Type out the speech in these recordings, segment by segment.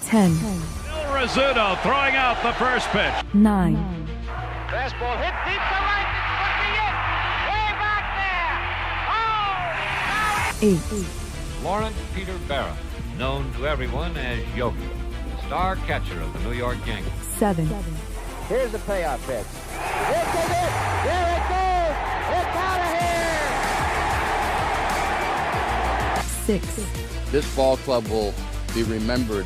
10. Rizzuto throwing out the first pitch. 9. Fastball hit deep to right. This could be it. Way back there. Oh! 8. Lawrence Peter Barra, known to everyone as Yogi, star catcher of the New York Yankees. 7. Here's the payoff pitch. This is it. There it goes. It's out of here. 6. This ball club will be remembered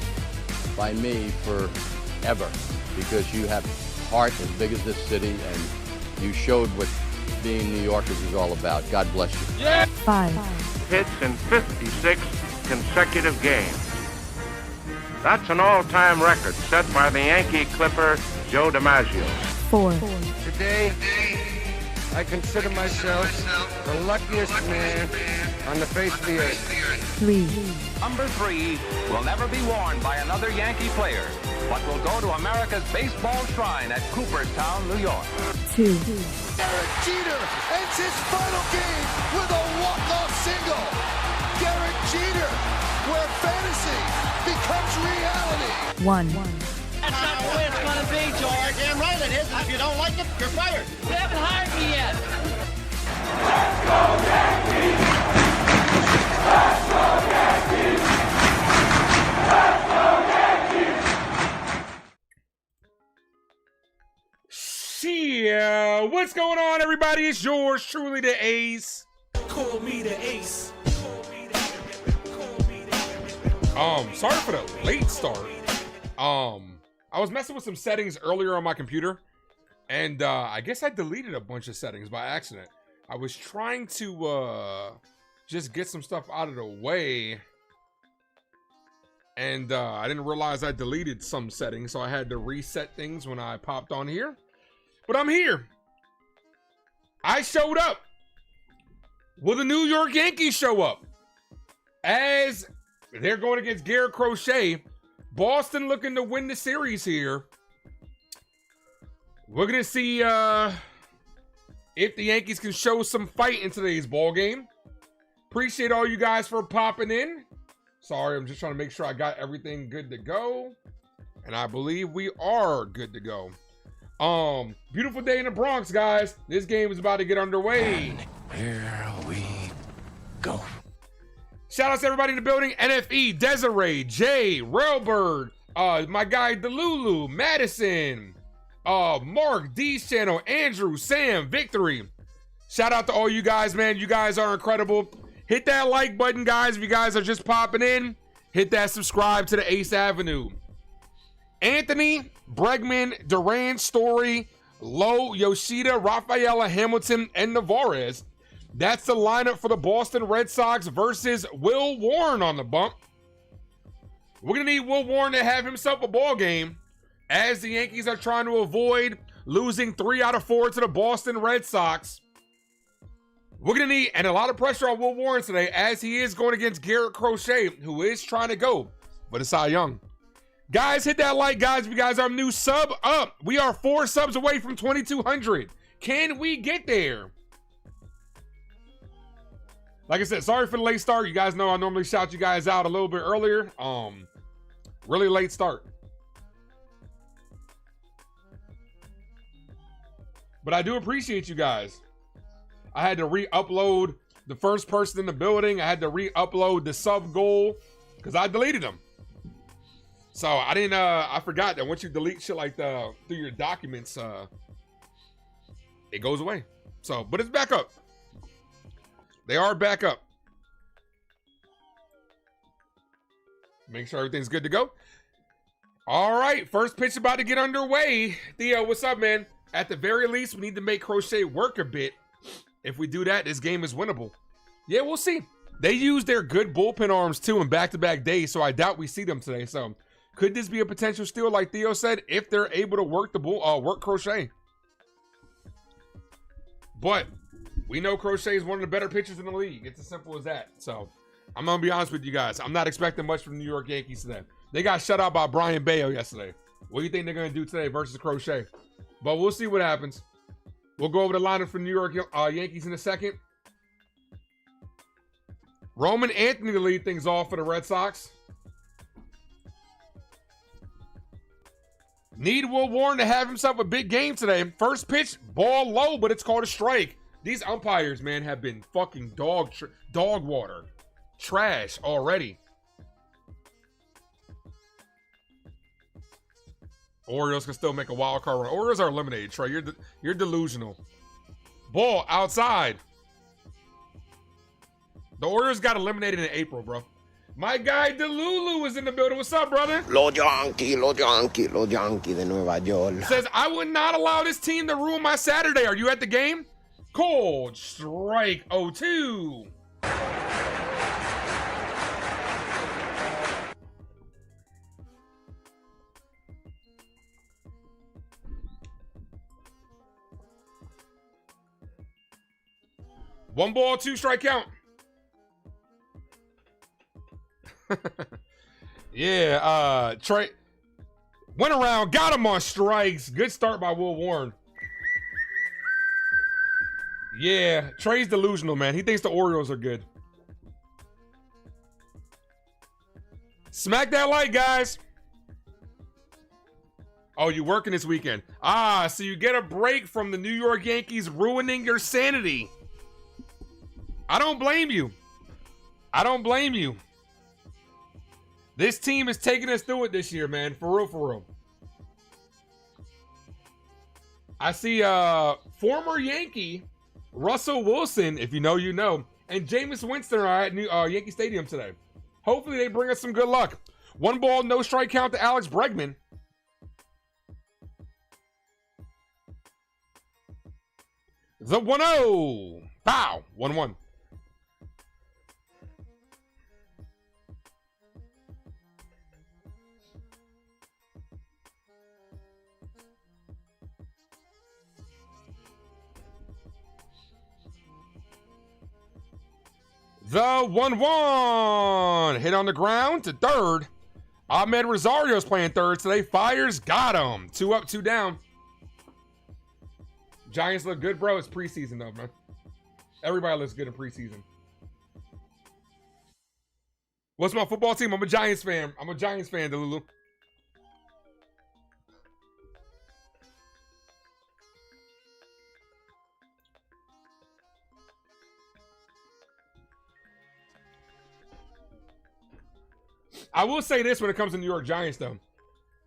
by me forever because you have heart as big as this city and you showed what being New Yorkers is all about. God bless you. Yeah. 5. Hits in 56 consecutive games. That's an all-time record set by the Yankee Clipper, Joe DiMaggio. 4. Today, I consider myself the luckiest man on the face of the earth. 3. Number 3 will never be worn by another Yankee player, but will go to America's baseball shrine at Cooperstown, New York. 2. Derek Jeter ends his final game with a walk-off single. Derek Jeter, where fantasy becomes reality. 1. That's not the way it's going to be, George. Damn right it is. If you don't like it, you're fired. You haven't hired me yet. Let's go Yankees! Let's go Yankees! Let's go Yankees! Yeah, what's going on, everybody? It's yours truly, the Ace. Call me the Ace. Sorry for the late start. I was messing with some settings earlier on my computer, and I guess I deleted a bunch of settings by accident. I was trying to just get some stuff out of the way, and I didn't realize I deleted some settings, so I had to reset things when I popped on here. But I'm here. I showed up. Will the New York Yankees show up? As they're going against Garrett Crochet. Boston looking to win the series here. We're going to see if the Yankees can show some fight in today's ball game. Appreciate all you guys for popping in. Sorry, I'm just trying to make sure I got everything good to go. And I believe we are good to go. Beautiful day in the Bronx, guys. This game is about to get underway. And here we go. Shout out to everybody in the building. NFE, Desiree, Jay, Railbird, my guy Delulu, Madison, Mark, D's channel, Andrew, Sam, Victory. Shout out to all you guys, man. You guys are incredible. Hit that like button, guys. If you guys are just popping in, hit that subscribe to the Ace Avenue. Anthony, Bregman, Duran, Story, Lowe, Yoshida, Rafaela, Hamilton, and Navarez. That's the lineup for the Boston Red Sox versus Will Warren on the bump. We're going to need Will Warren to have himself a ball game as the Yankees are trying to avoid losing 3 out of 4 to the Boston Red Sox. We're going to need, and a lot of pressure on Will Warren today as he is going against Garrett Crochet, who is trying to go for the Cy Young. Guys, hit that like, guys. If you guys are new, sub up. We are 4 subs away from 2,200. Can we get there? Like I said, sorry for the late start. You guys know I normally shout you guys out a little bit earlier. Really late start. But I do appreciate you guys. I had to re-upload the first person in the building. I had to re-upload the sub goal because I deleted them. So I didn't, I forgot that once you delete shit like through your documents, it goes away. So, but it's back up. They are back up. Make sure everything's good to go. All right, first pitch about to get underway. Theo, what's up, man? At the very least, we need to make Crochet work a bit. If we do that, this game is winnable. Yeah, we'll see. They use their good bullpen arms, too, in back-to-back days, so I doubt we see them today. So, could this be a potential steal, like Theo said, if they're able to work the work Crochet? But we know Crochet is one of the better pitchers in the league. It's as simple as that. So, I'm going to be honest with you guys. I'm not expecting much from the New York Yankees today. They got shut out by Brian Bayo yesterday. What do you think they're going to do today versus Crochet? But we'll see what happens. We'll go over the lineup for New York Yankees in a second. Roman Anthony to lead things off for the Red Sox. Need Will Warren to have himself a big game today. First pitch, ball low, but it's called a strike. These umpires, man, have been fucking dog water. Trash already. Orioles can still make a wild card run. Orioles are eliminated, Trey. You're delusional. Ball outside. The Orioles got eliminated in April, bro. My guy Delulu is in the building. What's up, brother? Los Yankees de Nueva York. Says, I would not allow this team to ruin my Saturday. Are you at the game? Cold strike 0-2. One ball, 2 strike count. Yeah, Trey went around, got him on strikes. Good start by Will Warren. Yeah, Trey's delusional, man. He thinks the Orioles are good. Smack that like, guys. Oh, you working this weekend? Ah, so you get a break from the New York Yankees ruining your sanity. I don't blame you. I don't blame you. This team is taking us through it this year, man. For real, for real. I see former Yankee Russell Wilson, if you know, you know, and Jameis Winston are at Yankee Stadium today. Hopefully they bring us some good luck. 1 ball, no strike count to Alex Bregman. The 1-0. Pow. 1-1. The 1-1 hit on the ground to third. Ahmed Rosario's playing third today. Fires got him. 2 up, 2 down. Giants look good, bro. It's preseason though, man. Everybody looks good in preseason. What's my football team? I'm a Giants fan. I'm a Giants fan, Delulu. I will say this when it comes to New York Giants, though.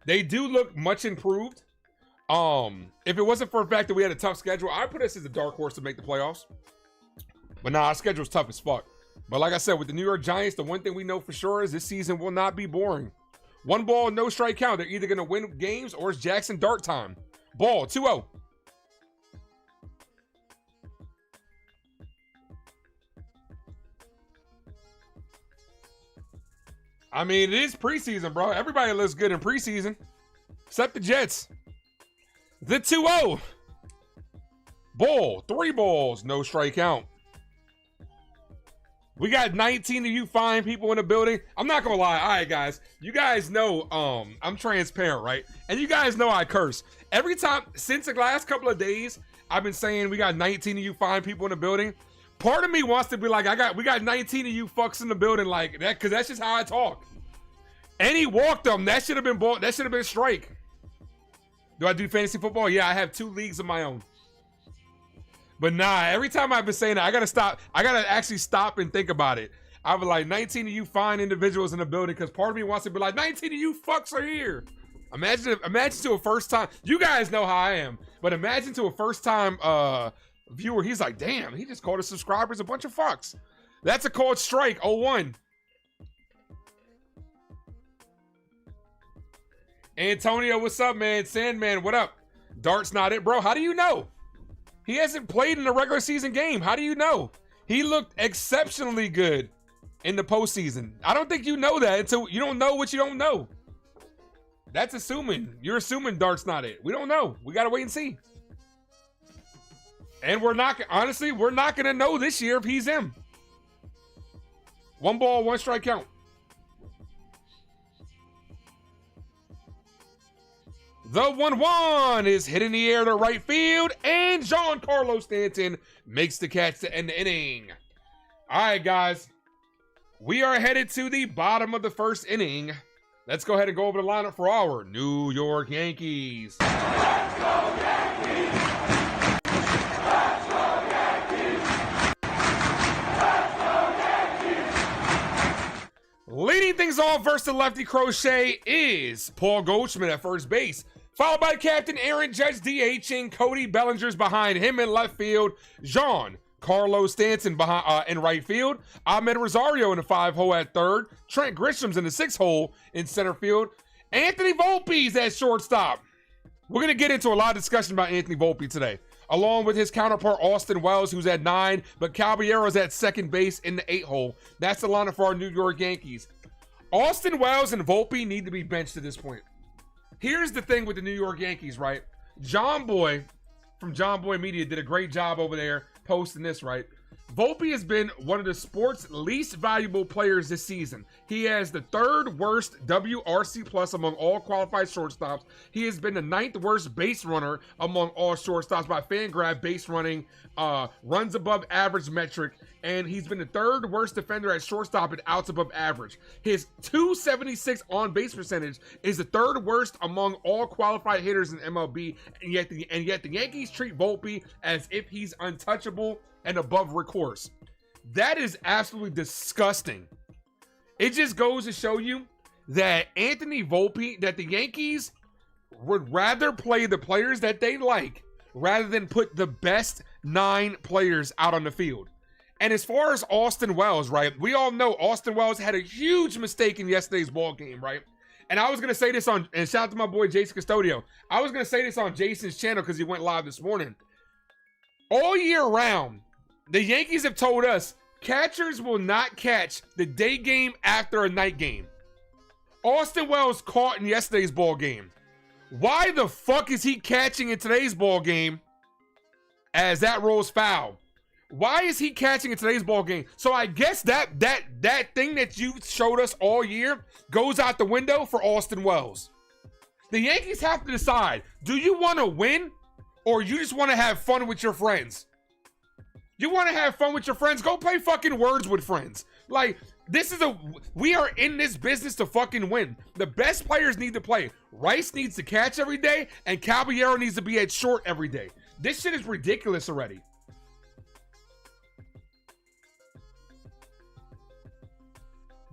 They do look much improved. If it wasn't for the fact that we had a tough schedule, I'd put us as a dark horse to make the playoffs. But nah, our schedule's tough as fuck. But like I said, with the New York Giants, the one thing we know for sure is this season will not be boring. 1 ball, no strike count. They're either going to win games or it's Jackson Dart time. Ball, 2-0. I mean, it is preseason, bro. Everybody looks good in preseason. Except the Jets. The 2-0. Ball. 3 balls. No strike count. We got 19 of you fine people in the building. I'm not going to lie. All right, guys. You guys know I'm transparent, right? And you guys know I curse. Every time, since the last couple of days, I've been saying we got 19 of you fine people in the building. Part of me wants to be like, we got 19 of you fucks in the building like that, because that's just how I talk. And he walked them. That should have been ball. That should have been a strike. Do I do fantasy football? Yeah, I have 2 leagues of my own. But nah, every time I've been saying that, I gotta stop. I gotta actually stop and think about it. I was like, 19 of you fine individuals in the building, because part of me wants to be like, 19 of you fucks are here. Imagine to a first time. You guys know how I am, but imagine to a first time viewer, he's like, damn, he just called his subscribers a bunch of fucks. That's a called strike. 0-1. Antonio, what's up, man? Sandman, what up? Dart's not it, bro. How do you know? He hasn't played in a regular season game. How do you know? He looked exceptionally good in the postseason. I don't think you know that until you don't know what you don't know. That's assuming. You're assuming Dart's not it. We don't know. We got to wait and see. And we're not, honestly, we're not going to know this year if he's him. 1 ball, 1 strike count. The 1-1 is hit in the air to right field, and Giancarlo Stanton makes the catch to end the inning. All right, guys. We are headed to the bottom of the first inning. Let's go ahead and go over the lineup for our New York Yankees. Let's go Yankees! Let's go Yankees! Let's go Yankees! Leading things off versus the lefty Chyeaaa is Paul Goldschmidt at first base, followed by Captain Aaron Judge DHing. Cody Bellinger's behind him in left field. Giancarlo Stanton behind in right field. Ahmed Rosario in the 5-hole at third. Trent Grisham's in the 6-hole in center field. Anthony Volpe's at shortstop. We're going to get into a lot of discussion about Anthony Volpe today, along with his counterpart Austin Wells, who's at 9, but Caballero's at second base in the 8-hole. That's the lineup for our New York Yankees. Austin Wells and Volpe need to be benched at this point. Here's the thing with the New York Yankees, right? John Boy from John Boy Media did a great job over there posting this, right? Volpe has been one of the sport's least valuable players this season. He has the 3rd worst WRC plus among all qualified shortstops. He has been the 9th worst base runner among all shortstops by FanGraph base running, runs above average metric, and he's been the 3rd worst defender at shortstop at outs above average. His .276 on base percentage is the 3rd worst among all qualified hitters in MLB, and yet the Yankees treat Volpe as if he's untouchable and above recourse. That is absolutely disgusting. It just goes to show you that Anthony Volpe, that the Yankees would rather play the players that they like rather than put the best 9 players out on the field. And as far as Austin Wells, right, we all know Austin Wells had a huge mistake in yesterday's ball game, right? And I was going to say this on, and shout out to my boy Jason Custodio. I was going to say this on Jason's channel because he went live this morning. All year round, the Yankees have told us catchers will not catch the day game after a night game. Austin Wells caught in yesterday's ball game. Why the fuck is he catching in today's ball game as that rolls foul? Why is he catching in today's ball game? So I guess that thing that you showed us all year goes out the window for Austin Wells. The Yankees have to decide, do you want to win or you just want to have fun with your friends? You want to have fun with your friends? Go play fucking Words with Friends. Like, we are in this business to fucking win. The best players need to play. Rice needs to catch every day, and Caballero needs to be at short every day. This shit is ridiculous already.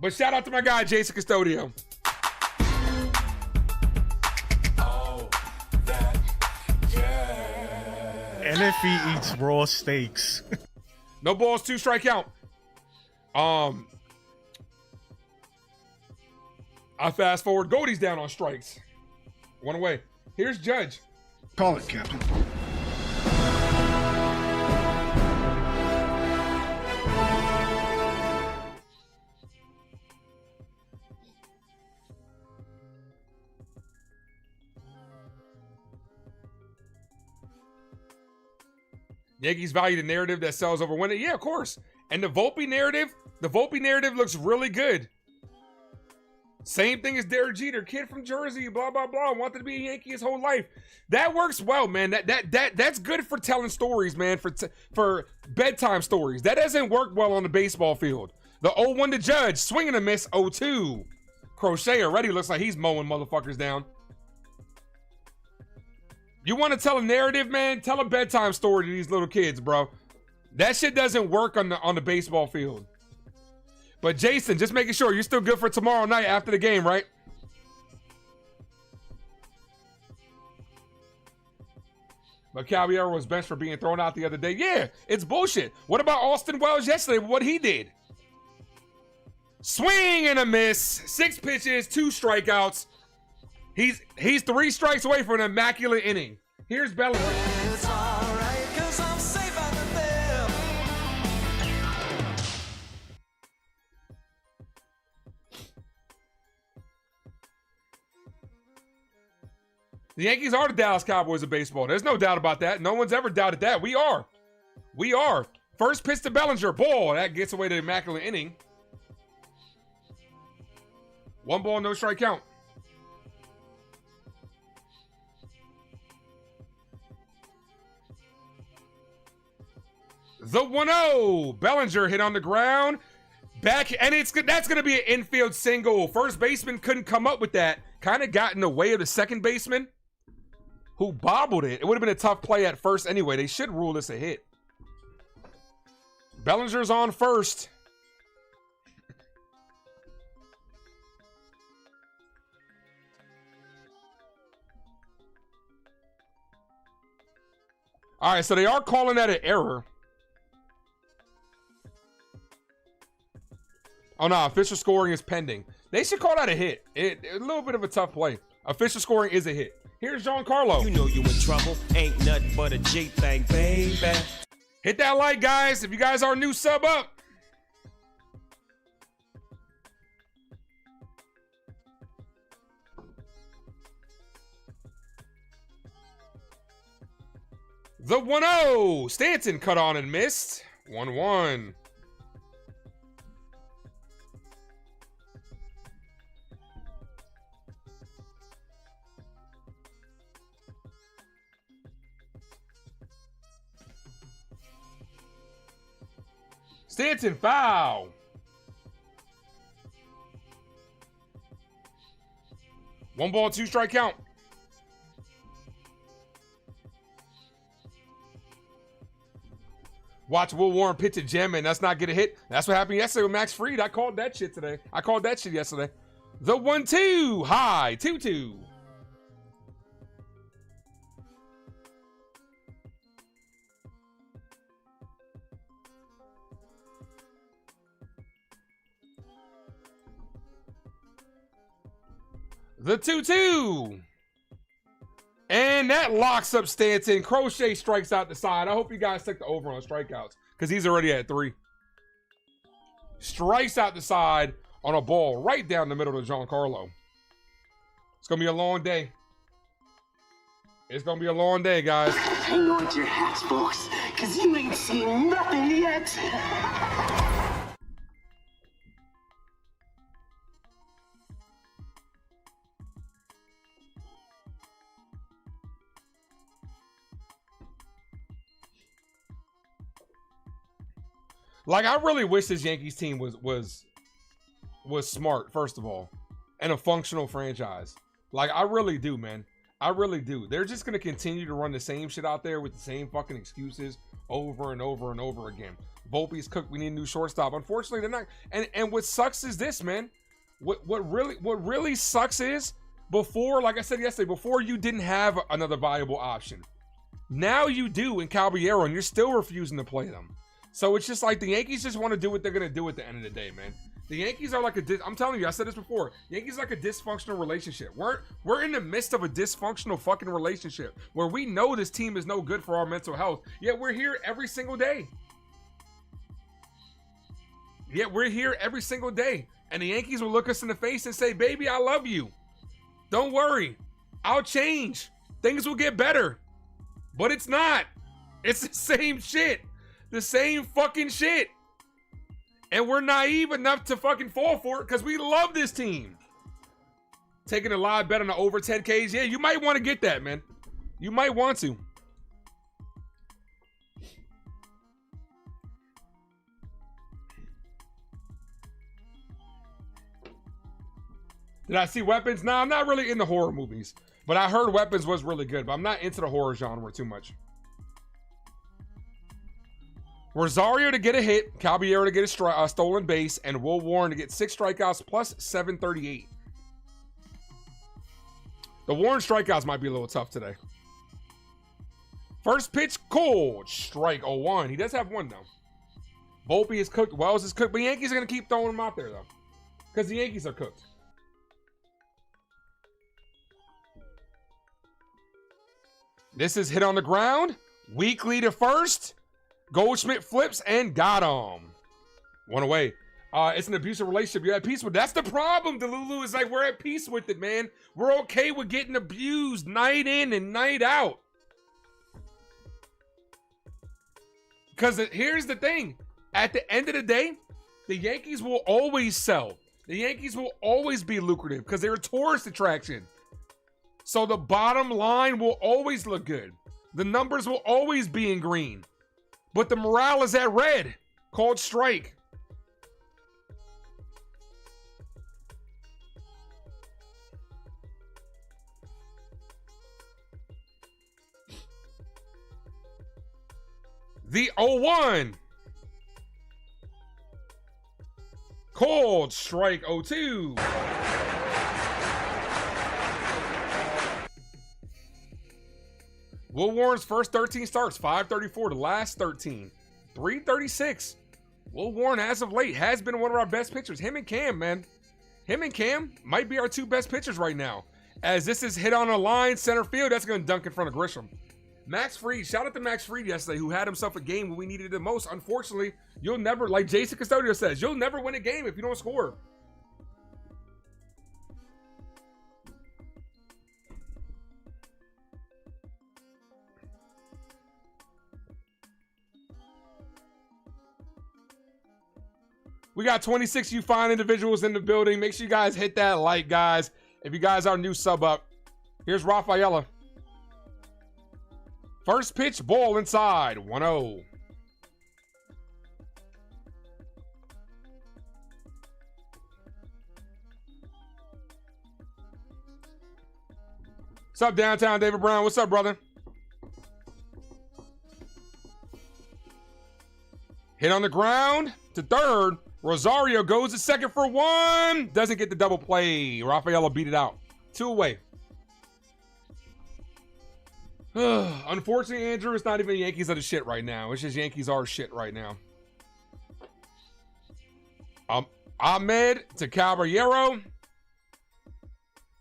But shout out to my guy, Jason Custodio. Oh, that, yeah. And if he eats raw steaks. No balls, 2 strike count. I fast forward. Goldie's down on strikes. 1 away. Here's Judge. Call it, Captain. Yankees value the narrative that sells over winning. Yeah, of course. And the Volpe narrative looks really good. Same thing as Derek Jeter, kid from Jersey, blah, blah, blah, wanted to be a Yankee his whole life. That works well, man. That's good for telling stories, man, for bedtime stories. That doesn't work well on the baseball field. The 0-1 to Judge, swinging a miss, 0-2. Chyeaaa already looks like he's mowing motherfuckers down. You want to tell a narrative, man? Tell a bedtime story to these little kids, bro. That shit doesn't work on the baseball field. But Jason, just making sure you're still good for tomorrow night after the game, right? But Caballero was benched for being thrown out the other day. Yeah, it's bullshit. What about Austin Wells yesterday? What he did? Swing and a miss. 6 pitches, 2 strikeouts. He's 3 strikes away from an immaculate inning. Here's Bellinger. It's all right, 'cause I'm safe out of there. The Yankees are the Dallas Cowboys of baseball. There's no doubt about that. No one's ever doubted that. We are. We are. First pitch to Bellinger. Ball. That gets away to the immaculate inning. 1 ball, no strike count. The 1-0. Bellinger hit on the ground. Back, and that's going to be an infield single. First baseman couldn't come up with that. Kind of got in the way of the second baseman, who bobbled it. It would have been a tough play at first anyway. They should rule this a hit. Bellinger's on first. All right, so they are calling that an error. Oh, no, official scoring is pending. They should call that a hit. A little bit of a tough play. Official scoring is a hit. Here's Giancarlo. You know you in trouble. Ain't nothing but a G thing, baby. Hit that like, guys. If you guys are new, sub up. The 1-0. Stanton cut on and missed. 1-1. Stanton foul. One ball, two strike count. Watch Will Warren pitch a gem and that's not get a hit. That's what happened yesterday with Max Fried. I called that shit today. I called that shit yesterday. The 1-2. High. 2-2. The 2-2. And that locks up Stanton. Crochet strikes out the side. I hope you guys took the over on strikeouts because he's already at 3. Strikes out the side on a ball right down the middle of Giancarlo. It's going to be a long day. It's going to be a long day, guys. Hang on to your hats, folks, because you ain't seen nothing yet. Like, I really wish this Yankees team was smart, first of all, and a functional franchise. Like, I really do, man. I really do. They're just going to continue to run the same shit out there with the same fucking excuses over and over and over again. Volpe's cooked. We need a new shortstop. Unfortunately, they're not. And what sucks is this, man. What really sucks is before, like I said yesterday, before you didn't have another viable option. Now you do in Caballero, and you're still refusing to play them. So it's just like the Yankees just want to do what they're going to do at the end of the day, man. The Yankees are like I'm telling you, I said this before. Yankees are like a dysfunctional relationship. We're in the midst of a dysfunctional fucking relationship where we know this team is no good for our mental health. Yet we're here every single day. And the Yankees will look us in the face and say, baby, I love you. Don't worry. I'll change. Things will get better. But it's not. It's the same shit. The same fucking shit. And we're naive enough to fucking fall for it because we love this team. Taking a live bet on the over 10Ks. Yeah, you might want to get that, man. You might want to. Did I see Weapons? Nah, I'm not really into horror movies. But I heard Weapons was really good. But I'm not into the horror genre too much. Rosario to get a hit, Caballero to get a stolen base, and Will Warren to get 6 strikeouts plus 738. The Warren strikeouts might be a little tough today. First pitch, cold. Strike 0-1. He does have one, though. Volpe is cooked. Wells is cooked. But the Yankees are going to keep throwing him out there, though. Because the Yankees are cooked. This is hit on the ground. Weekly to first. Goldschmidt flips and got him. One away. It's an abusive relationship. You're at peace with it. That's the problem, Delulu. Is like we're at peace with it, man. We're okay with getting abused night in and night out. Because here's the thing. At the end of the day, the Yankees will always sell. The Yankees will always be lucrative because they're a tourist attraction. So the bottom line will always look good. The numbers will always be in green. But the morale is at red. Called strike. The 0-1. Cold strike 0-2. Will Warren's first 13 starts, 534. The last 13, 336. Will Warren, as of late, has been one of our best pitchers. Him and Cam, man. Him and Cam might be our two best pitchers right now. As this is hit on a line, center field, that's going to dunk in front of Grisham. Max Fried, shout out to Max Fried yesterday, who had himself a game when we needed it the most. Unfortunately, you'll never, like Jason Custodio says, you'll never win a game if you don't score. We got 26 you fine individuals in the building. Make sure you guys hit that like, guys. If you guys are new, sub up. Here's Rafaela. First pitch, ball inside, 1-0. What's up, downtown David Brown? What's up, brother? Hit on the ground to third. Rosario goes to second for one. Doesn't get the double play. Rafaela beat it out. 2 away. Unfortunately, Andrew, it's not even Yankees are the shit right now. It's just Yankees are shit right now. Ahmed to Caballero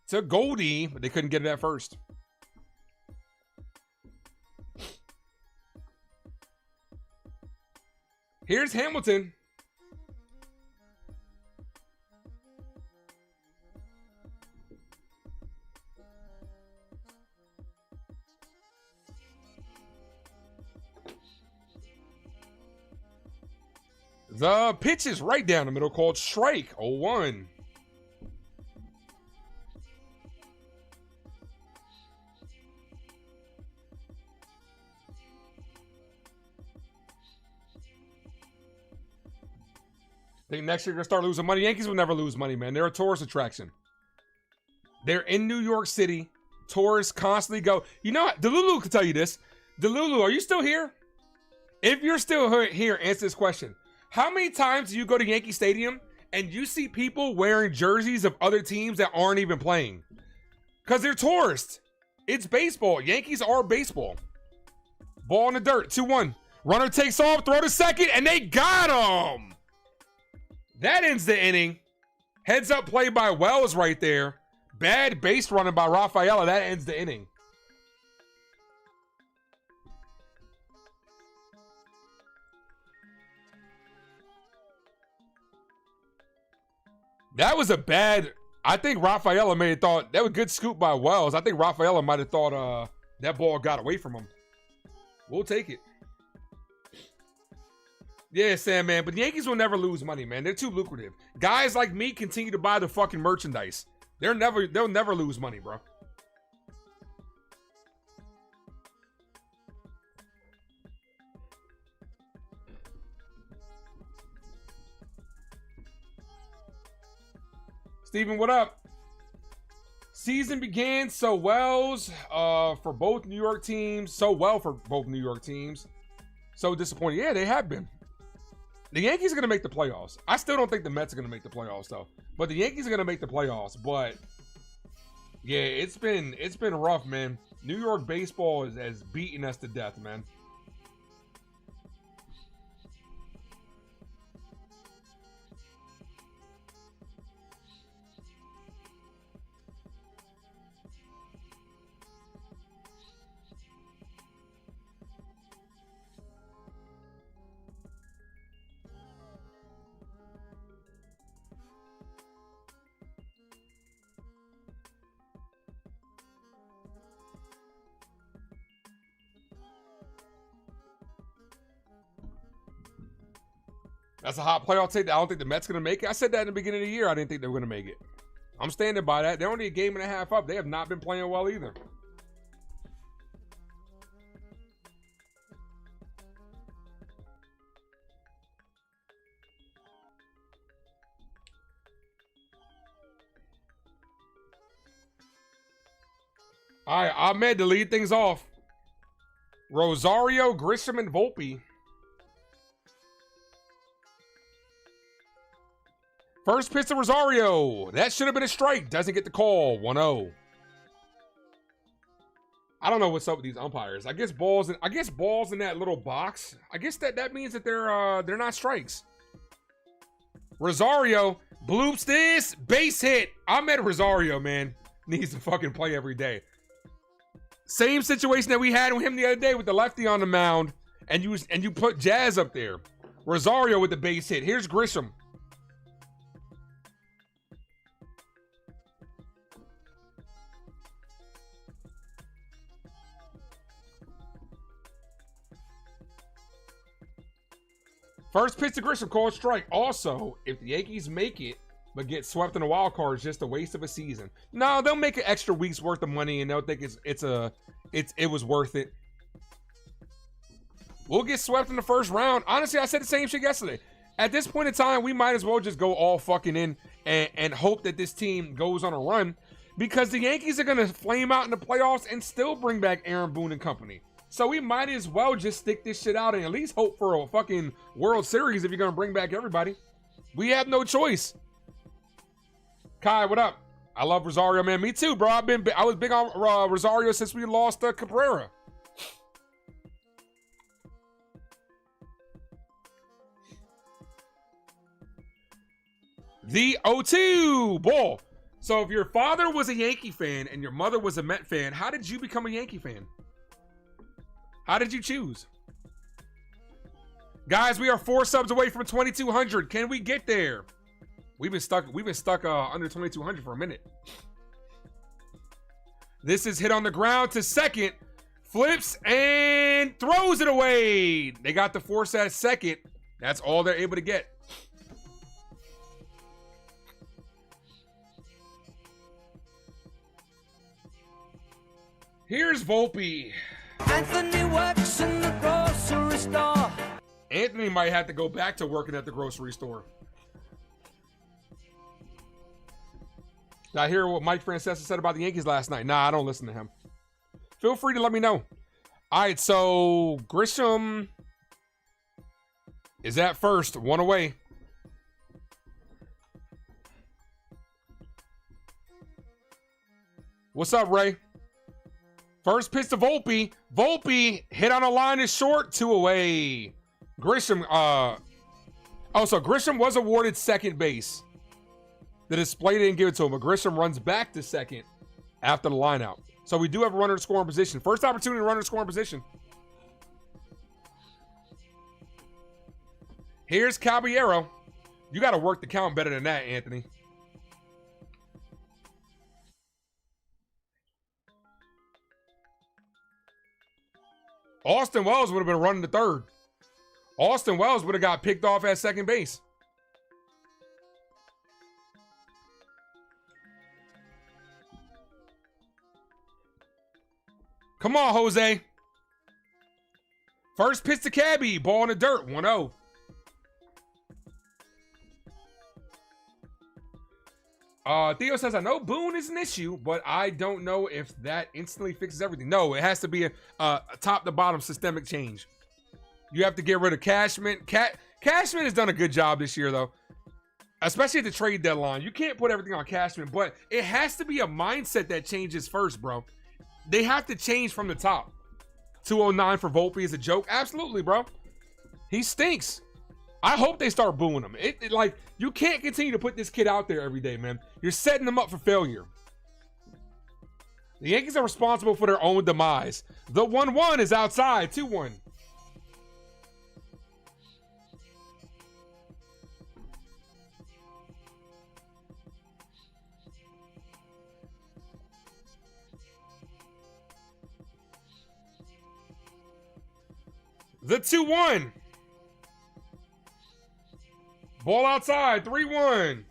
to Goldie, but they couldn't get it at first. Here's Hamilton. The pitch is right down the middle, called strike 0-1. Think next year you're gonna start losing money. Yankees will never lose money, man. They're a tourist attraction. They're in New York City. Tourists constantly go. You know what? Delulu can tell you this. Delulu, are you still here? If you're still here, answer this question. How many times do you go to Yankee Stadium and you see people wearing jerseys of other teams that aren't even playing? Because they're tourists. It's baseball. Yankees are baseball. Ball in the dirt, 2-1. Runner takes off, throw to second, and they got him. That ends the inning. Heads up play by Wells right there. Bad base running by Rafaela. That ends the inning. That was a bad, I think Rafaela may have thought, that was a good scoop by Wells. I think Rafaela might have thought that ball got away from him. We'll take it. Yeah, Sam, man, but the Yankees will never lose money, man. They're too lucrative. Guys like me continue to buy the fucking merchandise. They'll never lose money, bro. Steven, what up? Season began so Wells for both New York teams. So well for both New York teams. So disappointing. Yeah, they have been. The Yankees are going to make the playoffs. I still don't think the Mets are going to make the playoffs, though. But the Yankees are going to make the playoffs. But, yeah, it's been rough, man. New York baseball has beaten us to death, man. That's a hot play. I'll take that. I don't think the Mets going to make it. I said that in the beginning of the year. I didn't think they were going to make it. I'm standing by that. They're only a game and a half up. They have not been playing well either. All right, Ahmed to lead things off. Rosario, Grisham, and Volpe. First pitch to Rosario. That should have been a strike. Doesn't get the call. 1-0. I don't know what's up with these umpires. I guess balls in that little box. I guess that means that they're not strikes. Rosario bloops this base hit. Ahmed Rosario, man, needs to fucking play every day. Same situation that we had with him the other day with the lefty on the mound, and you put Jazz up there. Rosario with the base hit. Here's Grisham. First pitch to Grisham, called strike. Also, if the Yankees make it but get swept in the wild card, it's just a waste of a season. No, they'll make an extra week's worth of money and they'll think it was worth it. We'll get swept in the first round. Honestly, I said the same shit yesterday. At this point in time, we might as well just go all fucking in and hope that this team goes on a run, because the Yankees are gonna flame out in the playoffs and still bring back Aaron Boone and company. So we might as well just stick this shit out and at least hope for a fucking World Series if you're going to bring back everybody. We have no choice. Kai, what up? I love Rosario, man. Me too, bro. I was big on Rosario since we lost Cabrera. The 0-2 ball. So if your father was a Yankee fan and your mother was a Met fan, how did you become a Yankee fan? How did you choose? Guys, we are 4 subs away from 2,200. Can we get there? We've been stuck under 2,200 for a minute. This is hit on the ground to second. Flips and throws it away. They got the force at second. That's all they're able to get. Here's Volpe. Anthony works in the grocery store. Anthony might have to go back to working at the grocery store. Did I hear what Mike Francesa said about the Yankees last night? Nah, I don't listen to him. Feel free to let me know. All right, so Grisham is at first, 1 away. What's up, Ray? First pitch to Volpe. Volpe hit on a line is short, 2 away. Grisham, so Grisham was awarded second base. The display didn't give it to him, but Grisham runs back to second after the line out. So we do have a runner to score in position. First opportunity to runner to score in position. Here's Caballero. You got to work the count better than that, Anthony. Austin Wells would have been running to third. Austin Wells would have got picked off at second base. Come on, Jose. First pitch to Cabby. Ball in the dirt. 1-0. Theo says, I know Boone is an issue, but I don't know if that instantly fixes everything. No, it has to be a top to bottom systemic change. You have to get rid of Cashman. Cashman has done a good job this year, though, especially at the trade deadline. You can't put everything on Cashman, but it has to be a mindset that changes first, bro. They have to change from the top. 209 for Volpe is a joke. Absolutely, bro. He stinks. I hope they start booing him. Like, you can't continue to put this kid out there every day, man. You're setting him up for failure. The Yankees are responsible for their own demise. The 1-1 is outside. 2-1. The 2-1. Ball outside, 3-1.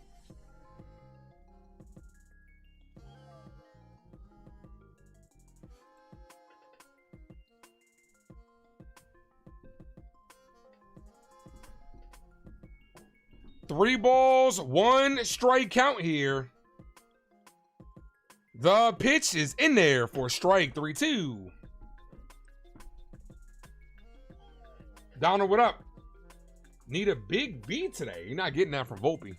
Three balls, 1 strike count here. The pitch is in there for strike 3-2. Donald, what up? Need a big B today. You're not getting that from Volpe.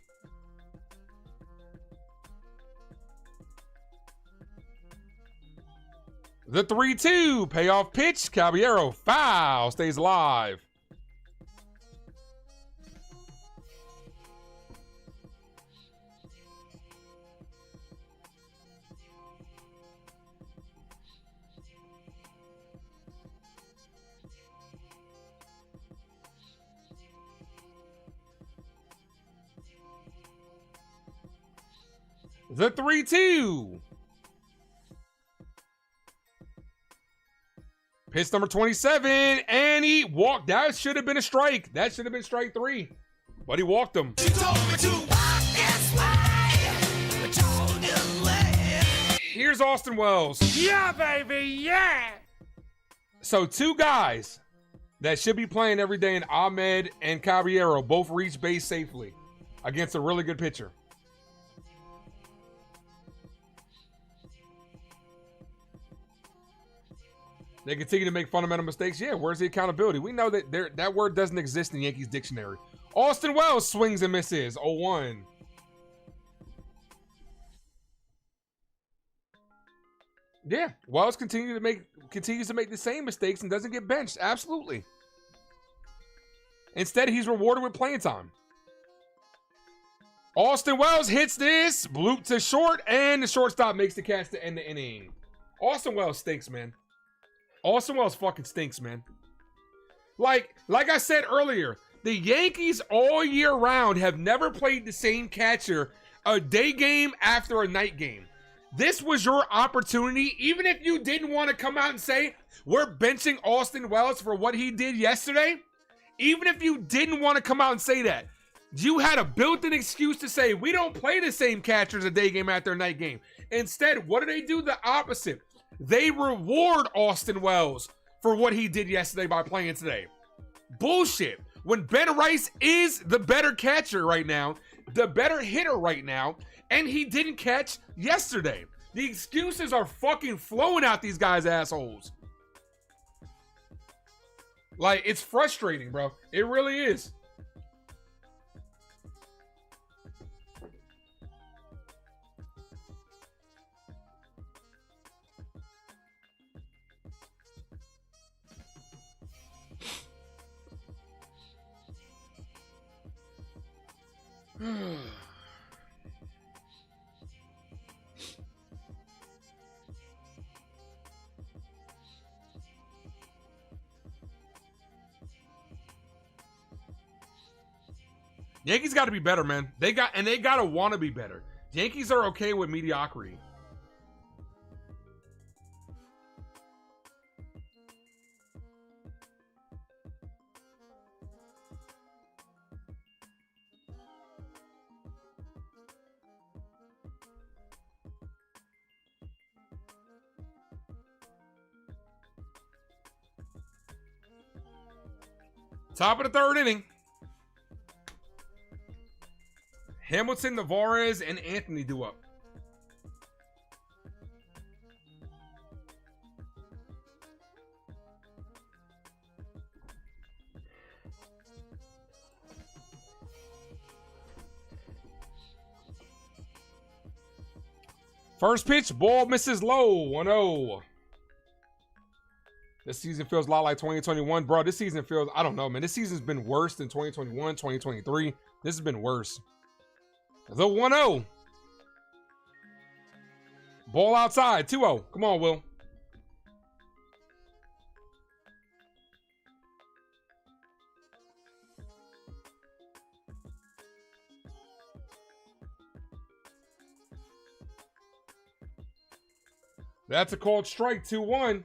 The 3-2 payoff pitch. Caballero foul, stays alive. The 3-2. Pitch number 27, and he walked. That should have been a strike. That should have been strike 3. But he walked him. Here's Austin Wells. Yeah, baby, yeah! So 2 guys that should be playing every day in Ahmed and Caballero both reached base safely against a really good pitcher. They continue to make fundamental mistakes. Yeah, where's the accountability? We know that that word doesn't exist in the Yankees dictionary. Austin Wells swings and misses. 0-1. Yeah, Wells continues to make the same mistakes and doesn't get benched. Absolutely. Instead, he's rewarded with playing time. Austin Wells hits this, bloop to short, and the shortstop makes the catch to end the inning. Austin Wells stinks, man. Austin Wells fucking stinks, man. Like I said earlier, the Yankees all year round have never played the same catcher a day game after a night game. This was your opportunity, even if you didn't want to come out and say, we're benching Austin Wells for what he did yesterday. Even if you didn't want to come out and say that, you had a built-in excuse to say, we don't play the same catchers a day game after a night game. Instead, what do? The opposite. They reward Austin Wells for what he did yesterday by playing today. Bullshit. When Ben Rice is the better catcher right now, the better hitter right now, and he didn't catch yesterday. The excuses are fucking flowing out these guys' assholes. Like, it's frustrating, bro. It really is. Yankees got to be better, man. They got to want to be better. Yankees are okay with mediocrity. Top of the 3rd inning. Hamilton, Navarez, and Anthony due up. First pitch, ball misses low, 1-0. This season feels a lot like 2021. Bro, this season feels, I don't know, man. This season's been worse than 2021, 2023. This has been worse. The 1-0. Ball outside, 2-0. Come on, Will. That's a called strike, 2-1.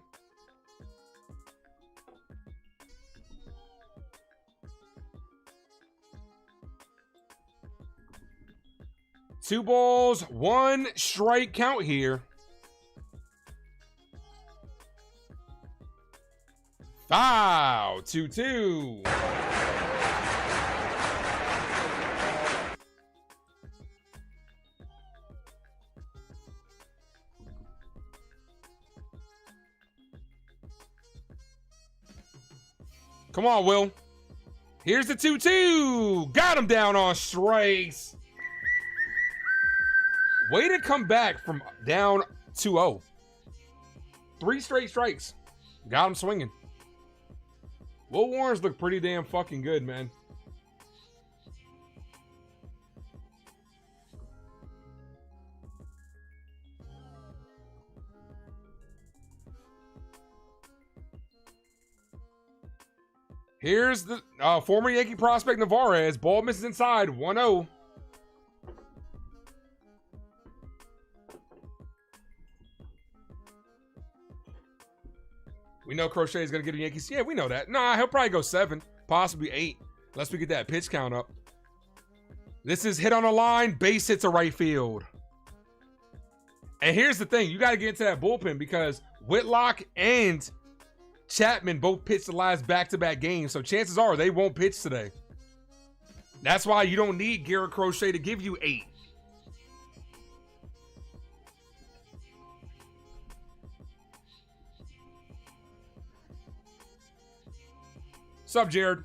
Two balls, 1 strike count here. Foul, 2-2. Come on, Will. Here's the 2-2. Got him down on strikes. Way to come back from down 2-0. 3 straight strikes. Got him swinging. Will Warren's look pretty damn fucking good, man. Here's the former Yankee prospect Navarez. Ball misses inside. 1-0. We know Crochet is going to get the Yankees. Yeah, we know that. Nah, he'll probably go 7, possibly 8, unless we get that pitch count up. This is hit on a line. Base hits a right field. And here's the thing. You got to get into that bullpen because Whitlock and Chapman both pitched the last back-to-back games, so chances are they won't pitch today. That's why you don't need Garrett Crochet to give you 8. What's up, Jared?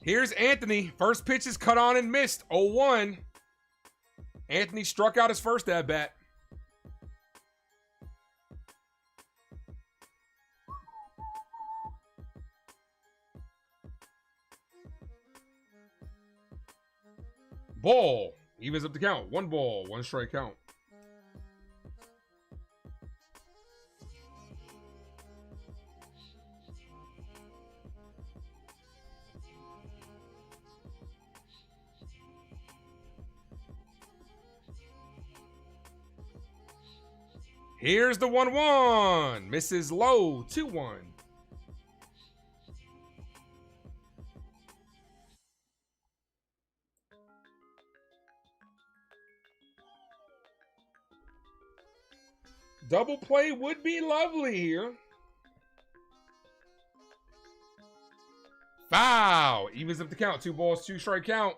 Here's Anthony. First pitch is cut on and missed. 0-1. Anthony struck out his first at-bat. Ball. Evens up the count. 1 ball, 1 strike count. Here's the 1-1. Misses low. 2-1. Double play would be lovely here. Foul. Evens up the count. 2 balls, 2 strike count.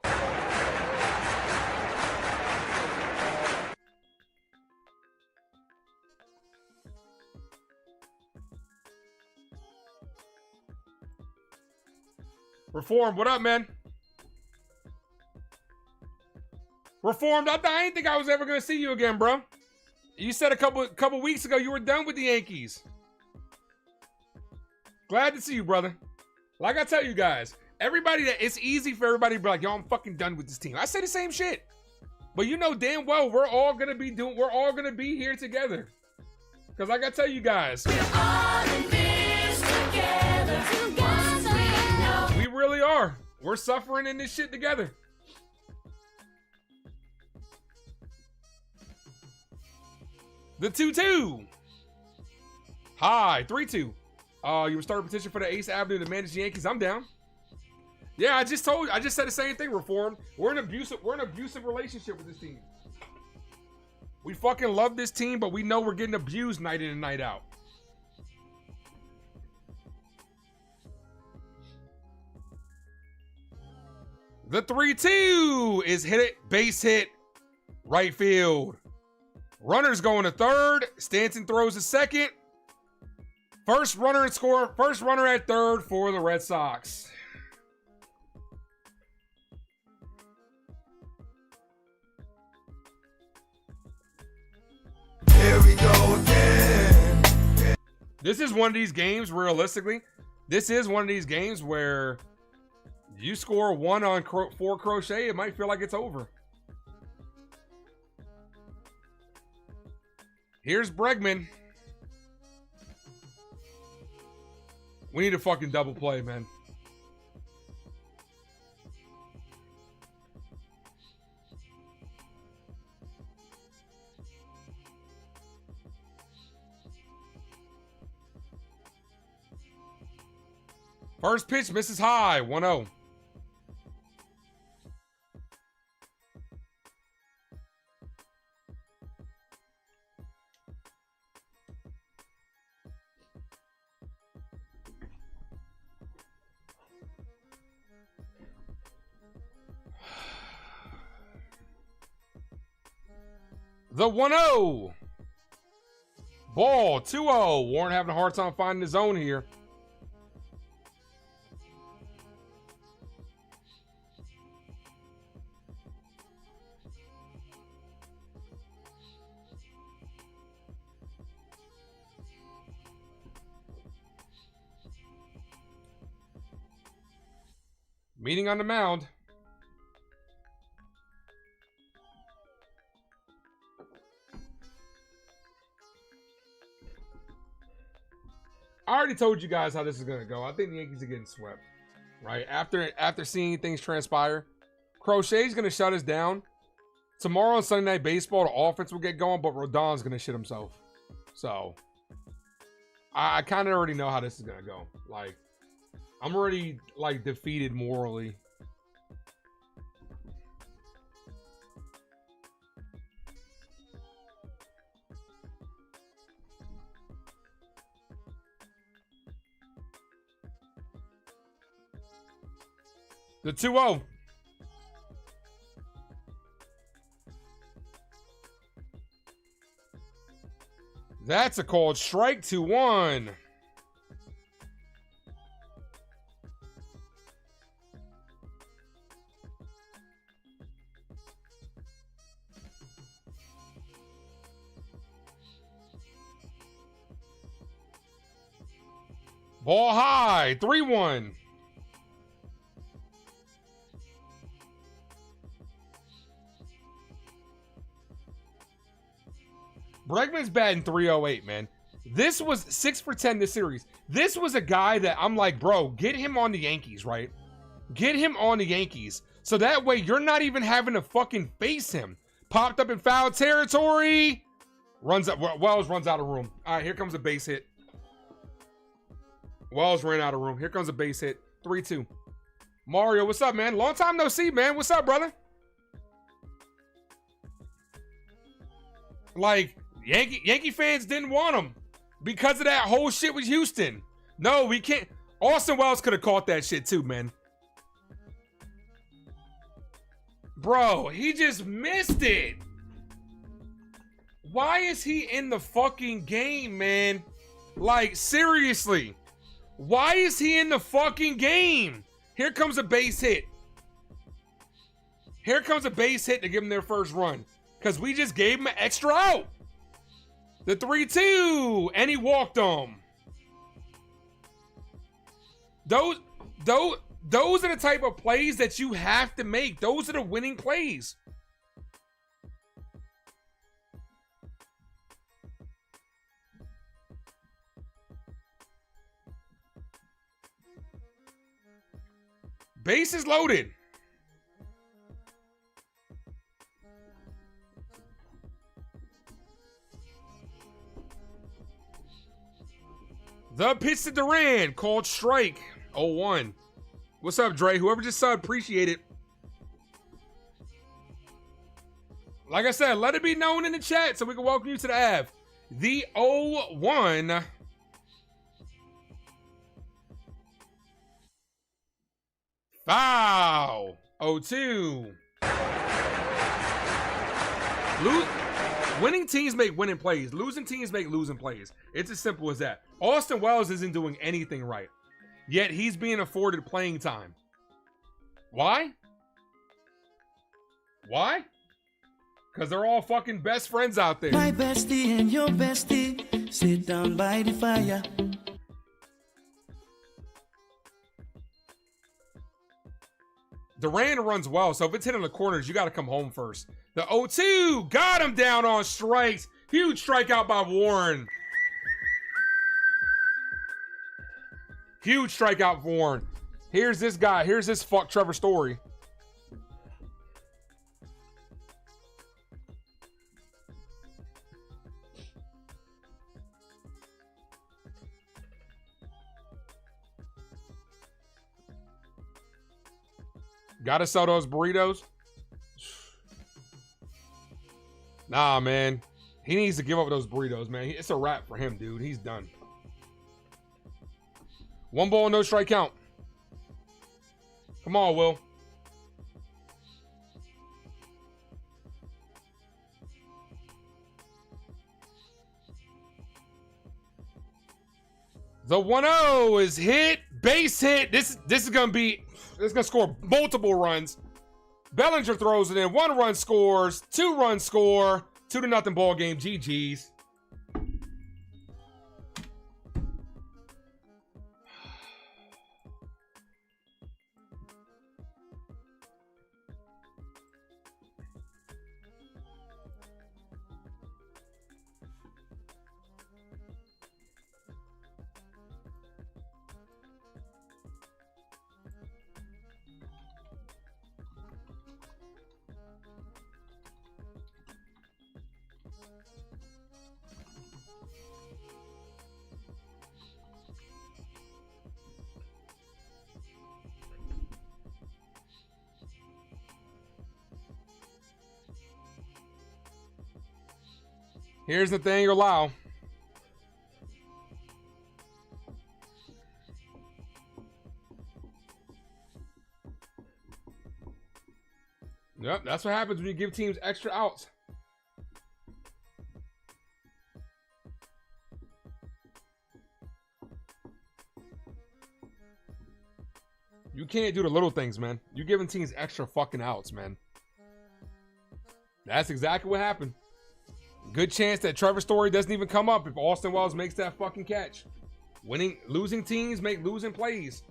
Reform, what up, man? Reformed, I didn't think I was ever gonna see you again, bro. You said a couple weeks ago you were done with the Yankees. Glad to see you, brother. Like I tell you guys, it's easy for everybody to be like, yo, I'm fucking done with this team. I say the same shit. But you know damn well we're all gonna be here together. Cause like I tell you guys, we're all in this together. We really are. We're suffering in this shit together. The 2-2. Hi, 3-2. You would start a petition for the Ace Avenue to manage the Yankees. I'm down. Yeah, I just said the same thing, Reform. We're in an abusive relationship with this team. We fucking love this team, but we know we're getting abused night in and night out. The 3-2 is hit it, base hit, right field. Runner's going to third. Stanton throws a second. First runner at third for the Red Sox. Here we go again. This is one of these games, realistically, this is one of these games where you score 1 on 4 Crochet, it might feel like it's over. Here's Bregman. We need a fucking double play, man. First pitch misses high, 1-0. The 1-0. Ball, 2-0. Warren having a hard time finding his zone here. Meeting on the mound. I already told you guys how this is gonna go. I think the Yankees are getting swept, right? After seeing things transpire, Crochet's gonna shut us down. Tomorrow on Sunday Night Baseball, the offense will get going, but Rodon's gonna shit himself. So I kind of already know how this is gonna go. Like, I'm already like defeated morally. The 2-0. That's a called strike. 2-1. Ball high. 3-1. Bregman's batting .308, man. This was 6 for 10 this series. This was a guy that I'm like, bro, get him on the Yankees, right? Get him on the Yankees. So that way you're not even having to fucking face him. Popped up in foul territory. Wells runs out of room. All right, here comes a base hit. Wells ran out of room. Here comes a base hit. 3-2. Mario, what's up, man? Long time no see, man. What's up, brother? Like, Yankee fans didn't want him because of that whole shit with Houston. No, we can't. Austin Wells could have caught that shit too, man. Bro, he just missed it. Why is he in the fucking game, man? Like, seriously. Why is he in the fucking game? Here comes a base hit. Here comes a base hit to give him their first run. Because we just gave him an extra out. The 3-2. And he walked him. Those are the type of plays that you have to make. Those are the winning plays. Bases loaded. The pitch to Duran, called strike. 0-1. What's up, Dre? Whoever just saw, appreciate it. Like I said, let it be known in the chat so we can welcome you to the Av. The 0-1. Foul. 0-2. Winning teams make winning plays. Losing teams make losing plays. It's as simple as that. Austin Wells isn't doing anything right. Yet he's being afforded playing time. Why? Why? Because they're all fucking best friends out there. My bestie and your bestie sit down by the fire. Duran runs well, so if it's hitting the corners, you got to come home first. The 0-2 got him down on strikes. Huge strikeout by Warren. Huge strikeout for Warren. Here's this guy. Here's this fuck Trevor Story. Gotta sell those burritos. Nah, man. He needs to give up those burritos, man. It's a wrap for him, dude. He's done. 1 ball, no strike count. Come on, Will. The 1-0 is hit. Base hit. This is gonna score multiple runs. Bellinger throws it in. 1 run scores. 2 runs score. 2-0 ball game. GG's. Here's Nathaniel Lau. Yep, that's what happens when you give teams extra outs. You can't do the little things, man. You're giving teams extra fucking outs, man. That's exactly what happened. Good chance that Trevor Story doesn't even come up if Austin Wells makes that fucking catch. Losing teams make losing plays.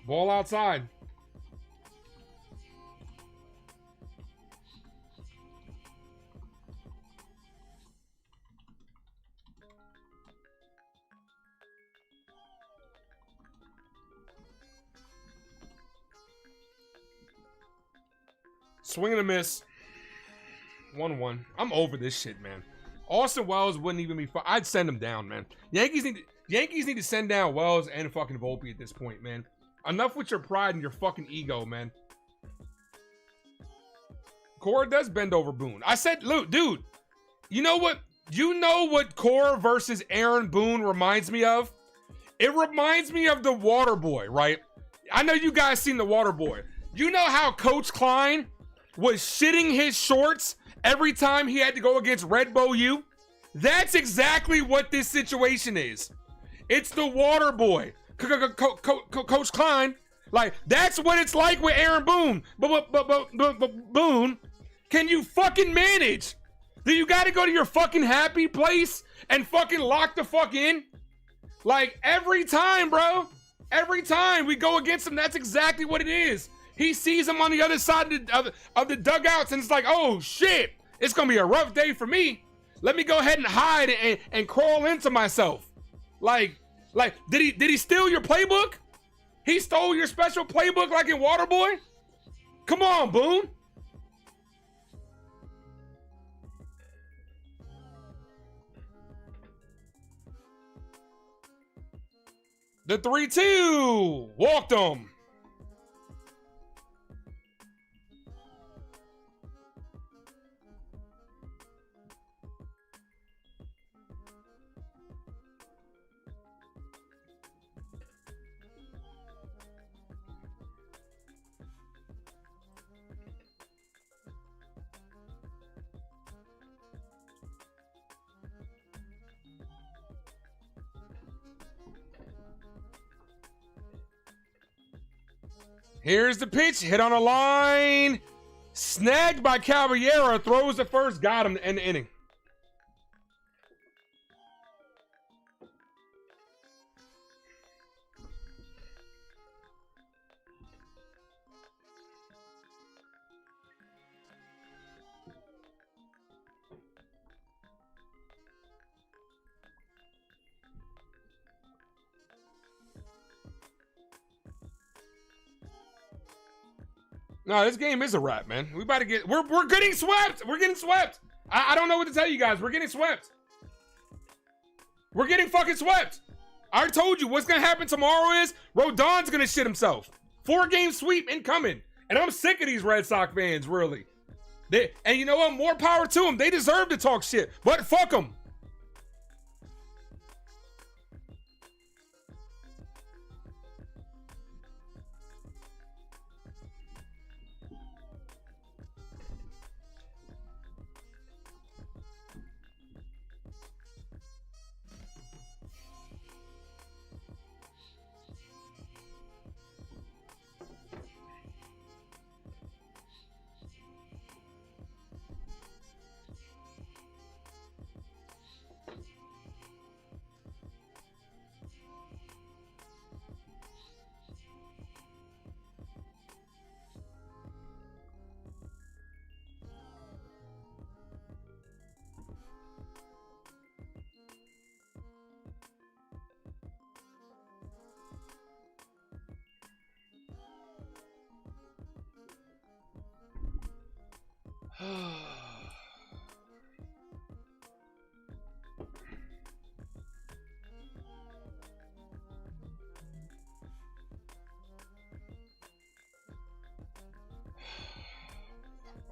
Ball outside. Swing and a miss. 1-1. I'm over this shit, man. Austin Wells wouldn't even be fun. I'd send him down, man. Yankees need to send down Wells and fucking Volpe at this point, man. Enough with your pride and your fucking ego, man. Cora does bend over Boone. I said, Luke, dude, you know what? You know what Cora versus Aaron Boone reminds me of? It reminds me of the Water Boy, right? I know you guys seen the Water Boy. You know how Coach Klein was shitting his shorts every time he had to go against Red Bow U? That's exactly what this situation is. It's the Water Boy. Coach Klein, like, that's what it's like with Aaron Boone. But Boone, can you fucking manage? Do you got to go to your fucking happy place and fucking lock the fuck in? Like, every time, bro. Every time we go against him, that's exactly what it is. He sees him on the other side of the dugouts, and it's like, oh shit, it's gonna be a rough day for me. Let me go ahead and hide and crawl into myself. Like, did he steal your playbook? He stole your special playbook like in Waterboy? Come on, Boone. The 3-2. Walked him. Here's the pitch, hit on a line, snagged by Chyeaaa, throws the first, got him to end the inning. No, this game is a wrap, man. We about to get, we're getting swept. We're getting swept. I don't know what to tell you guys. We're getting swept. We're getting fucking swept. I already told you what's going to happen tomorrow is Rodon's going to shit himself. 4-game sweep incoming. And I'm sick of these Red Sox fans, really. And you know what? More power to them. They deserve to talk shit, but fuck them.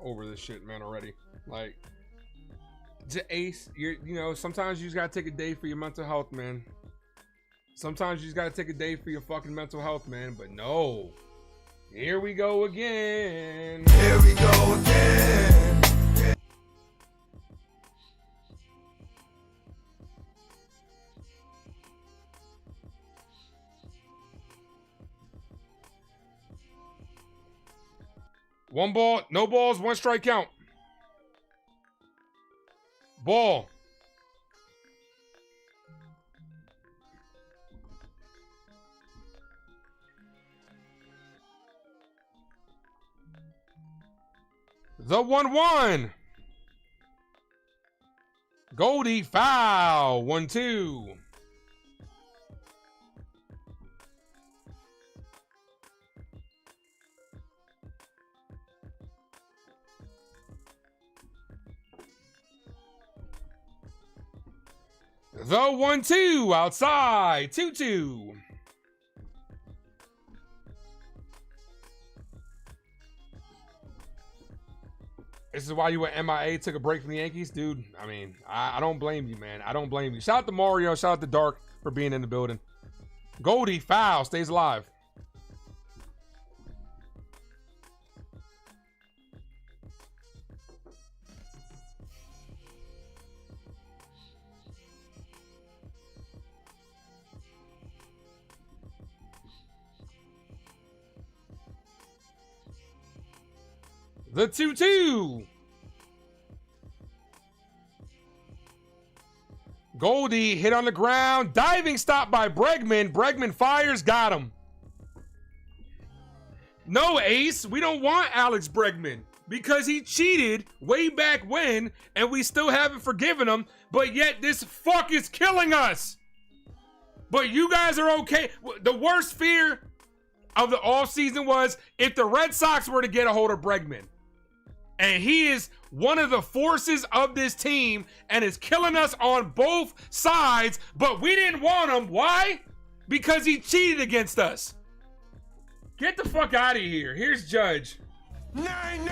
over this shit, man, already. Like, Ace, you know, sometimes you just gotta take a day for your mental health, man. Sometimes you just gotta take a day for your fucking mental health, man. But no. Here we go again. Here we go again. One ball, no balls, one strike count. Ball. The 1-1. Goldie foul. 1-2. The 1-2 outside. 2-2. This is why you went MIA, took a break from the Yankees? Dude, I mean, I don't blame you, man. I don't blame you. Shout out to Mario. Shout out to Dark for being in the building. Goldie, foul, stays alive. The 2-2. Goldie hit on the ground. Diving stop by Bregman. Bregman fires. Got him. No, Ace. We don't want Alex Bregman because he cheated way back when and we still haven't forgiven him. But yet this fuck is killing us. But you guys are okay. The worst fear of the offseason was if the Red Sox were to get a hold of Bregman. And he is one of the forces of this team and is killing us on both sides, but we didn't want him. Why? Because he cheated against us. Get the fuck out of here. Here's Judge. 9-9.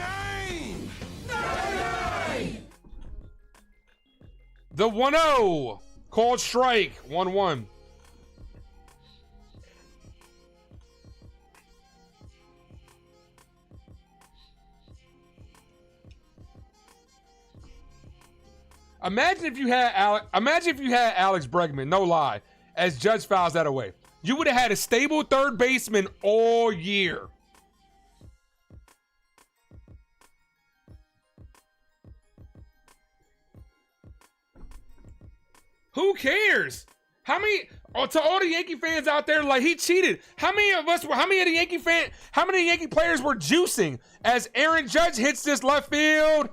The 1-0. Called strike. 1-1. Imagine if you had Alex Bregman, no lie, as Judge fouls that away. You would have had a stable third baseman all year. Who cares? How many to all the Yankee fans out there, like, he cheated? How many of the Yankee players were juicing as Aaron Judge hits this left field?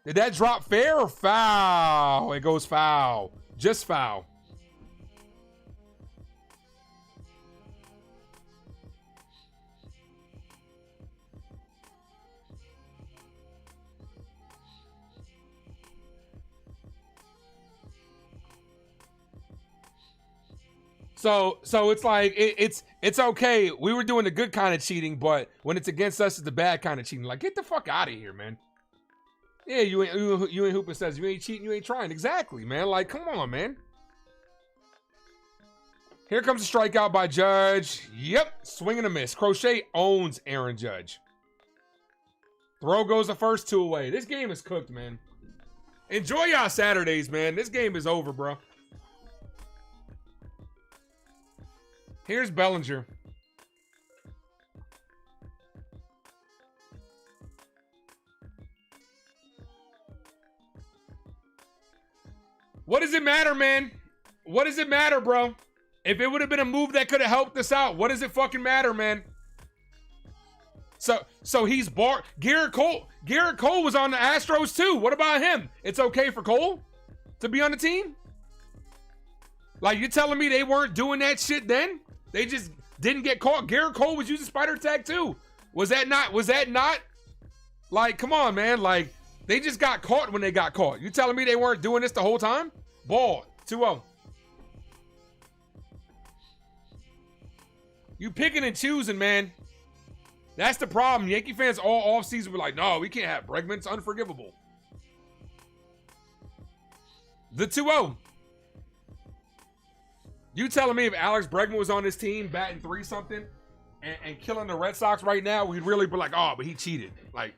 Did that drop fair or foul? It goes foul. Just foul. So it's like it's okay. We were doing the good kind of cheating, but when it's against us, it's the bad kind of cheating. Like, get the fuck out of here, man. Yeah, you ain't hooping says you ain't cheating, you ain't trying. Exactly, man. Like, come on, man. Here comes a strikeout by Judge. Yep, swing and a miss. Crochet owns Aaron Judge. Throw goes the first two away. This game is cooked, man. Enjoy y'all Saturdays, man. This game is over, bro. Here's Bellinger. What does it matter, man? What does it matter, bro? If it would have been a move that could have helped us out, what does it fucking matter, man? So he's Garrett Cole was on the Astros too. What about him? It's okay for Cole to be on the team? Like, you're telling me they weren't doing that shit then? They just didn't get caught. Garrett Cole was using spider tag too. Was that not? Like, come on, man. Like, they just got caught when they got caught. You telling me they weren't doing this the whole time? Ball, 2-0. You picking and choosing, man. That's the problem. Yankee fans all offseason were like, no, we can't have Bregman. It's unforgivable. The 2-0. You telling me if Alex Bregman was on this team batting 3-something and killing the Red Sox right now, we'd really be like, oh, but he cheated. Like,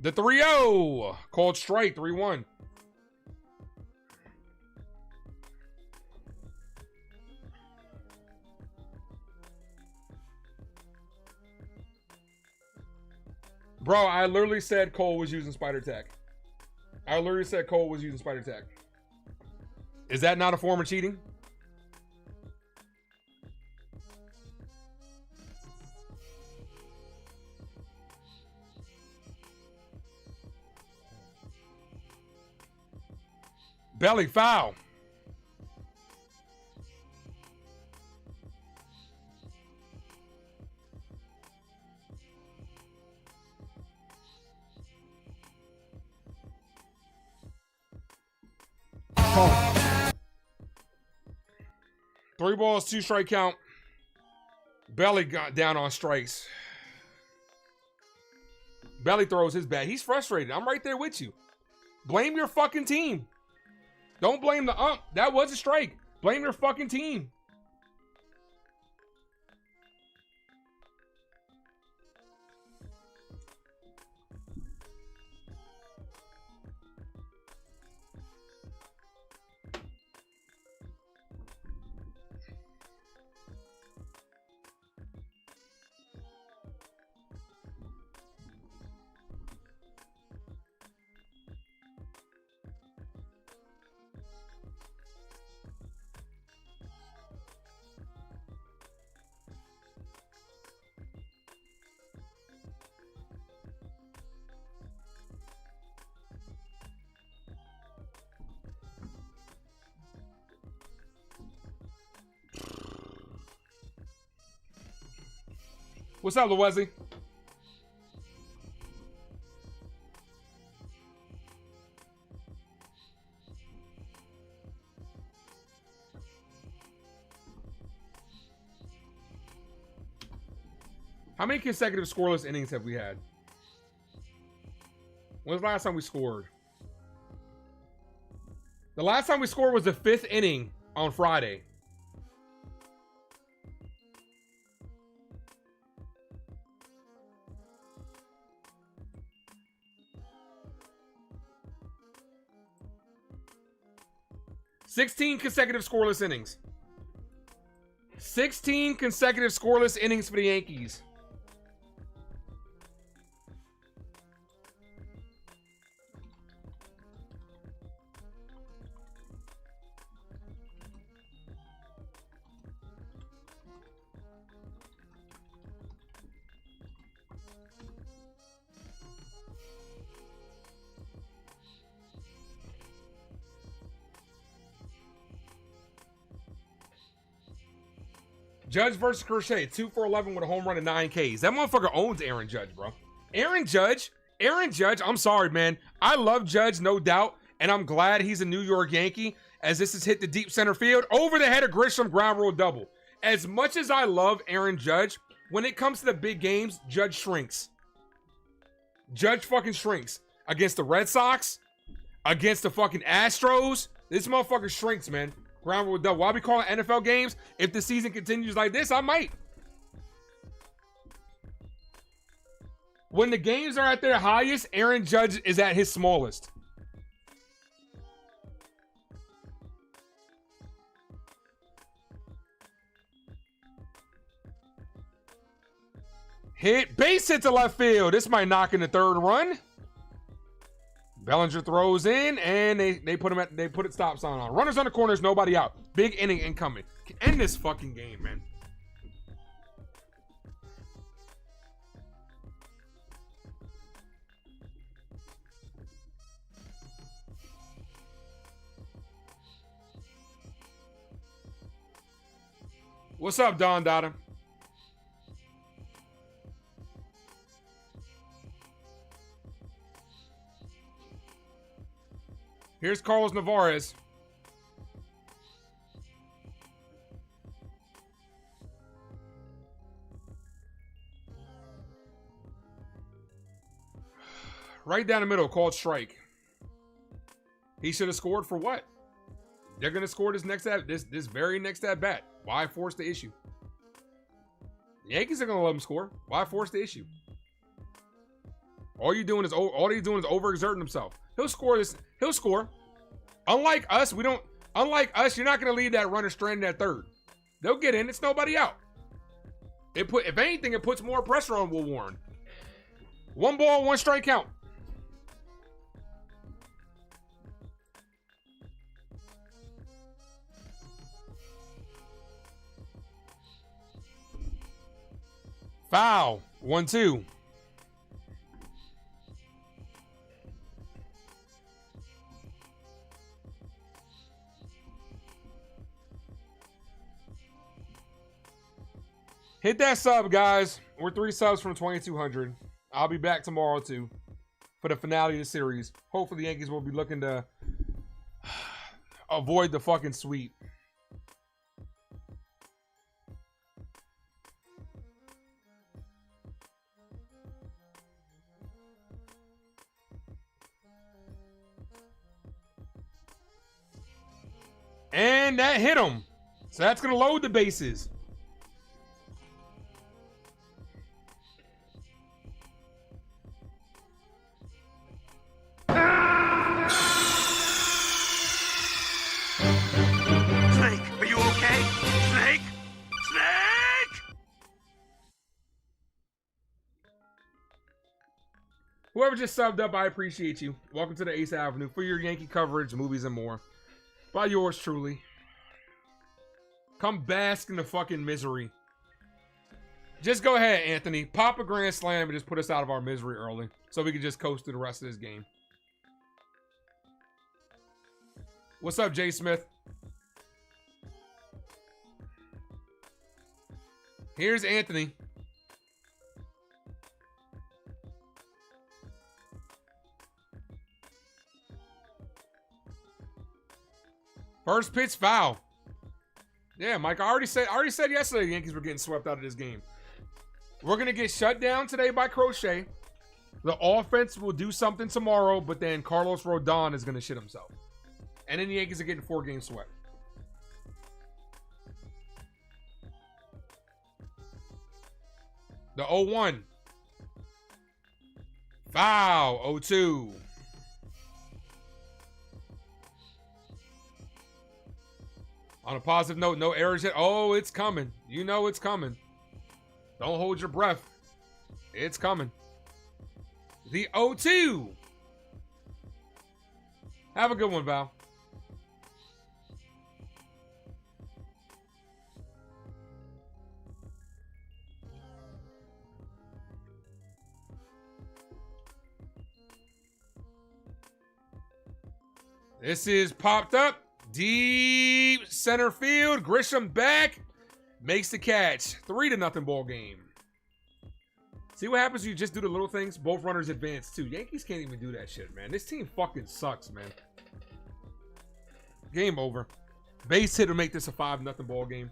the 3-0. Called strike, 3-1. Bro, I literally said Cole was using Spider Tech. I literally said Cole was using Spider Tech. Is that not a form of cheating? Belly foul. Oh. 3 balls, 2 strike count. Belly got down on strikes. Belly throws his bat. He's frustrated. I'm right there with you. Blame your fucking team. Don't blame the ump. That was a strike. Blame your fucking team. What's up, Wesley? How many consecutive scoreless innings have we had? When was the last time we scored? The last time we scored was the 5th inning on Friday. "16 consecutive scoreless innings. 16 consecutive scoreless innings for the Yankees. Judge versus Crochet, 2 for 11 with a home run and 9 Ks. That motherfucker owns Aaron Judge, bro. Aaron Judge, I'm sorry, man. I love Judge, no doubt, and I'm glad he's a New York Yankee, as this has hit the deep center field over the head of Grisham, ground rule double. As much as I love Aaron Judge, when it comes to the big games, Judge shrinks. Judge fucking shrinks. Against the Red Sox, against the fucking Astros, this motherfucker shrinks, man. Ground rule double. Why we calling NFL games? If the season continues like this, I might. When the games are at their highest, Aaron Judge is at his smallest. Hit, base hit to left field. This might knock in the 3rd run. Bellinger throws in, and they put it stop sign on. Runners on the corners, nobody out. Big inning incoming. End this fucking game, man. What's up, Don Dada? Here's Carlos Navarez. Right down the middle, called strike. He should have scored for what? They're gonna score this very next at bat. Why force the issue? The Yankees are gonna let him score. Why force the issue? All he's doing is overexerting himself. He'll score this. He'll score. Unlike us, you're not gonna leave that runner stranded at third. They'll get in. It's nobody out. If anything, it puts more pressure on Will Warren. 1 ball, 1 strike count. Foul. 1-2. Hit that sub, guys. We're 3 subs from 2,200. I'll be back tomorrow, too, for the finale of the series. Hopefully, the Yankees will be looking to avoid the fucking sweep. And that hit him. So that's going to load the bases. Snake, are you okay? Snake? Snake! Whoever just subbed up, I appreciate you. Welcome to the Ace Avenue for your Yankee coverage, movies, and more. By yours truly. Come bask in the fucking misery. Just go ahead, Anthony. Pop a grand slam and just put us out of our misery early, so we can just coast through the rest of this game. What's up, Jay Smith? Here's Anthony. First pitch foul. Yeah, Mike, I already said yesterday the Yankees were getting swept out of this game. We're going to get shut down today by Crochet. The offense will do something tomorrow, but then Carlos Rodon is going to shit himself. And then the Yankees are getting 4-game swept. The 0-1. Foul. 0-2. On a positive note, no errors yet. Oh, it's coming. You know it's coming. Don't hold your breath. It's coming. The 0-2. Have a good one, Val. This is popped up. Deep center field. Grisham back. Makes the catch. 3-0 ball game. See what happens when you just do the little things? Both runners advance too. Yankees can't even do that shit, man. This team fucking sucks, man. Game over. Base hit to make this a 5-0 ball game.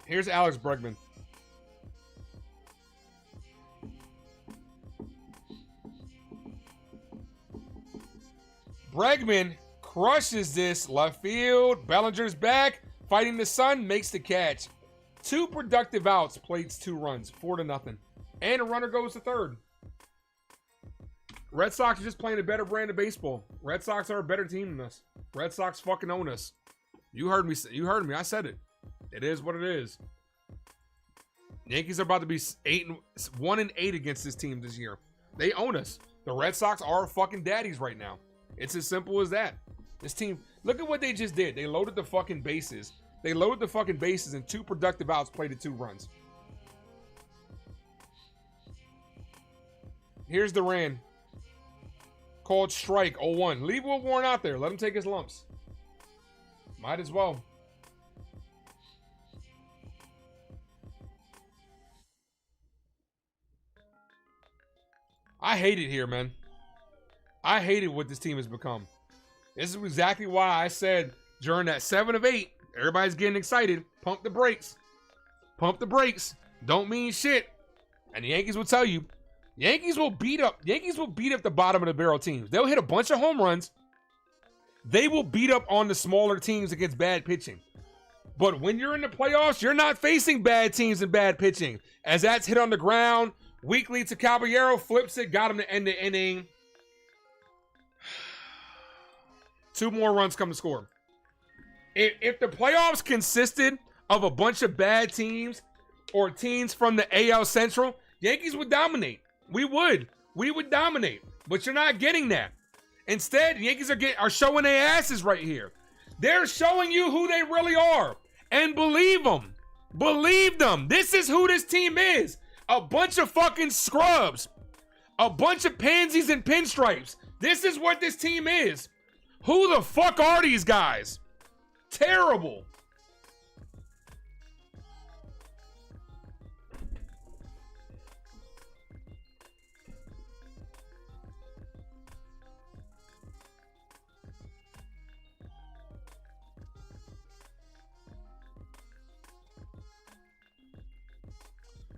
Here's Alex Bregman. Bregman crushes this left field. Bellinger's back. Fighting the sun. Makes the catch. 2 productive outs. Plates 2 runs. 4-0. And a runner goes to third. Red Sox are just playing a better brand of baseball. Red Sox are a better team than us. Red Sox fucking own us. You heard me. You heard me. I said it. It is what it is. Yankees are about to be 1-8 against this team this year. They own us. The Red Sox are fucking daddies right now. It's as simple as that. This team, look at what they just did. They loaded the fucking bases. They loaded the fucking bases and 2 productive outs, played at 2 runs. Here's Duran. Called strike 0-1. Leave Will Warren out there. Let him take his lumps. Might as well. I hate it here, man. I hated what this team has become. This is exactly why I said during that 7 of 8, everybody's getting excited. Pump the brakes. Pump the brakes. Don't mean shit. And the Yankees will tell you, Yankees will beat up the bottom of the barrel teams. They'll hit a bunch of home runs. They will beat up on the smaller teams against bad pitching. But when you're in the playoffs, you're not facing bad teams and bad pitching. As that's hit on the ground, weakly to Caballero, flips it, got him to end the inning. 2 more runs come to score. If the playoffs consisted of a bunch of bad teams or teams from the AL Central, Yankees would dominate. We would dominate. But you're not getting that. Instead, the Yankees are showing their asses right here. They're showing you who they really are. And believe them. Believe them. This is who this team is. A bunch of fucking scrubs. A bunch of pansies and pinstripes. This is what this team is. Who the fuck are these guys? Terrible.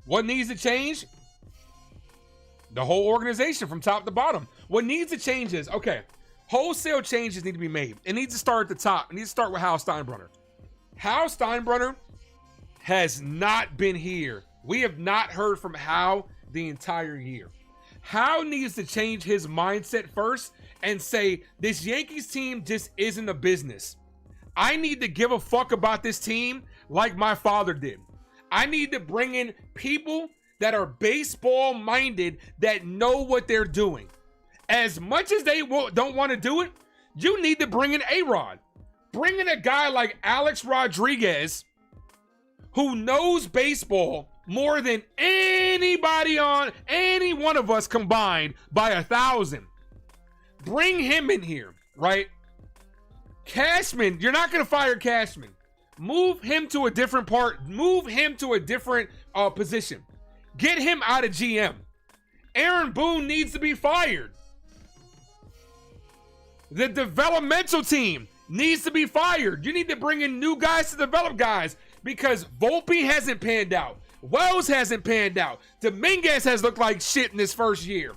What needs to change? The whole organization from top to bottom. What needs to change is, okay, wholesale changes need to be made. It needs to start at the top. It needs to start with Hal Steinbrenner. Hal Steinbrenner has not been here. We have not heard from Hal the entire year. Hal needs to change his mindset first and say, this Yankees team just isn't a business. I need to give a fuck about this team like my father did. I need to bring in people that are baseball minded, that know what they're doing. As much as they don't want to do it, you need to bring in A-Rod. Bring in a guy like Alex Rodriguez, who knows baseball more than anybody on any one of us combined by 1,000. Bring him in here, right? Cashman, you're not going to fire Cashman. Move him to a different part. Move him to a different position. Get him out of GM. Aaron Boone needs to be fired. The developmental team needs to be fired. You need to bring in new guys to develop guys because Volpe hasn't panned out. Wells hasn't panned out. Dominguez has looked like shit in this first year.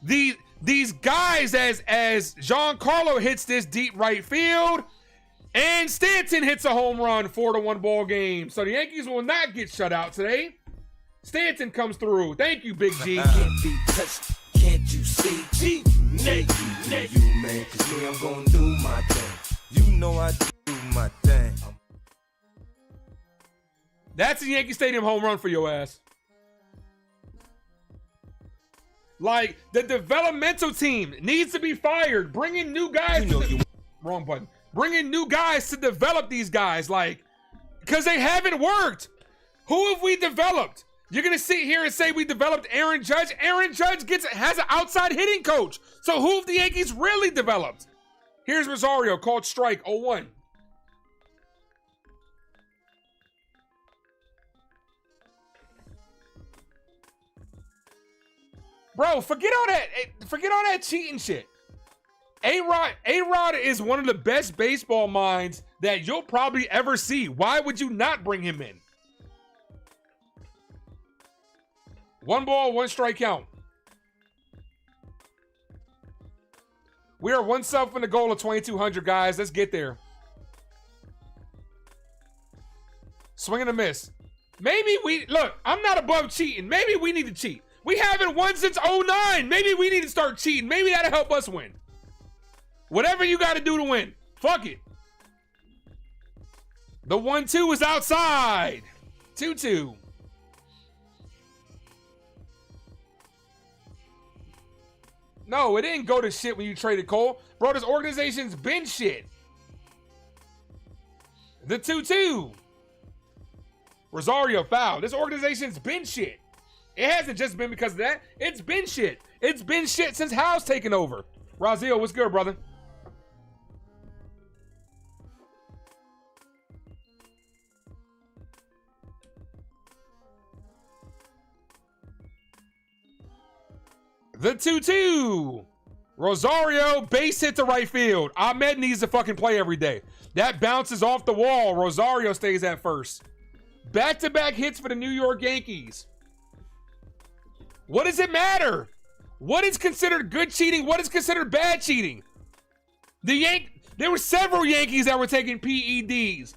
These guys, as Giancarlo hits this deep right field, and Stanton hits a home run, 4-1 ball game. So the Yankees will not get shut out today. Stanton comes through. Thank you, Big G. Can't be touched, can't you see? G, Nate, you man, 'cause me, I'm gonna do my thing. You know I do my thing. That's a Yankee Stadium home run for your ass. Like, the developmental team needs to be fired. Bring in new guys. Wrong button. Bring in new guys to develop these guys, like, because they haven't worked. Who have we developed? You're going to sit here and say we developed Aaron Judge? Aaron Judge has an outside hitting coach. So who have the Yankees really developed? Here's Rosario, called strike, 0-1. Bro, forget all that cheating shit. A-Rod is one of the best baseball minds that you'll probably ever see. Why would you not bring him in? 1 ball, 1 strike count. We are 1 sub from the goal of 2,200, guys. Let's get there. Swing and a miss. Maybe look, I'm not above cheating. Maybe we need to cheat. We haven't won since 2009. Maybe we need to start cheating. Maybe that'll help us win. Whatever you got to do to win. Fuck it. The 1-2 is outside. 2-2. No, it didn't go to shit when you traded Cole. Bro, this organization's been shit. The 2-2. Rosario foul. This organization's been shit. It hasn't just been because of that. It's been shit. It's been shit since Hal's taken over. Raziel, what's good, brother? The 2-2. Rosario, base hit to right field. Ahmed needs to fucking play every day. That bounces off the wall. Rosario stays at first. Back-to-back hits for the New York Yankees. What does it matter? What is considered good cheating? What is considered bad cheating? There were several Yankees that were taking PEDs.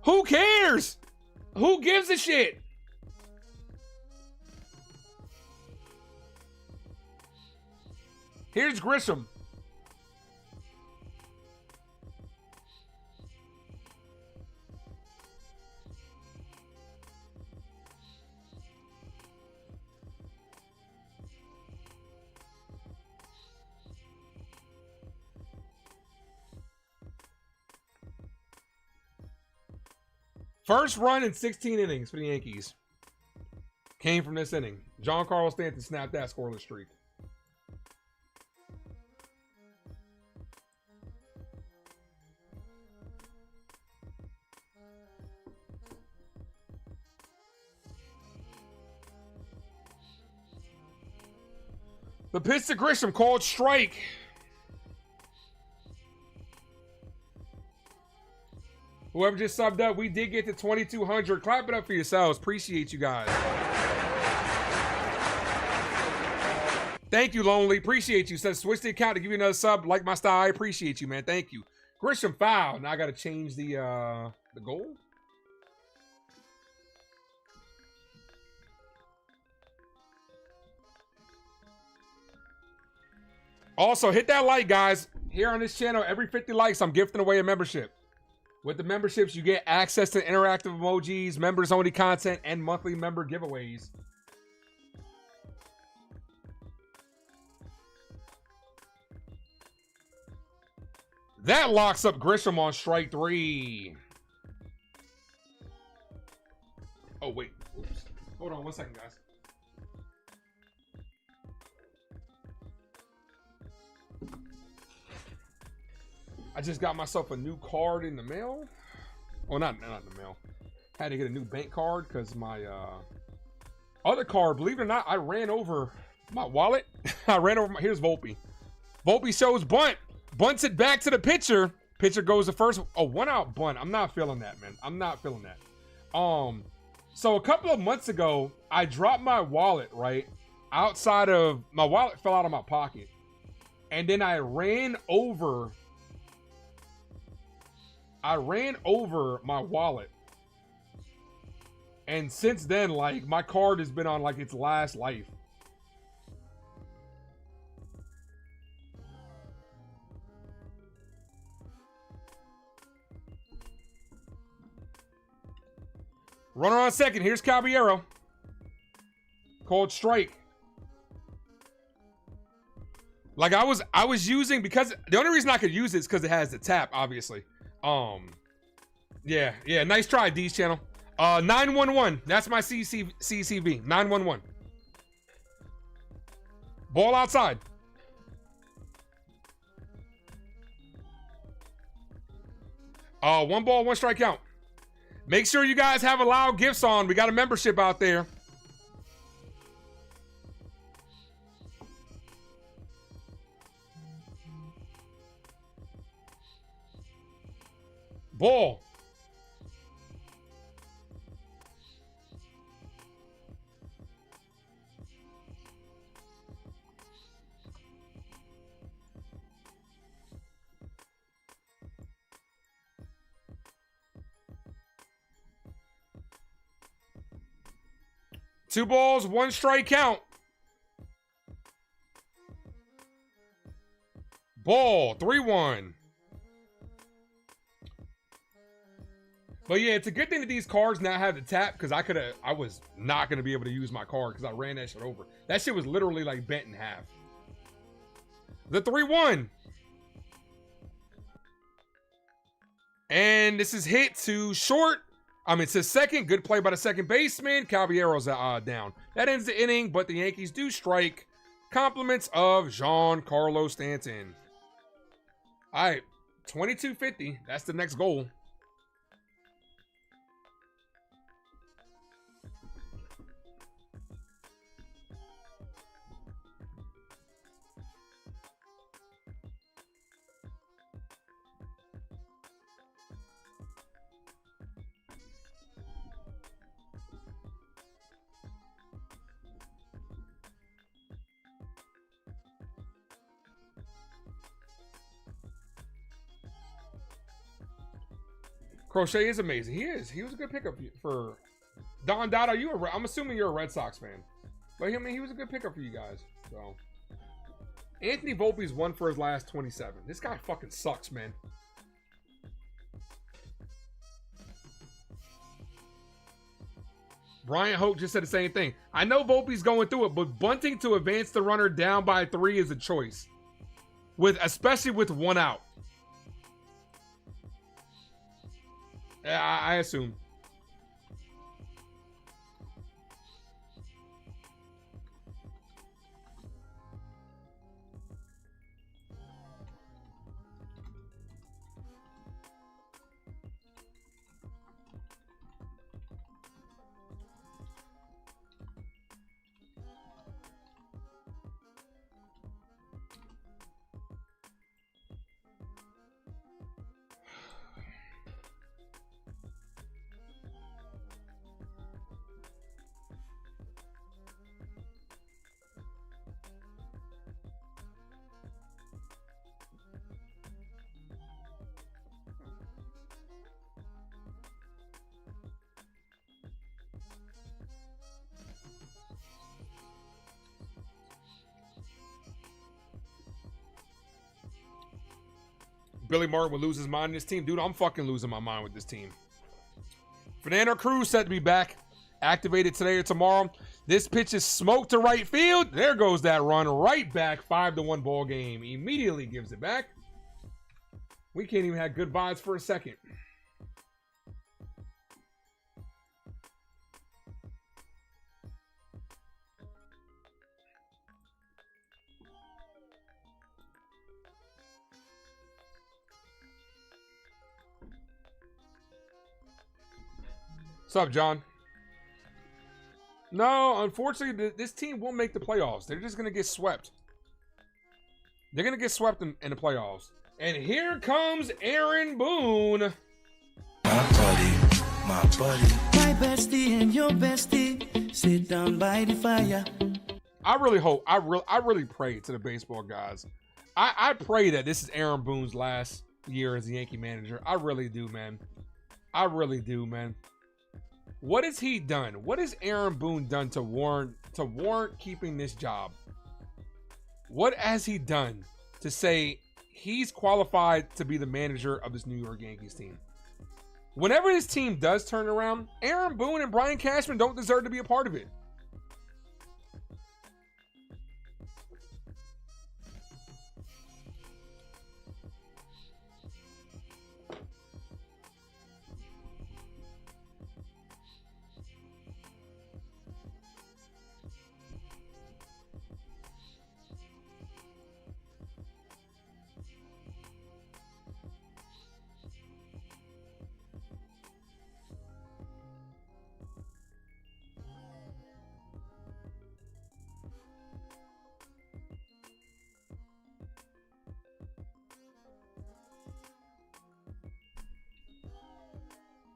Who cares? Who gives a shit? Here's Grisham. First run in 16 innings for the Yankees came from this inning. Giancarlo Stanton snapped that scoreless streak. The pitch to Grisham called strike. Whoever just subbed up, we did get to 2,200. Clap it up for yourselves. Appreciate you guys. Thank you, Lonely. Appreciate you. Says switch the account to give you another sub. Like my style. I appreciate you, man. Thank you. Grisham foul. Now I got to change the goal. Also, hit that like, guys. Here on this channel, every 50 likes, I'm gifting away a membership. With the memberships, you get access to interactive emojis, members-only content, and monthly member giveaways. That locks up Grisham on strike 3. Oh, wait. Oops. Hold on 1 second, guys. I just got myself a new card in the mail. Oh, not in the mail. Had to get a new bank card because my other card, believe it or not, I ran over my wallet. I ran over here's Volpe. Volpe shows bunt. Bunts it back to the pitcher. Pitcher goes to first. A 1-out bunt. I'm not feeling that, man. I'm not feeling that. So a couple of months ago, I dropped my wallet, right? Outside of, my wallet fell out of my pocket. And then I ran over my wallet. And since then, like, my card has been on, like, its last life. Runner on second. Here's Caballero. Called strike. Like, I was using, because the only reason I could use it is because it has the tap, obviously. Yeah, nice try, D's channel. 911, that's my CCV, 911. Ball outside. One ball, one strike count. Make sure you guys have allowed gifts on. We got a membership out there. Ball. Two balls, one strike count. Ball, 3-1. But yeah, it's a good thing that these cards now have the tap, because I was not going to be able to use my card because I ran that shit over. That shit was literally like bent in half. The 3-1. And this is hit to short. It's his second. Good play by the second baseman. Caballero's down. That ends the inning, but the Yankees do strike. Compliments of Giancarlo Stanton. All right, 22-50. That's the next goal. Crochet is amazing. He is. He was a good pickup for Don Dada. I'm assuming you're a Red Sox fan, but I mean, he was a good pickup for you guys. So Anthony Volpe's 1 for his last 27. This guy fucking sucks, man. Brian Hoke just said the same thing. I know Volpe's going through it, but bunting to advance the runner down by 3 is a choice, especially with 1 out. Yeah, I assume. Billy Martin would lose his mind in this team. Dude, I'm fucking losing my mind with this team. Fernando Cruz set to be back. Activated today or tomorrow. This pitch is smoked to right field. There goes that run right back. 5-1 ball game. Immediately gives it back. We can't even have good vibes for a second. What's up, John? No, unfortunately, this team won't make the playoffs. They're just going to get swept. They're going to get swept in the playoffs. And here comes Aaron Boone. My buddy. My bestie and your bestie sit down by the fire. I really hope, I really pray to the baseball guys. I pray that this is Aaron Boone's last year as the Yankee manager. I really do, man. I really do, man. What has he done? What has Aaron Boone done to warrant keeping this job? What has he done to say he's qualified to be the manager of this New York Yankees team? Whenever this team does turn around, Aaron Boone and Brian Cashman don't deserve to be a part of it.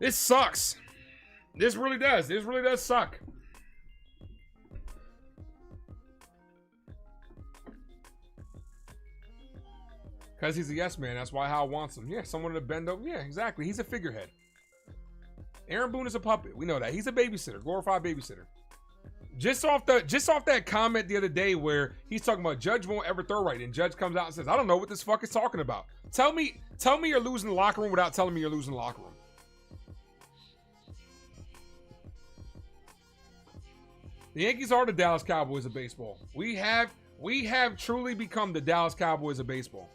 This sucks. This really does. This really does suck. Because he's a yes man. That's why Hal wants him. Yeah, someone to bend over. Yeah, exactly. He's a figurehead. Aaron Boone is a puppet. We know that. He's a babysitter. Glorified babysitter. Just off that comment the other day where he's talking about Judge won't ever throw right, and Judge comes out and says, I don't know what this fuck is talking about. Tell me you're losing the locker room without telling me you're losing the locker room. The Yankees are the Dallas Cowboys of baseball. We have truly become the Dallas Cowboys of baseball.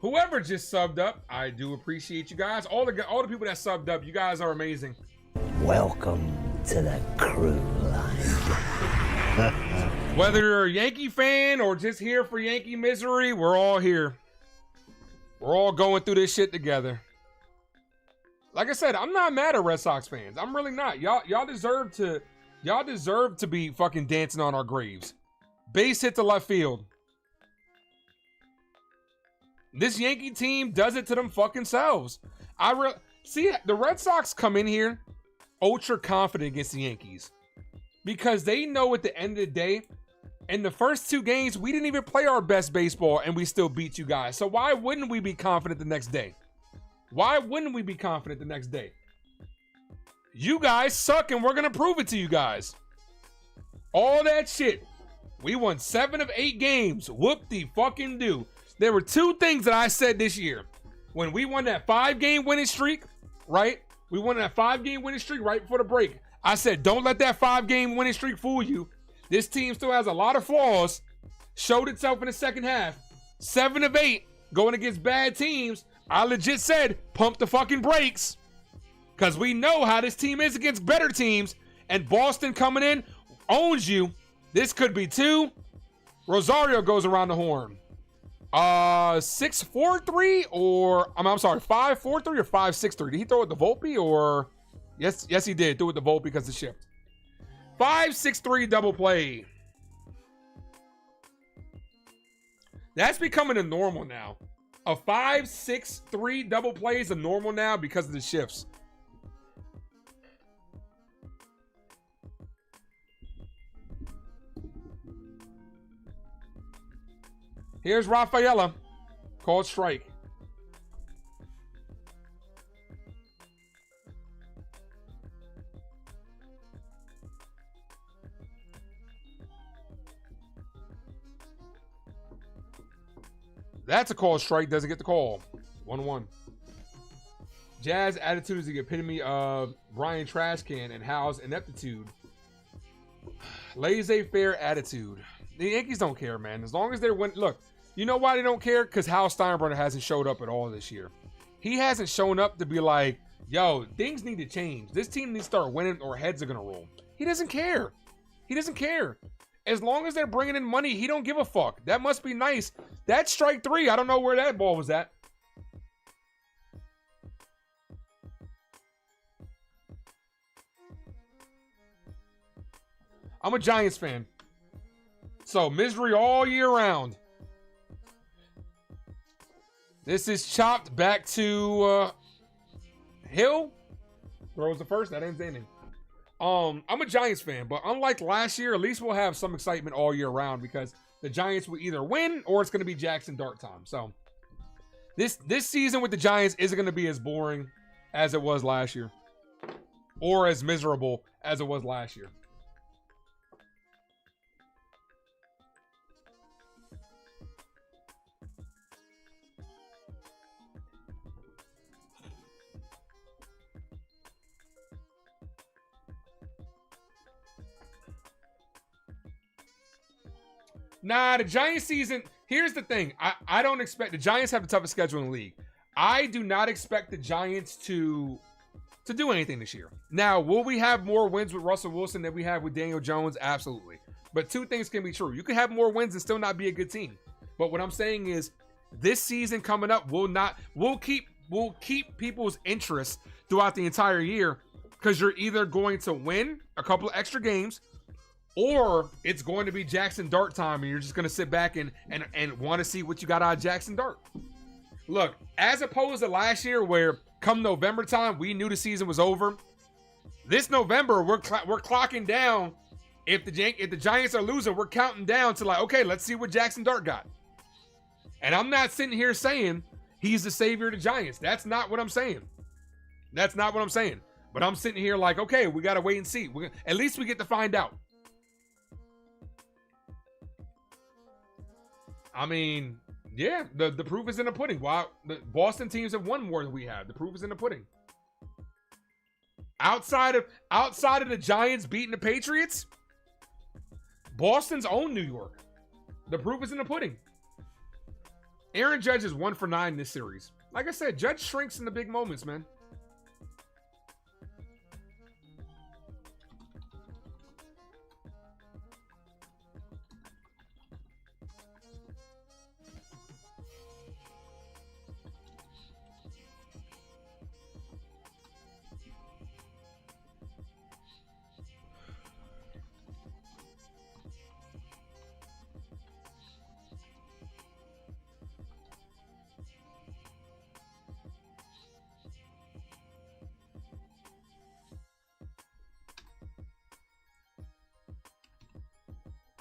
Whoever just subbed up, I do appreciate you guys. All the people that subbed up, you guys are amazing. Welcome to the crew line. Whether you're a Yankee fan or just here for Yankee misery, we're all here. We're all going through this shit together. Like I said, I'm not mad at Red Sox fans. I'm really not. Y'all deserve to be fucking dancing on our graves. Base hit to left field. This Yankee team does it to them fucking selves. See, the Red Sox come in here ultra confident against the Yankees because they know at the end of the day, in the first 2 games, we didn't even play our best baseball and we still beat you guys. So why wouldn't we be confident the next day? Why wouldn't we be confident the next day? You guys suck and we're going to prove it to you guys. All that shit. We won 7 of 8 games. Whoop-de-fucking-do. There were 2 things that I said this year. When we won that 5-game winning streak, right? We won that 5-game winning streak right before the break. I said, don't let that 5-game winning streak fool you. This team still has a lot of flaws. Showed itself in the second half. 7 of 8 going against bad teams. I legit said, pump the fucking brakes. Because we know how this team is against better teams. And Boston coming in owns you. This could be 2. Rosario goes around the horn. 6-4-3 or I'm sorry, 5-4-3 or 5-6-3. Did he throw it to Volpe or yes he did. Threw it to Volpe because it shipped. 5-6-3 double play. That's becoming a normal now. A 5-6-3 double play is a normal now because of the shifts. Here's Rafaela. Called strike. That's a called strike. Doesn't get the call. 1-1. Jazz attitude is the epitome of Brian Trashcan and Hal's ineptitude. Laissez-faire attitude. The Yankees don't care, man. As long as they're winning. Look, you know why they don't care? Because Hal Steinbrenner hasn't showed up at all this year. He hasn't shown up to be like, yo, things need to change. This team needs to start winning or heads are going to roll. He doesn't care. He doesn't care. As long as they're bringing in money, he don't give a fuck. That must be nice. That's strike 3. I don't know where that ball was at. I'm a Giants fan. So, misery all year round. This is chopped back to Hill. Throws the first. That ends the inning. I'm a Giants fan, but unlike last year, at least we'll have some excitement all year round because the Giants will either win or it's going to be Jackson Dart time. So, this season with the Giants isn't going to be as boring as it was last year or as miserable as it was last year. Nah, the Giants season, here's the thing. I don't expect, the Giants have the toughest schedule in the league. I do not expect the Giants to do anything this year. Now, will we have more wins with Russell Wilson than we have with Daniel Jones? Absolutely. But 2 things can be true. You can have more wins and still not be a good team. But what I'm saying is, this season coming up will keep people's interest throughout the entire year because you're either going to win a couple of extra games or it's going to be Jackson Dart time and you're just going to sit back and want to see what you got out of Jackson Dart. Look, as opposed to last year where come November time, we knew the season was over. This November, we're clocking down. If the Giants are losing, we're counting down to like, okay, let's see what Jackson Dart got. And I'm not sitting here saying he's the savior of the Giants. That's not what I'm saying. That's not what I'm saying. But I'm sitting here like, okay, we got to wait and see. At least we get to find out. I mean, yeah, the proof is in the pudding. Wow, the Boston teams have won more than we have. The proof is in the pudding. Outside of the Giants beating the Patriots, Boston's own New York. The proof is in the pudding. Aaron Judge is 1 for 9 this series. Like I said, Judge shrinks in the big moments, man.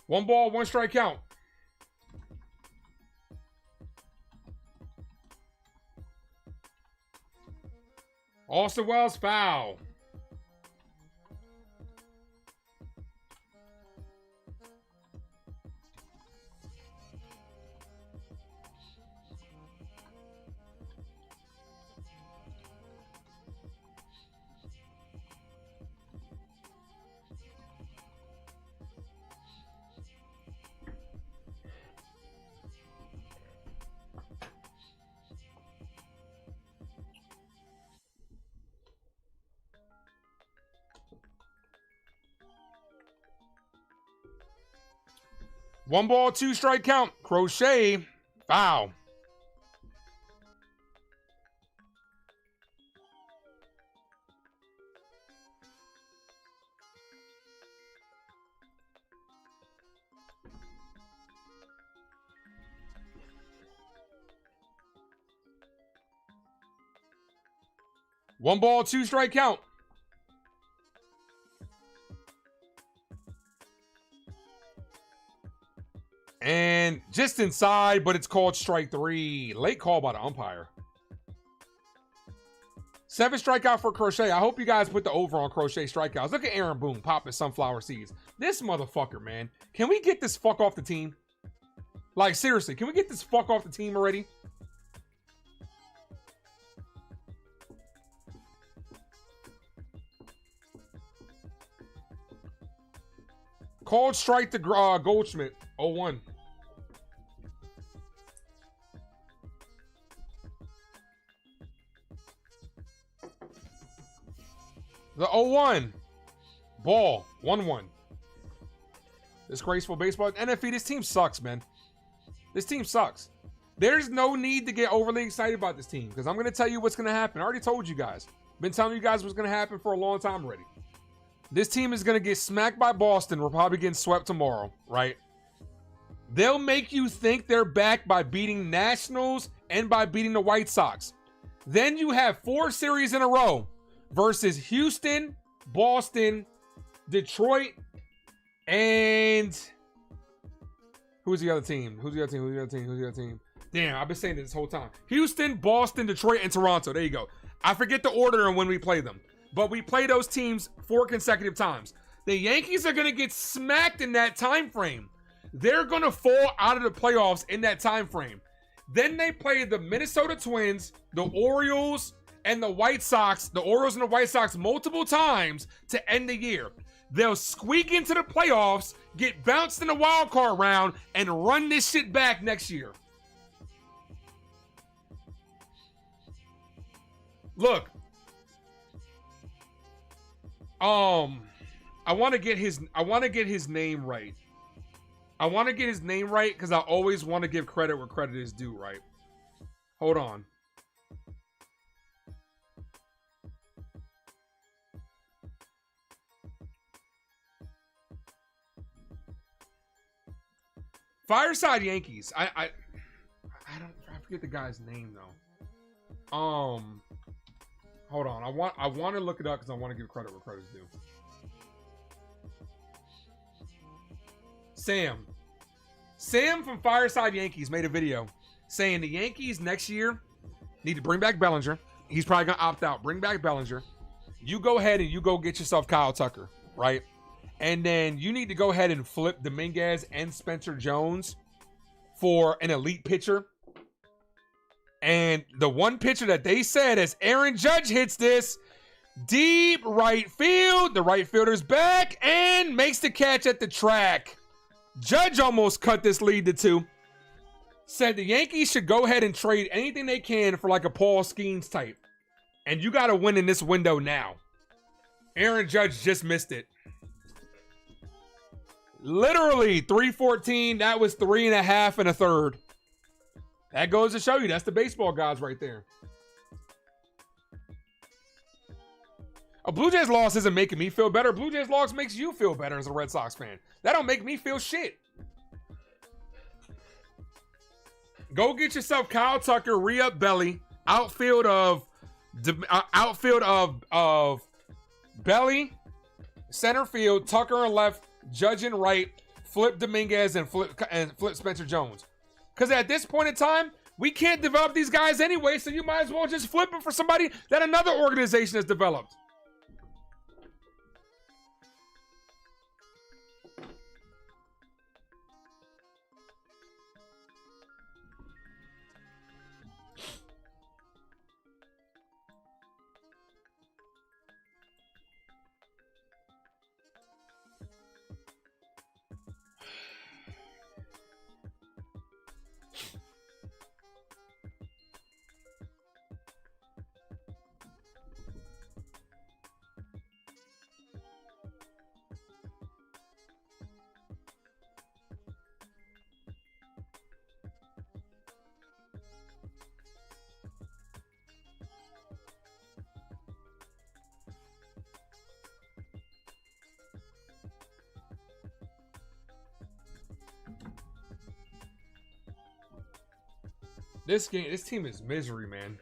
One ball, one strike count. Austin Wells foul. One ball, two strike count. Crochet, foul. One ball, two strike count. And just inside, but it's called strike 3. Late call by the umpire. 7 strikeout for Crochet. I hope you guys put the over on Crochet strikeouts. Look at Aaron Boone popping sunflower seeds. This motherfucker, man. Can we get this fuck off the team? Like, seriously, can we get this fuck off the team already? Called strike to Goldschmidt. 0-1. The 0-1. Ball. 1-1. Disgraceful baseball. NFE, this team sucks, man. This team sucks. There's no need to get overly excited about this team because I'm going to tell you what's going to happen. I already told you guys. Been telling you guys what's going to happen for a long time already. This team is going to get smacked by Boston. We're probably getting swept tomorrow, right? They'll make you think they're back by beating Nationals and by beating the White Sox. Then you have 4 series in a row versus Houston, Boston, Detroit, and who's the other team? Who's the other team? Damn, I've been saying this whole time. Houston, Boston, Detroit, and Toronto. There you go. I forget the order and when we play them. But we play those teams 4 consecutive times. The Yankees are going to get smacked in that time frame. They're going to fall out of the playoffs in that time frame. Then they play the Minnesota Twins, the Orioles, and the White Sox, the Orioles and the White Sox multiple times to end the year. They'll squeak into the playoffs, get bounced in the wild card round, and run this shit back next year. Look. I want to get his name right. I want to get his name right because I always want to give credit where credit is due, right? Hold on. Fireside Yankees. I forget the guy's name though. Hold on. I want to look it up because I want to give credit where credit is due. Sam from Fireside Yankees made a video saying the Yankees next year need to bring back Bellinger. He's probably going to opt out. Bring back Bellinger. You go ahead and you go get yourself Kyle Tucker, right? And then you need to go ahead and flip Dominguez and Spencer Jones for an elite pitcher. And the one pitcher that they said as Aaron Judge hits this deep right field, the right fielder's back and makes the catch at the track. Judge almost cut this lead to 2. said the Yankees should go ahead and trade anything they can for like a Paul Skeens type. And you got to win in this window now. Aaron Judge just missed it. Literally 314. That was 3.5 and a third. That goes to show you that's the baseball gods right there. A Blue Jays loss isn't making me feel better. Blue Jays loss makes you feel better as a Red Sox fan. That don't make me feel shit. Go get yourself Kyle Tucker, re-up Belly, outfield of Belly, center field, Tucker in left, Judge in right, flip Dominguez and flip Spencer Jones. Because at this point in time, we can't develop these guys anyway, so you might as well just flip them for somebody that another organization has developed. This team is misery, man.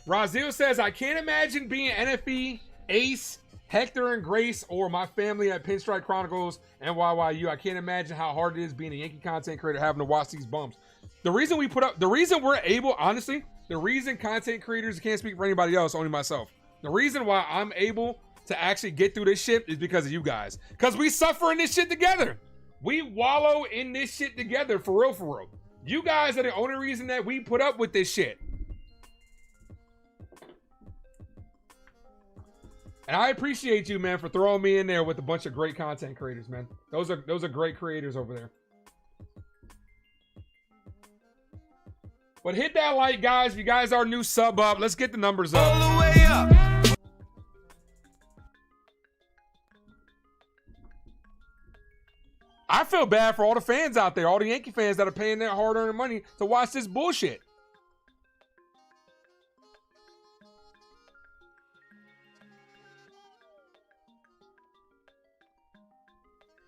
Razil says, I can't imagine being NFE, Ace, Hector and Grace, or my family at Pinstripe Chronicles and YYU. I can't imagine how hard it is being a Yankee content creator having to watch these bumps. The reason we're able, honestly, the reason content creators, can't speak for anybody else, only myself. The reason why I'm able to actually get through this shit is because of you guys. Because we suffer in this shit together. We wallow in this shit together, for real, for real. You guys are the only reason that we put up with this shit. And I appreciate you, man, for throwing me in there with a bunch of great content creators, man. Those are great creators over there. But hit that like, guys. If you guys are new, sub up. Let's get the numbers up. All the way up. I feel bad for all the fans out there, all the Yankee fans that are paying their hard-earned money to watch this bullshit.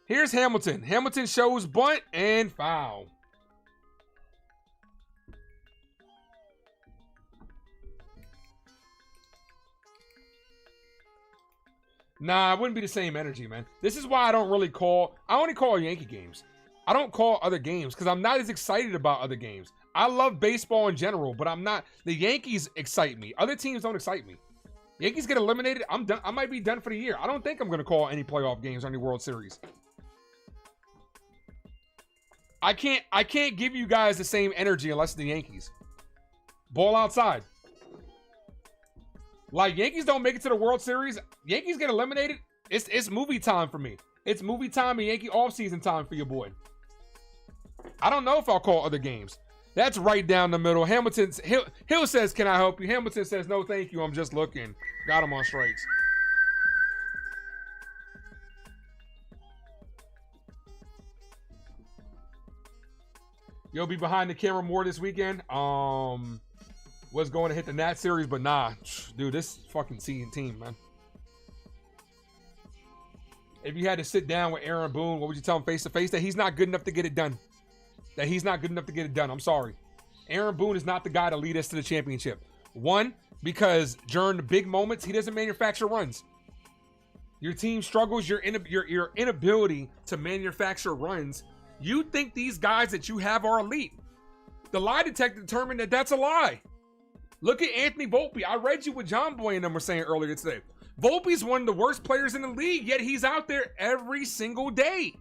Here's Hamilton. Hamilton shows bunt and foul. Nah, it wouldn't be the same energy, man. This is why I only call Yankee games. I don't call other games because I'm not as excited about other games. I love baseball in general, but I'm not. The Yankees excite me. Other teams don't excite me. Yankees get eliminated, I'm done. I might be done for the year. I don't think I'm going to call any playoff games or any World Series. I can't give you guys the same energy unless it's the Yankees. Ball outside. Like, Yankees don't make it to the World Series. Yankees get eliminated. It's movie time for me. It's movie time and Yankee offseason time for your boy. I don't know if I'll call other games. That's right down the middle. Hill says, can I help you? Hamilton says, no, thank you. I'm just looking. Got him on strikes. You'll be behind the camera more this weekend. Was going to hit the Nat series, but nah. Dude, this fucking team, man. If you had to sit down with Aaron Boone, what would you tell him face to face? That he's not good enough to get it done. That he's not good enough to get it done. I'm sorry. Aaron Boone is not the guy to lead us to the championship. One, because during the big moments, he doesn't manufacture runs. Your team struggles, your inability to manufacture runs. You think these guys that you have are elite. The lie detector determined that that's a lie. Look at Anthony Volpe. I read you what John Boy and them were saying earlier today. Volpe's one of the worst players in the league, yet he's out there every single day.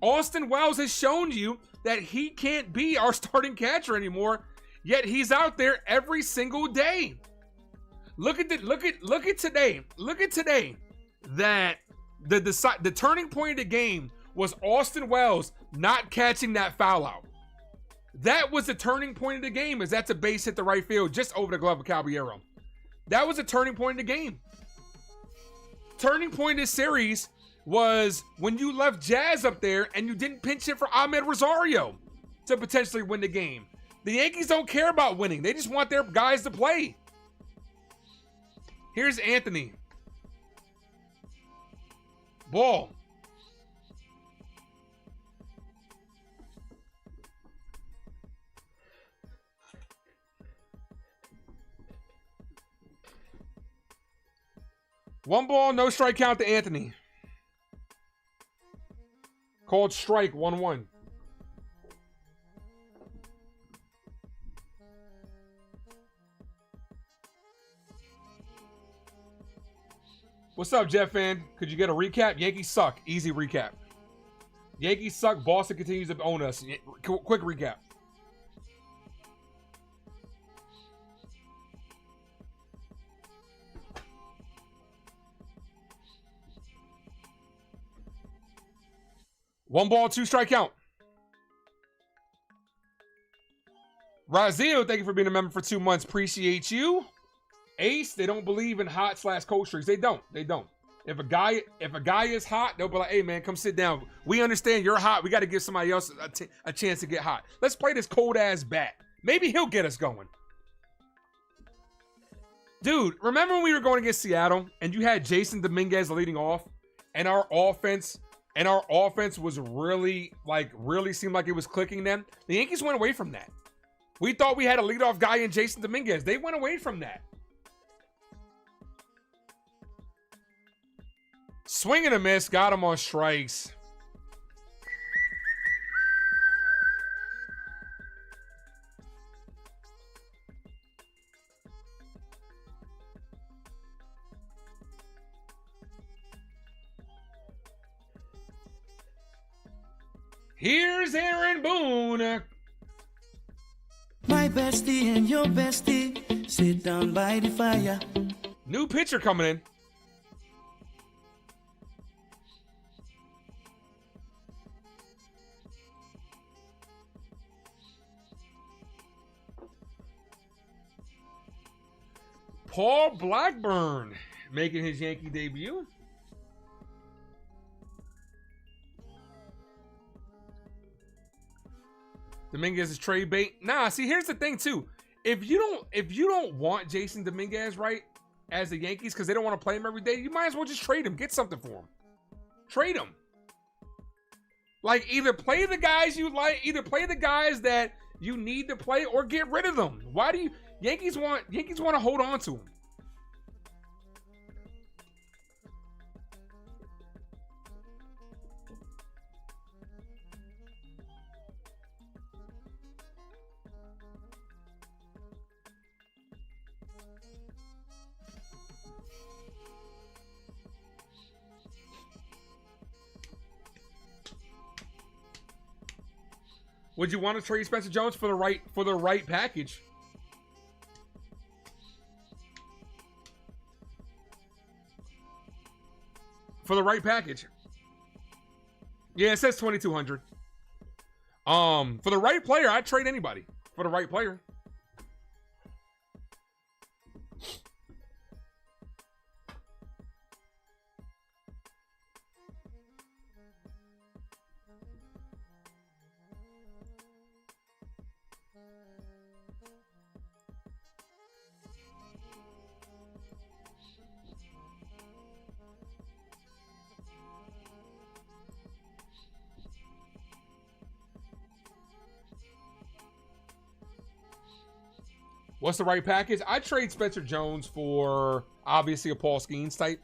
Austin Wells has shown you that he can't be our starting catcher anymore, yet he's out there every single day. Look at today. Look at today. That the turning point of the game was Austin Wells not catching that foul out. That was the turning point of the game, as that's a base hit the right field just over the glove of Caballero. That was a turning point in the game. Turning point of this series was when you left Jazz up there and you didn't pinch hit for Ahmed Rosario to potentially win the game. The Yankees don't care about winning. They just want their guys to play. Here's Anthony. Ball. One ball, no strike count to Anthony. Called strike, 1-1. What's up, Jet fan? Could you get a recap? Yankees suck. Easy recap. Yankees suck. Boston continues to own us. Quick recap. One ball, two strike count. Razio, thank you for being a member for 2 months. Appreciate you. Ace, they don't believe in hot/cold streaks. They don't. If a guy is hot, they'll be like, hey man, come sit down. We understand you're hot. We got to give somebody else a chance to get hot. Let's play this cold ass bat. Maybe he'll get us going. Dude, remember when we were going against Seattle and you had Jason Dominguez leading off and our offense was really seemed like it was clicking then? The Yankees went away from that. We thought we had a leadoff guy in Jason Dominguez. They went away from that. Swing and a miss, got him on strikes. Here's Aaron Boone. My bestie and your bestie sit down by the fire. New pitcher coming in. Paul Blackburn making his Yankee debut. Dominguez is trade bait. Nah, see, here's the thing too. If you don't want Jason Dominguez, right, as the Yankees, because they don't want to play him every day, you might as well just trade him. Get something for him. Trade him. Like, either play the guys you like, either play the guys that you need to play, or get rid of them. Why do you Yankees want to hold on to him? Would you want to trade Spencer Jones for the right package? For the right package. Yeah, it says 2,200. For the right player, I'd trade anybody for the right player. What's the right package? I'd trade Spencer Jones for, obviously, a Paul Skeens type.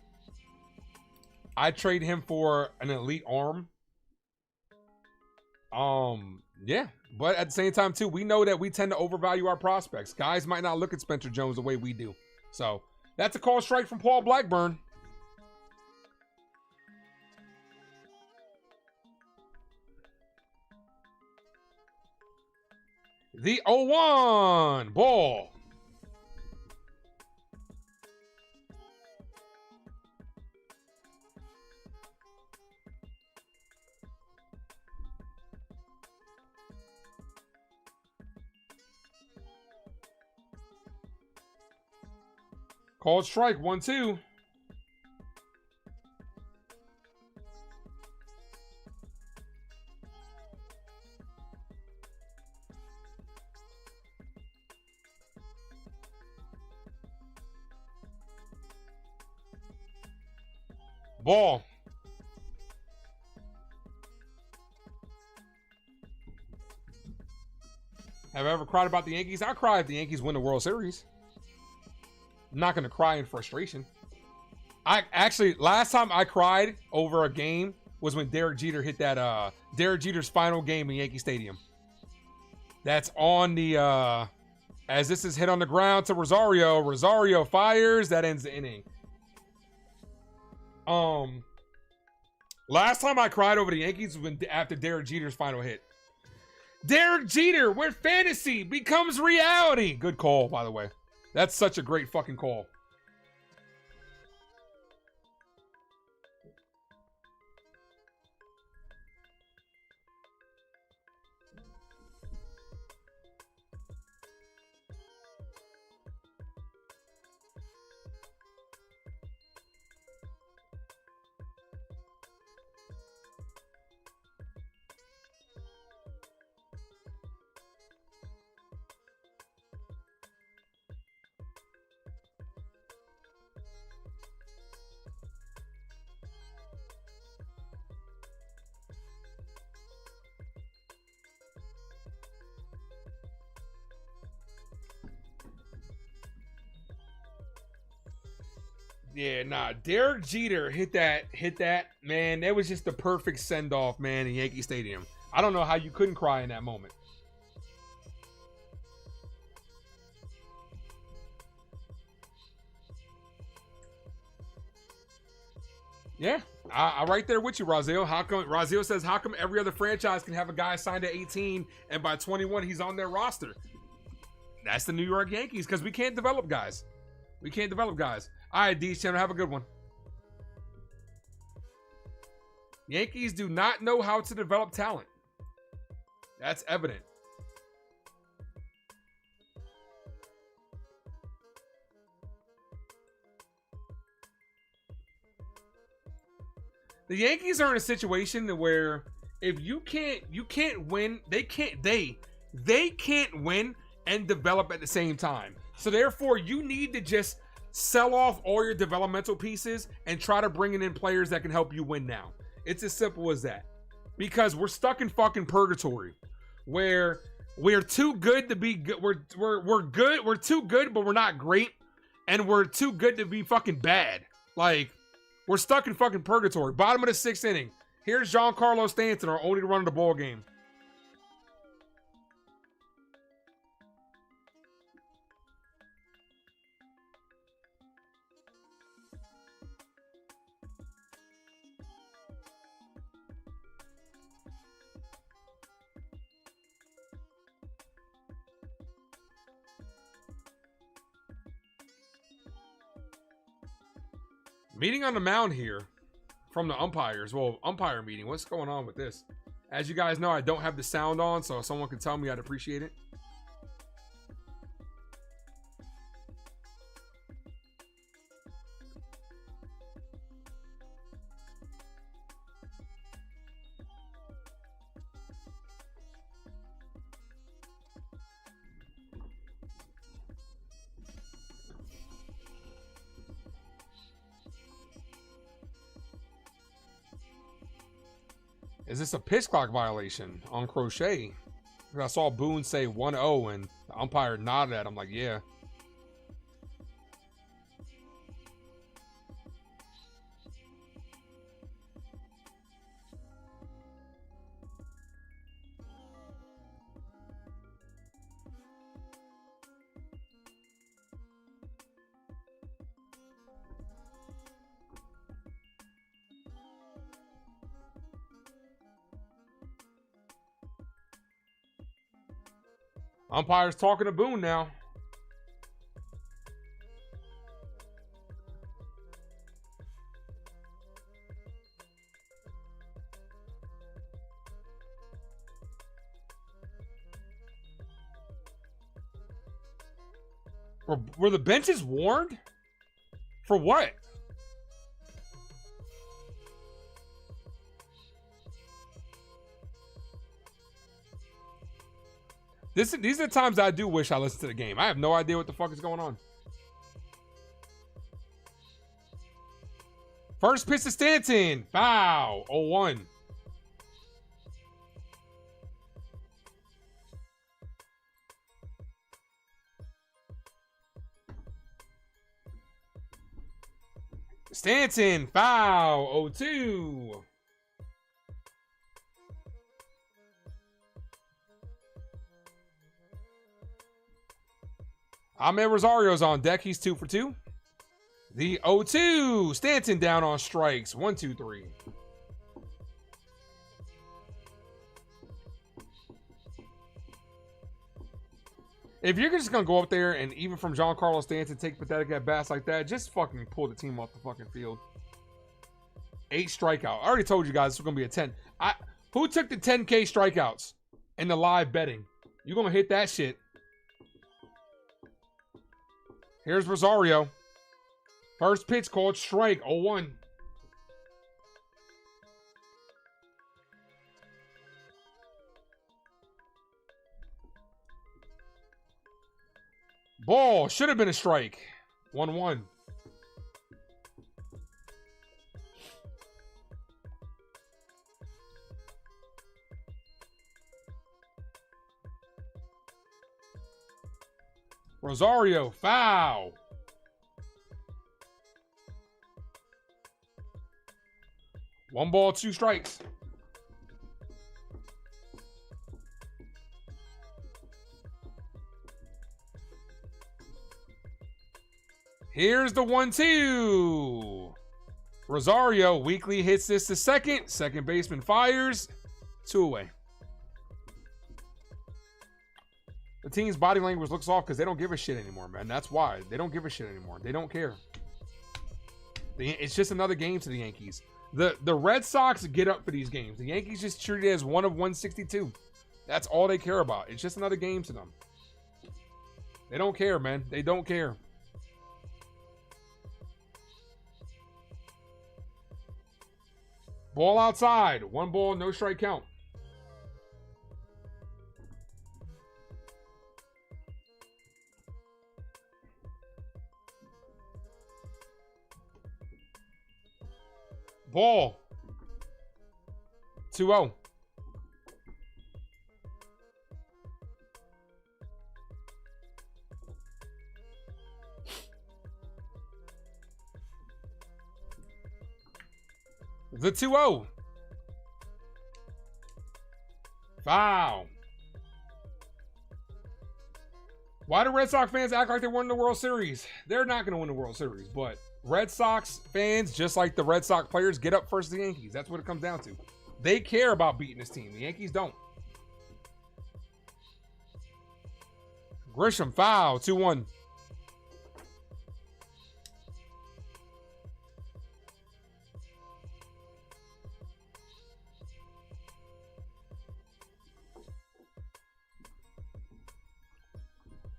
I'd trade him for an elite arm. Yeah. But at the same time, too, we know that we tend to overvalue our prospects. Guys might not look at Spencer Jones the way we do. So, that's a call strike from Paul Blackburn. The 0-1 ball. Called strike, 1-2. Ball. Have I ever cried about the Yankees? I cry if the Yankees win the World Series. I'm not going to cry in frustration. I actually, last time I cried over a game was when Derek Jeter hit that, Derek Jeter's final game in Yankee Stadium. That's on the, as this is hit on the ground to Rosario. Rosario fires. That ends the inning. Last time I cried over the Yankees was after Derek Jeter's final hit. Derek Jeter, where fantasy becomes reality. Good call, by the way. That's such a great fucking call. Yeah, nah. Derek Jeter hit that, man. That was just the perfect send-off, man, in Yankee Stadium. I don't know how you couldn't cry in that moment. Yeah, I'm right there with you, Raziel. How come Raziel says, how come every other franchise can have a guy signed at 18 and by 21 he's on their roster? That's the New York Yankees, because we can't develop guys. We can't develop guys. All right, D channel, have a good one. Yankees do not know how to develop talent. That's evident. The Yankees are in a situation where if you can't win, they can't win and develop at the same time. So therefore, you need to just sell off all your developmental pieces and try to bring in players that can help you win now. It's as simple as that. Because we're stuck in fucking purgatory where we're too good to be good. We're good. We're too good, but we're not great. And we're too good to be fucking bad. Like, we're stuck in fucking purgatory. Bottom of the 6th inning. Here's Giancarlo Stanton, our only run of the ball game. Meeting on the mound here from the umpires. Well, umpire meeting. What's going on with this? As you guys know, I don't have the sound on, so if someone could tell me, I'd appreciate it. Is this a pitch clock violation on Crochet? I saw Boone say 1-0 and the umpire nodded at him like, yeah. Umpire's talking to Boone now. Were the benches warned? For what? These are the times I do wish I listened to the game. I have no idea what the fuck is going on. First pitch to Stanton. Foul. 0-1. Stanton. Foul. 0-2. Ahmed Rosario's on deck. He's 2 for 2. The 0-2. Stanton down on strikes. 1, 2, 3. If you're just going to go up there and even from Giancarlo Stanton take pathetic at bats like that, just fucking pull the team off the fucking field. 8 strikeout. I already told you guys this was going to be a 10. Who took the 10K strikeouts in the live betting? You're going to hit that shit. Here's Rosario. First pitch called strike, 0-1. Ball, should have been a strike. 1-1. Rosario, foul. One ball, 2 strikes. Here's the 1-2. Rosario weakly hits this to second. Second baseman fires. 2 away. The team's body language looks off because they don't give a shit anymore, man. That's why. They don't give a shit anymore. They don't care. It's just another game to the Yankees. The Red Sox get up for these games. The Yankees just treat it as 1 of 162. That's all they care about. It's just another game to them. They don't care, man. They don't care. Ball outside. 1 ball, no strike count. Ball. 2-0. The 2-0. Foul. Why do Red Sox fans act like they won the World Series? They're not going to win the World Series, but Red Sox fans, just like the Red Sox players, get up first to the Yankees. That's what it comes down to. They care about beating this team. The Yankees don't. Grisham, foul, 2-1.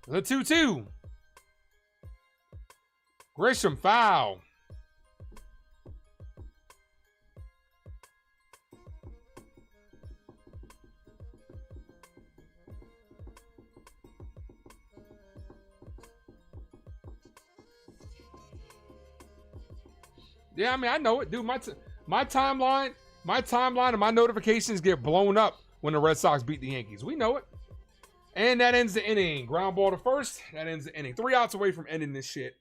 The 2-2. Grisham, foul. Yeah, I mean, I know it, dude. My timeline and my notifications get blown up when the Red Sox beat the Yankees. We know it. And that ends the inning. Ground ball to first. That ends the inning. 3 outs away from ending this shit.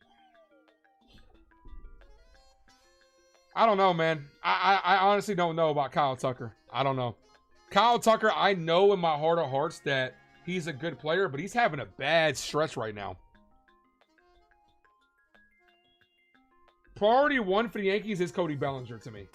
I don't know, man. I honestly don't know about Kyle Tucker. I don't know. Kyle Tucker, I know in my heart of hearts that he's a good player, but he's having a bad stretch right now. Priority 1 for the Yankees is Cody Bellinger to me.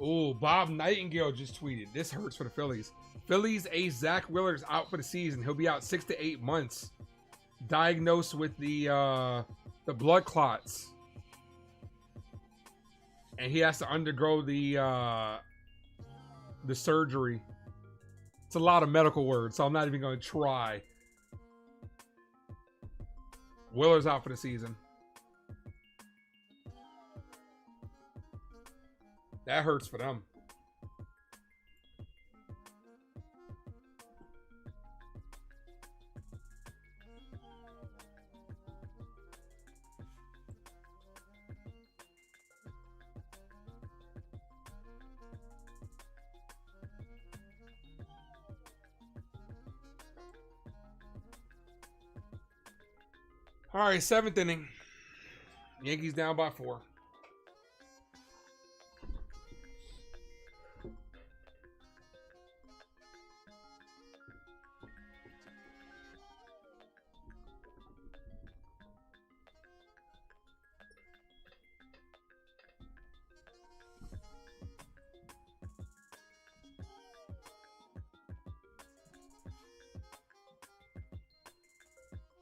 Oh, Bob Nightingale just tweeted. This hurts for the Phillies. Phillies ace Zach Wheeler is out for the season. He'll be out 6 to 8 months. Diagnosed with the blood clots. And he has to undergo the surgery. It's a lot of medical words, so I'm not even going to try. Wheeler's out for the season. That hurts for them. All right, 7th inning. Yankees down by 4.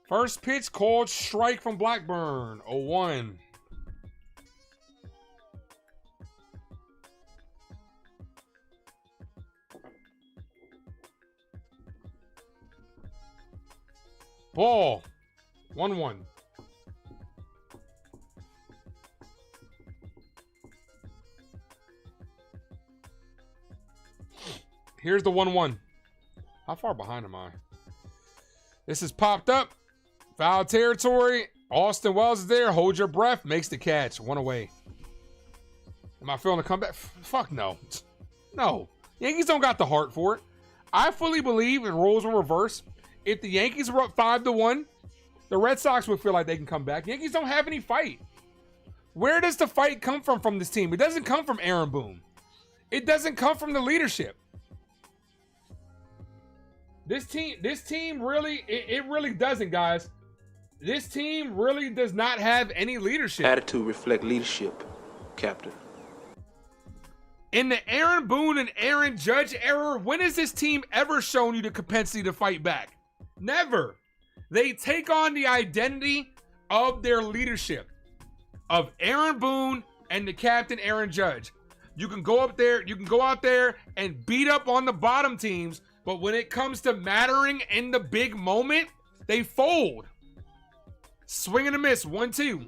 First pitch called strike from Blackburn. 0-1. Ball. 1-1. Here's the 1-1. How far behind am I? This is popped up. Foul territory. Austin Wells is there. Hold your breath. Makes the catch. 1 away. Am I feeling a comeback? Fuck no. No. Yankees don't got the heart for it. I fully believe if roles were reversed, if the Yankees were up 5-1, the Red Sox would feel like they can come back. Yankees don't have any fight. Where does the fight come from this team? It doesn't come from Aaron Boone. It doesn't come from the leadership. This team really, it really doesn't, guys. This team really does not have any leadership. Attitude reflect leadership, Captain. In the Aaron Boone and Aaron Judge era, when has this team ever shown you the capacity to fight back? Never. They take on the identity of their leadership, of Aaron Boone and the captain Aaron Judge. You can go out there and beat up on the bottom teams, but when it comes to mattering in the big moment, they fold. Swing and a miss, 1-2.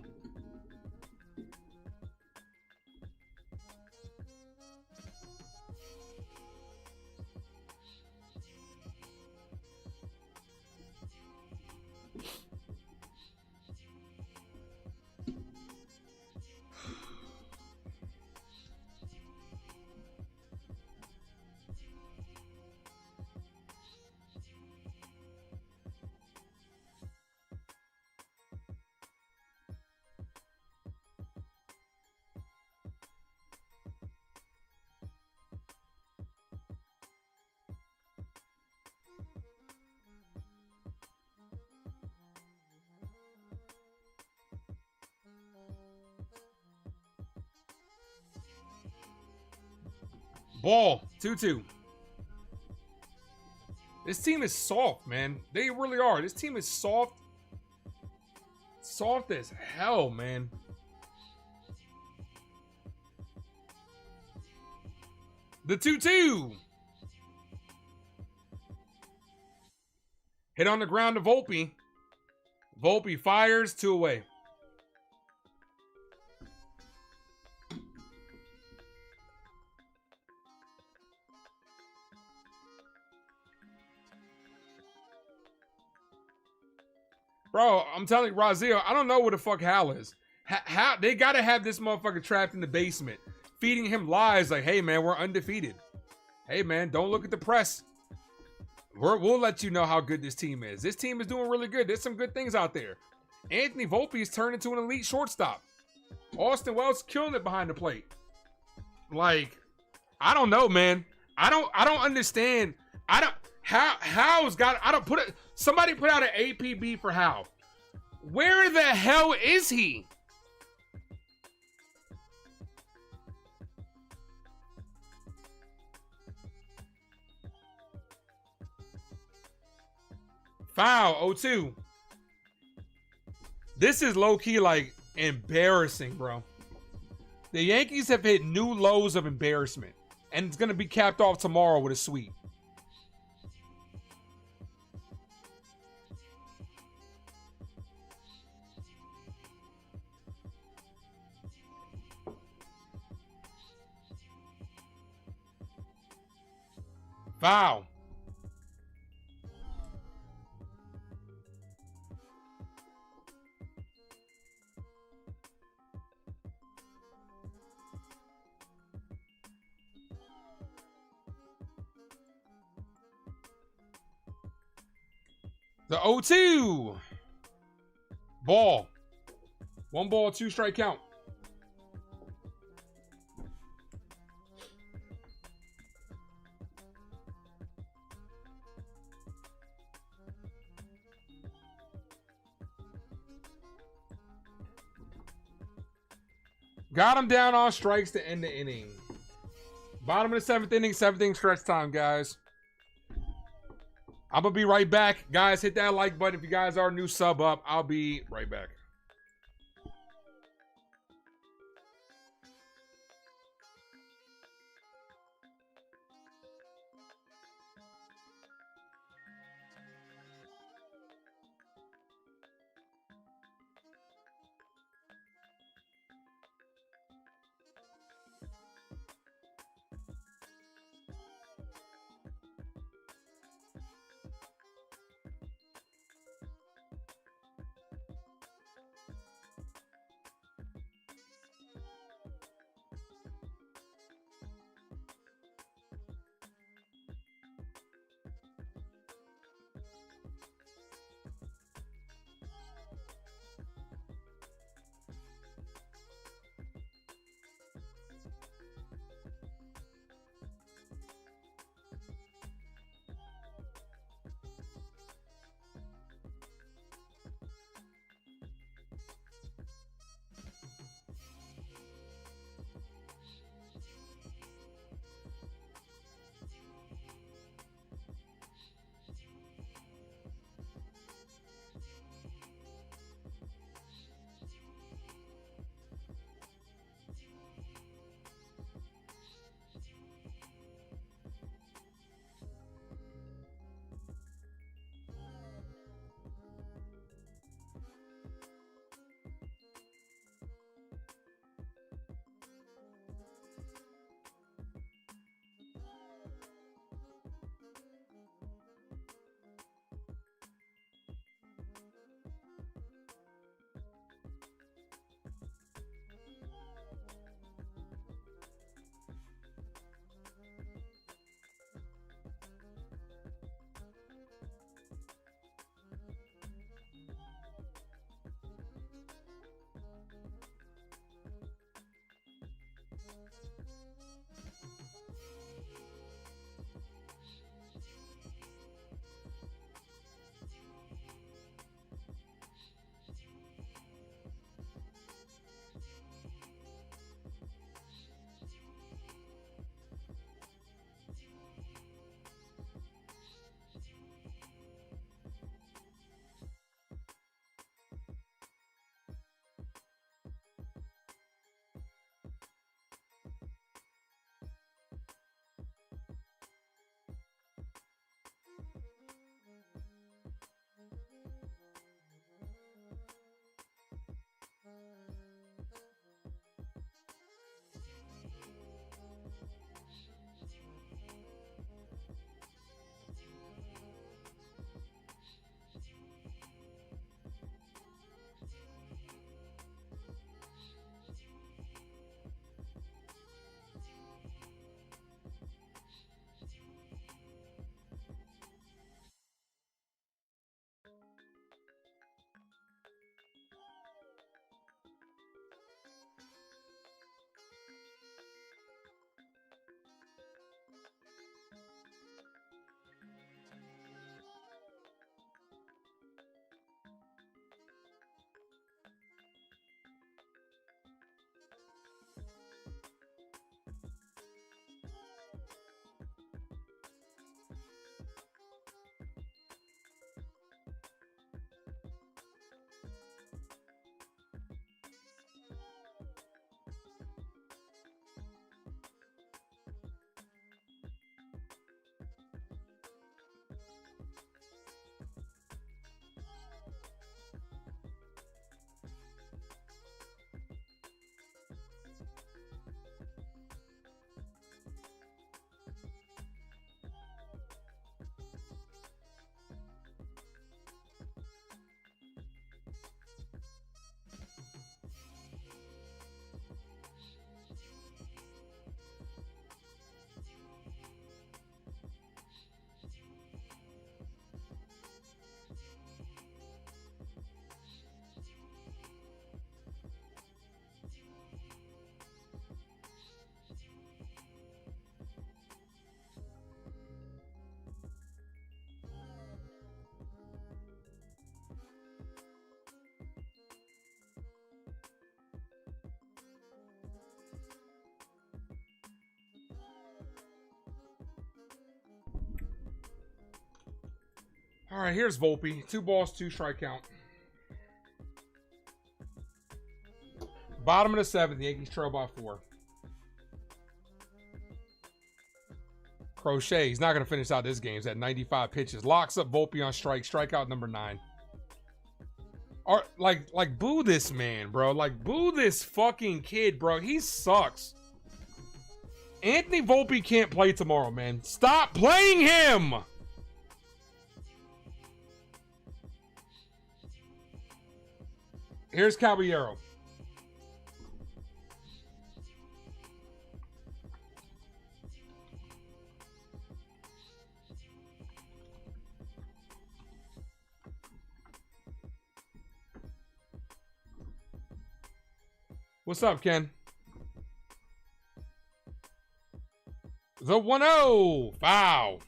Ball, 2-2. This team is soft, man. They really are. This team is soft. Soft as hell, man. The 2-2. Hit on the ground to Volpe. Volpe fires, 2 away. Bro, I'm telling you, Raziel, I don't know where the fuck Hal is. How they gotta have this motherfucker trapped in the basement, feeding him lies like, hey man, we're undefeated. Hey man, don't look at the press. We'll let you know how good this team is. This team is doing really good. There's some good things out there. Anthony Volpe's turned into an elite shortstop. Austin Wells killing it behind the plate. Like, I don't know, man. I don't understand. Hal's got, somebody put out an APB for Hal. Where the hell is he? Foul, 0-2. This is low-key, like, embarrassing, bro. The Yankees have hit new lows of embarrassment. And it's going to be capped off tomorrow with a sweep. Foul. The 0-2. Ball. 1 ball, 2 strike count. Got him down on strikes to end the inning. Bottom of the 7th inning, 7th inning stretch time, guys. I'm going to be right back. Guys, hit that like button if you guys are new, sub up. I'll be right back. All right, here's Volpe. 2 balls, 2 strike count. Bottom of the 7th, the Yankees trail by 4. Crochet, he's not going to finish out this game. He's at 95 pitches. Locks up Volpe on strike. Strikeout number 9. Like, boo this man, bro. Like, boo this fucking kid, bro. He sucks. Anthony Volpe can't play tomorrow, man. Stop playing him! Here's Caballero. What's up, Ken? The 1-0. Foul.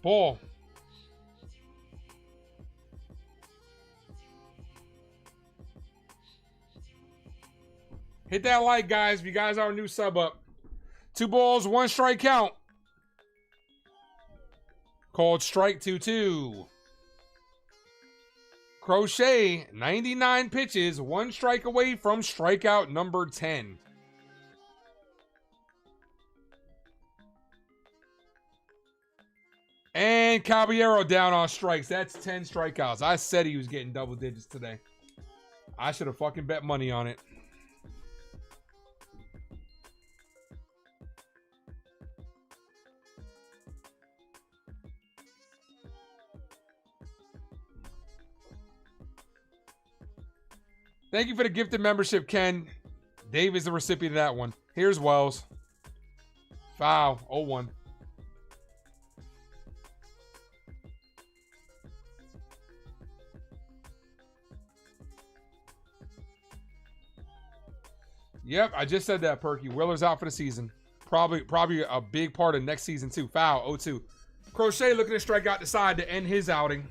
Ball. Hit that like, guys. If you guys are a new sub up. 2 balls, 1 strike count. Called strike 2-2. Crochet, 99 pitches, 1 strike away from strikeout number 10. And Caballero down on strikes. That's 10 strikeouts. I said he was getting double digits today. I should have fucking bet money on it. Thank you for the gifted membership, Ken. Dave is the recipient of that one. Here's Wells. Foul. 0-1. Yep, I just said that, Perky. Wheeler's out for the season. Probably a big part of next season, too. Foul. 0-2. Crochet looking to strike out the side to end his outing.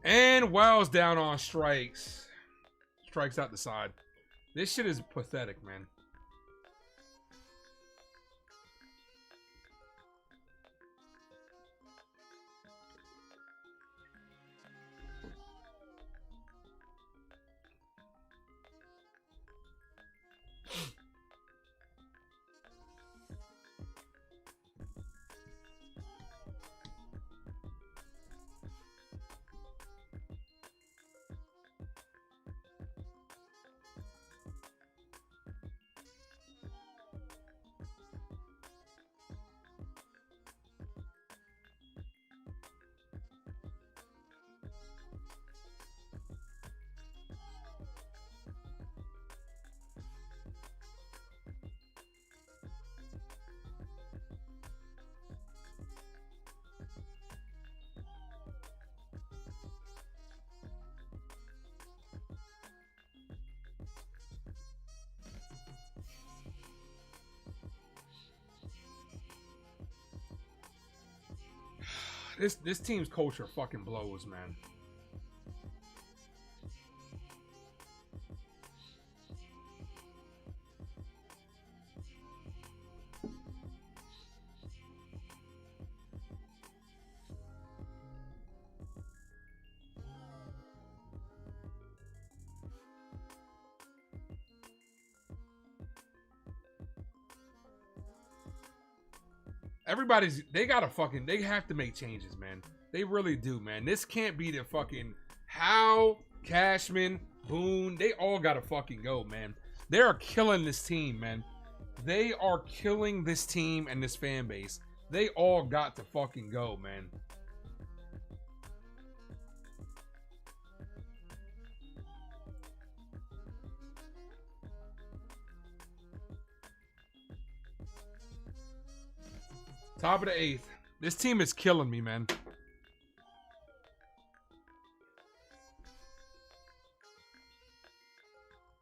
And Wells down on strikes. Strikes out the side. This shit is pathetic, man. This team's culture fucking blows, man. They have to make changes, man. They really do, man. This can't be the fucking Howe, Cashman, Boone. They all gotta fucking go, man. They are killing this team, man. They are killing this team and this fan base. They all got to fucking go, man. Top of the 8th. This team is killing me, man.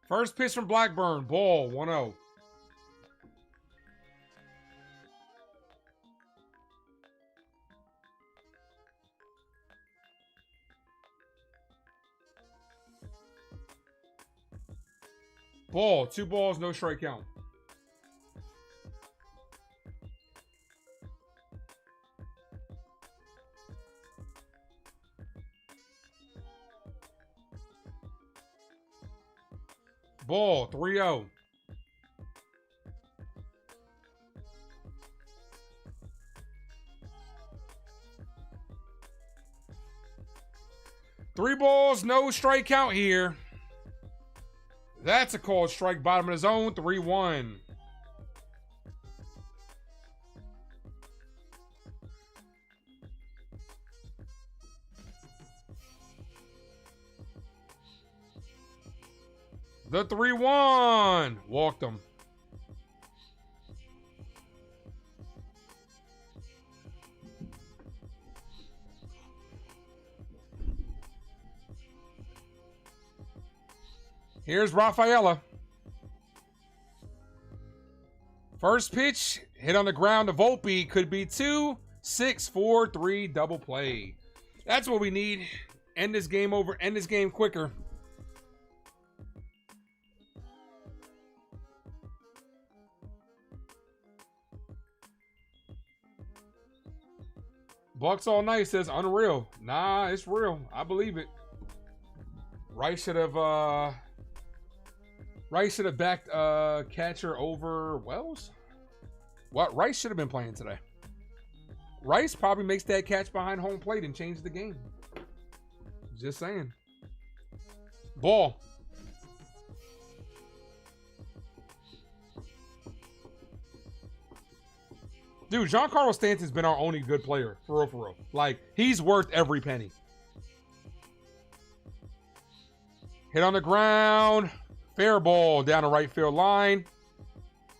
First pitch from Blackburn. Ball, 1-0. Ball, 2 balls, no strike count. Ball, 3-0. Three balls, no strike count here. That's a called strike, bottom of the zone, 3-1. The 3-1. Walked him. Here's Rafaela. First pitch, hit on the ground to Volpe. Could be 2, 6, 4, 3, double play. That's what we need. End this game over. End this game quicker. Bucks all night says unreal. Nah, it's real. I believe it. Rice should have backed catcher over Wells. What? Rice should have been playing today. Rice probably makes that catch behind home plate and changes the game. Just saying. Ball. Dude, Giancarlo Stanton's been our only good player. For real. Like, he's worth every penny. Hit on the ground. Fair ball down the right field line.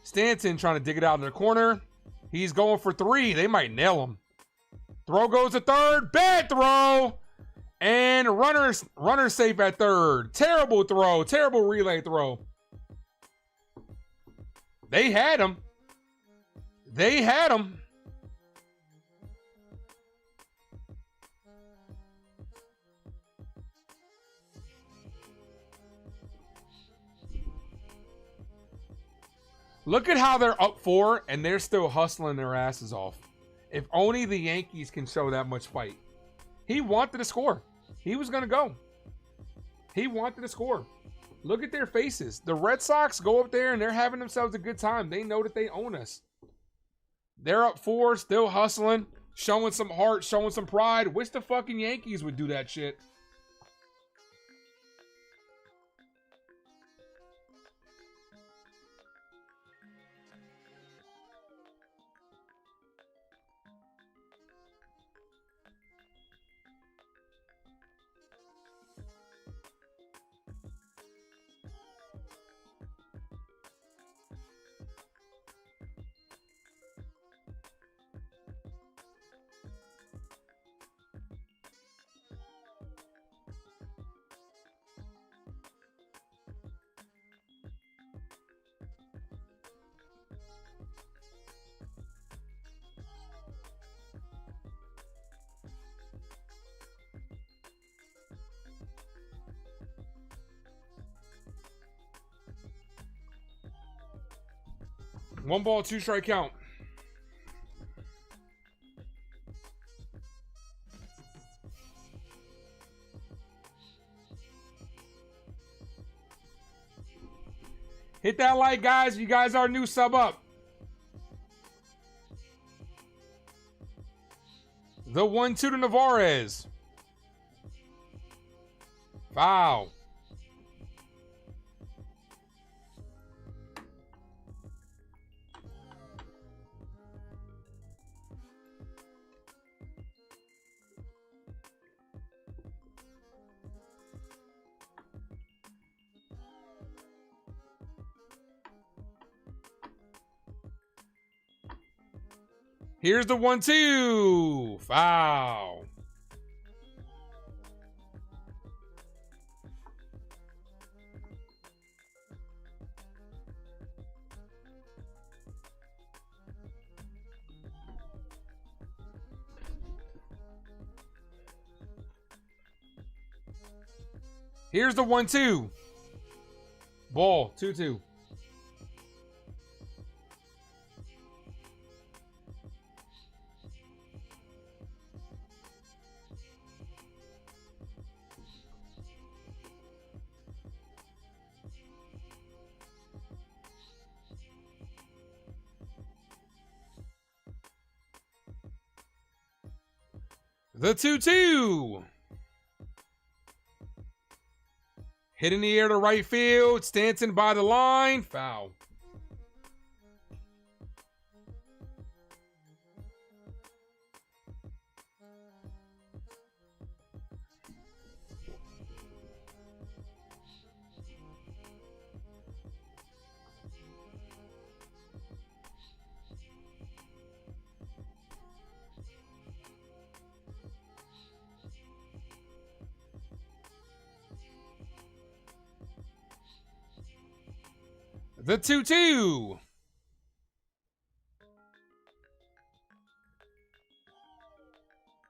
Stanton trying to dig it out in the corner. He's going for 3. They might nail him. Throw goes to third. Bad throw. And runner safe at third. Terrible throw. Terrible relay throw. They had him. They had him. Look at how they're up 4 and they're still hustling their asses off. If only the Yankees can show that much fight. He wanted to score. He was going to go. He wanted to score. Look at their faces. The Red Sox go up there and they're having themselves a good time. They know that they own us. They're up 4, still hustling, showing some heart, showing some pride. Wish the fucking Yankees would do that shit. One ball, 2 strike count. Hit that like, guys. You guys are new, sub up. The 1-2 to Navarez. Foul. Here's the 1-2. Foul. Here's the 1-2. Ball, 2-2. The 2-2. Hit in the air to right field. Stanton by the line. Foul. The 2-2.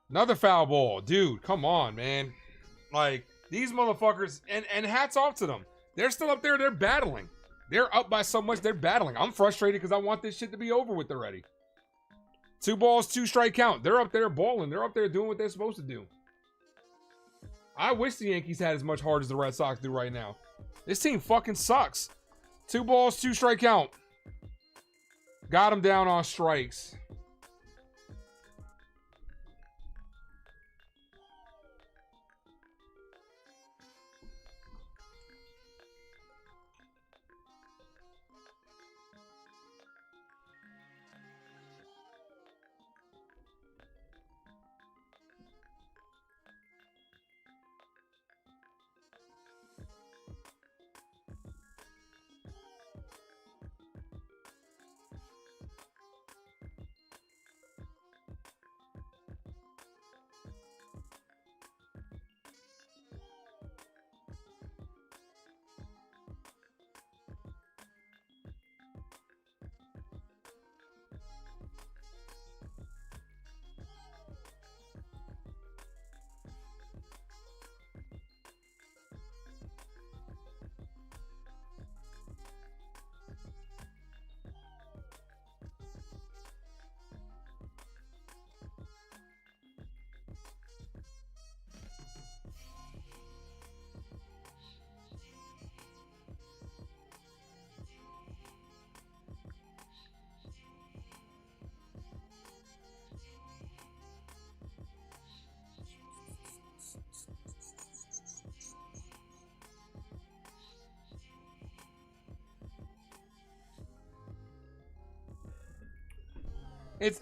Another foul ball. Dude, come on, man. Like, these motherfuckers, and hats off to them. They're still up there. They're battling. They're up by so much. They're battling. I'm frustrated because I want this shit to be over with already. 2 balls, 2 strike count. They're up there balling. They're up there doing what they're supposed to do. I wish the Yankees had as much heart as the Red Sox do right now. This team fucking sucks. 2 balls, 2 strike count. Got him down on strikes.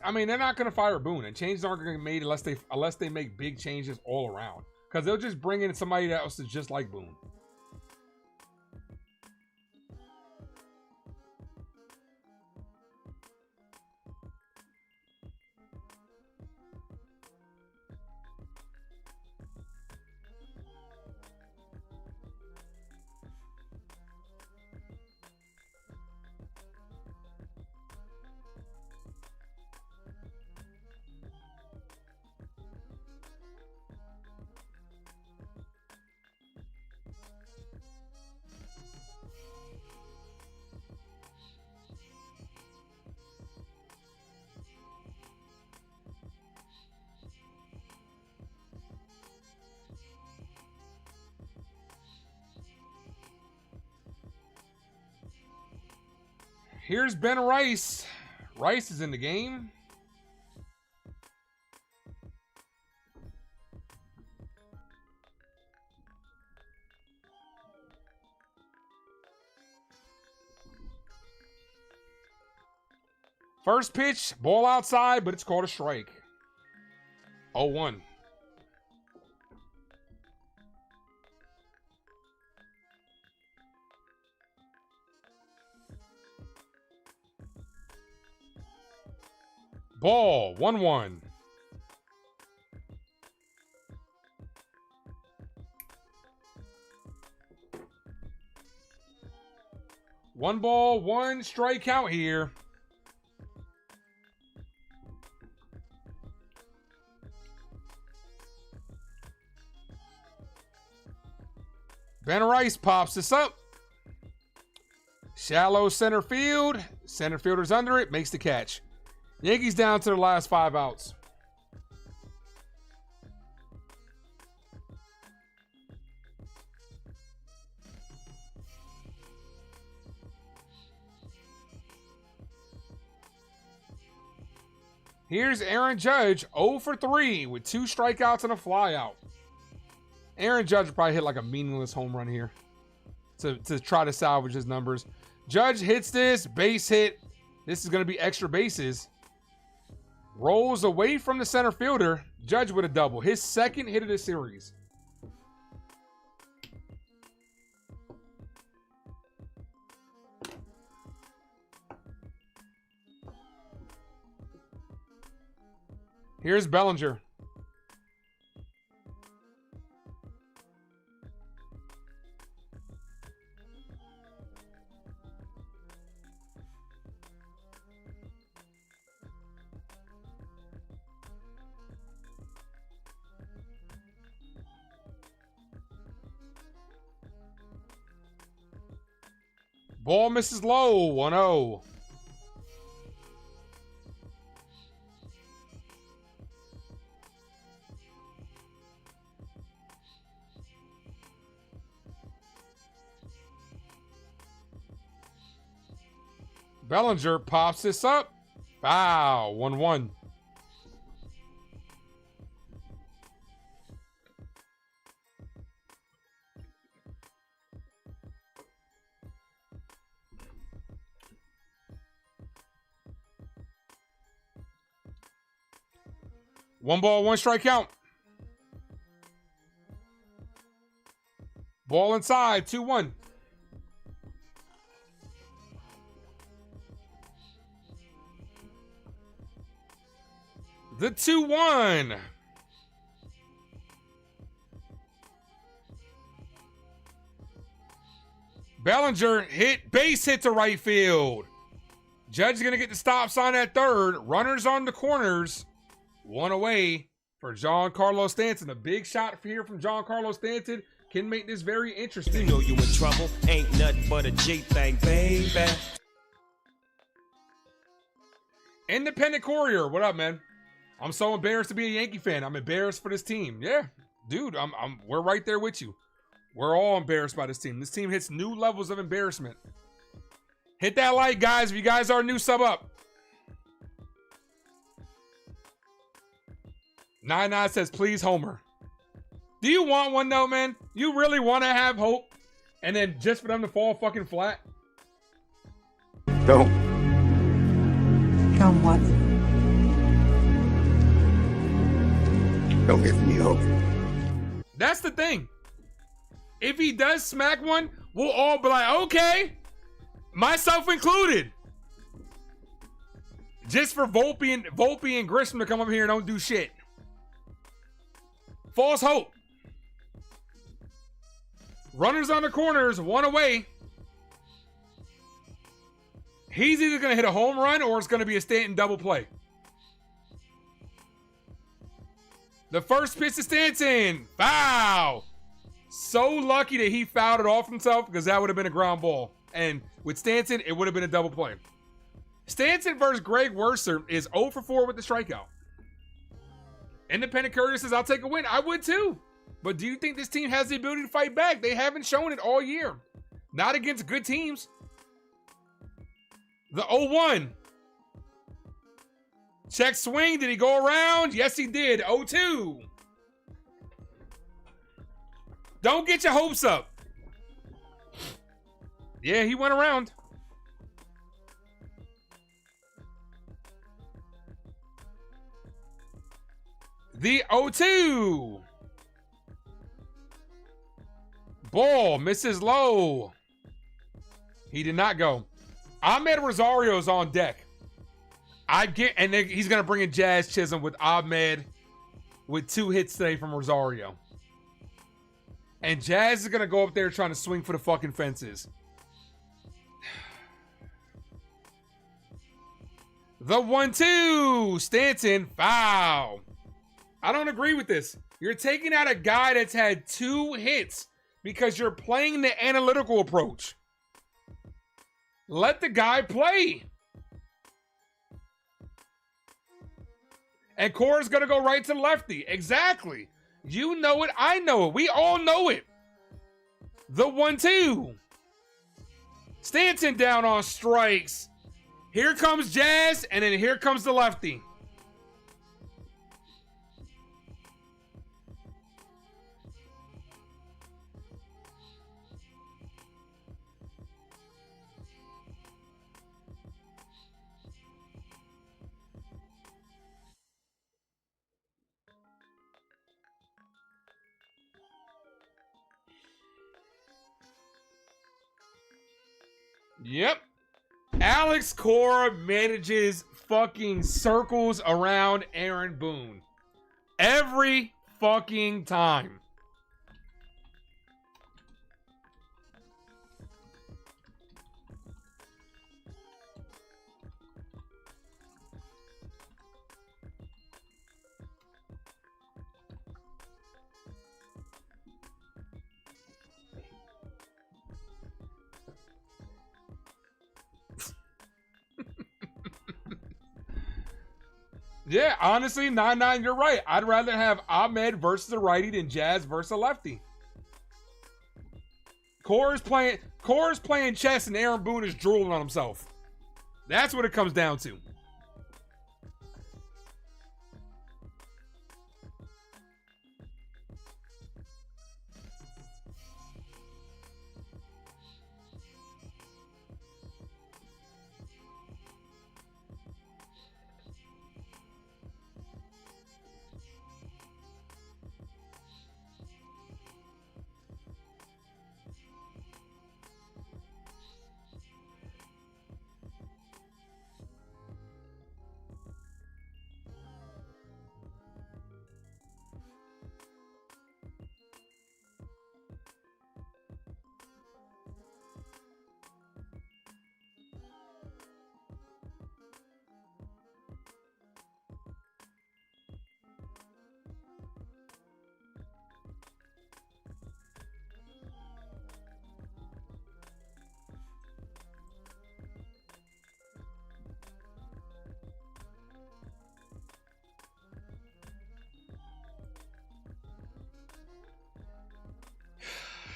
I mean, they're not going to fire Boone, and changes aren't going to be made unless they make big changes all around. Because they'll just bring in somebody else that's just like Boone. Here's Ben Rice. Rice is in the game. First pitch, ball outside, but it's called a strike. 0-1. Ball, 1-1. One ball, one strike count here. Ben Rice pops this up. Shallow center field. Center fielder's under it, makes the catch. Yankees down to their last 5 outs. Here's Aaron Judge, 0 for 3 with 2 strikeouts and a flyout. Aaron Judge will probably hit like a meaningless home run here to try to salvage his numbers. Judge hits this, base hit. This is going to be extra bases. Rolls away from the center fielder. Judge with a double. His second hit of the series. Here's Bellinger. Ball misses low, 1-0. Bellinger pops this up. Foul, 1-1. One ball, one strike count. Ball inside, 2-1. The 2-1. Bellinger base hit to right field. Judge is going to get the stop sign at third. Runners on the corners. One away for Giancarlo Stanton. A big shot here from Giancarlo Stanton can make this very interesting. You know you in trouble. Ain't nothing but a G-thing, baby. Independent Courier, what up, man? I'm so embarrassed to be a Yankee fan. I'm embarrassed for this team. Yeah, dude, we're right there with you. We're all embarrassed by this team. This team hits new levels of embarrassment. Hit that like, guys. If you guys are new, sub up. 99 says, please, Homer. Do you want one, though, man? You really want to have hope? And then just for them to fall fucking flat? Don't what? Don't give me hope. That's the thing. If he does smack one, we'll all be like, okay. Myself included. Just for Volpe and Grissom to come up here and don't do shit. False hope. Runners on the corners, one away. He's either going to hit a home run or it's going to be a Stanton double play. The first pitch to Stanton. Foul. So lucky that he fouled it off himself because that would have been a ground ball. And with Stanton, it would have been a double play. Stanton versus Greg Werser is 0 for 4 with the strikeout. Independent Courier says, I'll take a win. I would too. But do you think this team has the ability to fight back? They haven't shown it all year. Not against good teams. The 0-1. Check swing. Did he go around? Yes, he did. 0-2. Don't get your hopes up. Yeah, he went around. The 0-2. Ball misses low. He did not go. Ahmed Rosario's on deck. And then he's gonna bring in Jazz Chisholm with Ahmed with 2 hits today from Rosario. And Jazz is gonna go up there trying to swing for the fucking fences. The 1-2, Stanton, foul. I don't agree with this. You're taking out a guy that's had 2 hits because you're playing the analytical approach. Let the guy play. And Cora's going to go right to lefty. Exactly. You know it. I know it. We all know it. The 1-2. Stanton down on strikes. Here comes Jazz, and then here comes the lefty. Yep. Alex Cora manages fucking circles around Aaron Boone. Every fucking time. Yeah, honestly, 9-9, you're right. I'd rather have Ahmed versus a righty than Jazz versus a lefty. Cora's playing chess and Aaron Boone is drooling on himself. That's what it comes down to.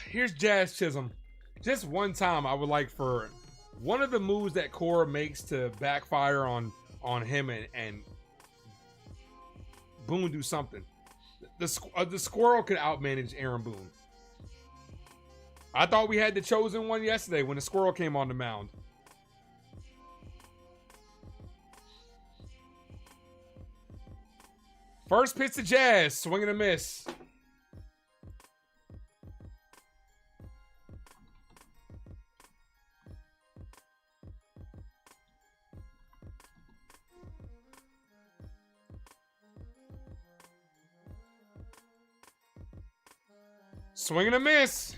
Here's Jazz Chisholm. Just one time I would like for one of the moves that Cora makes to backfire on him and Boone do something. The squirrel could outmanage Aaron Boone. I thought we had the chosen one yesterday when the squirrel came on the mound. First pitch to Jazz, swing and a miss. Swing and a miss.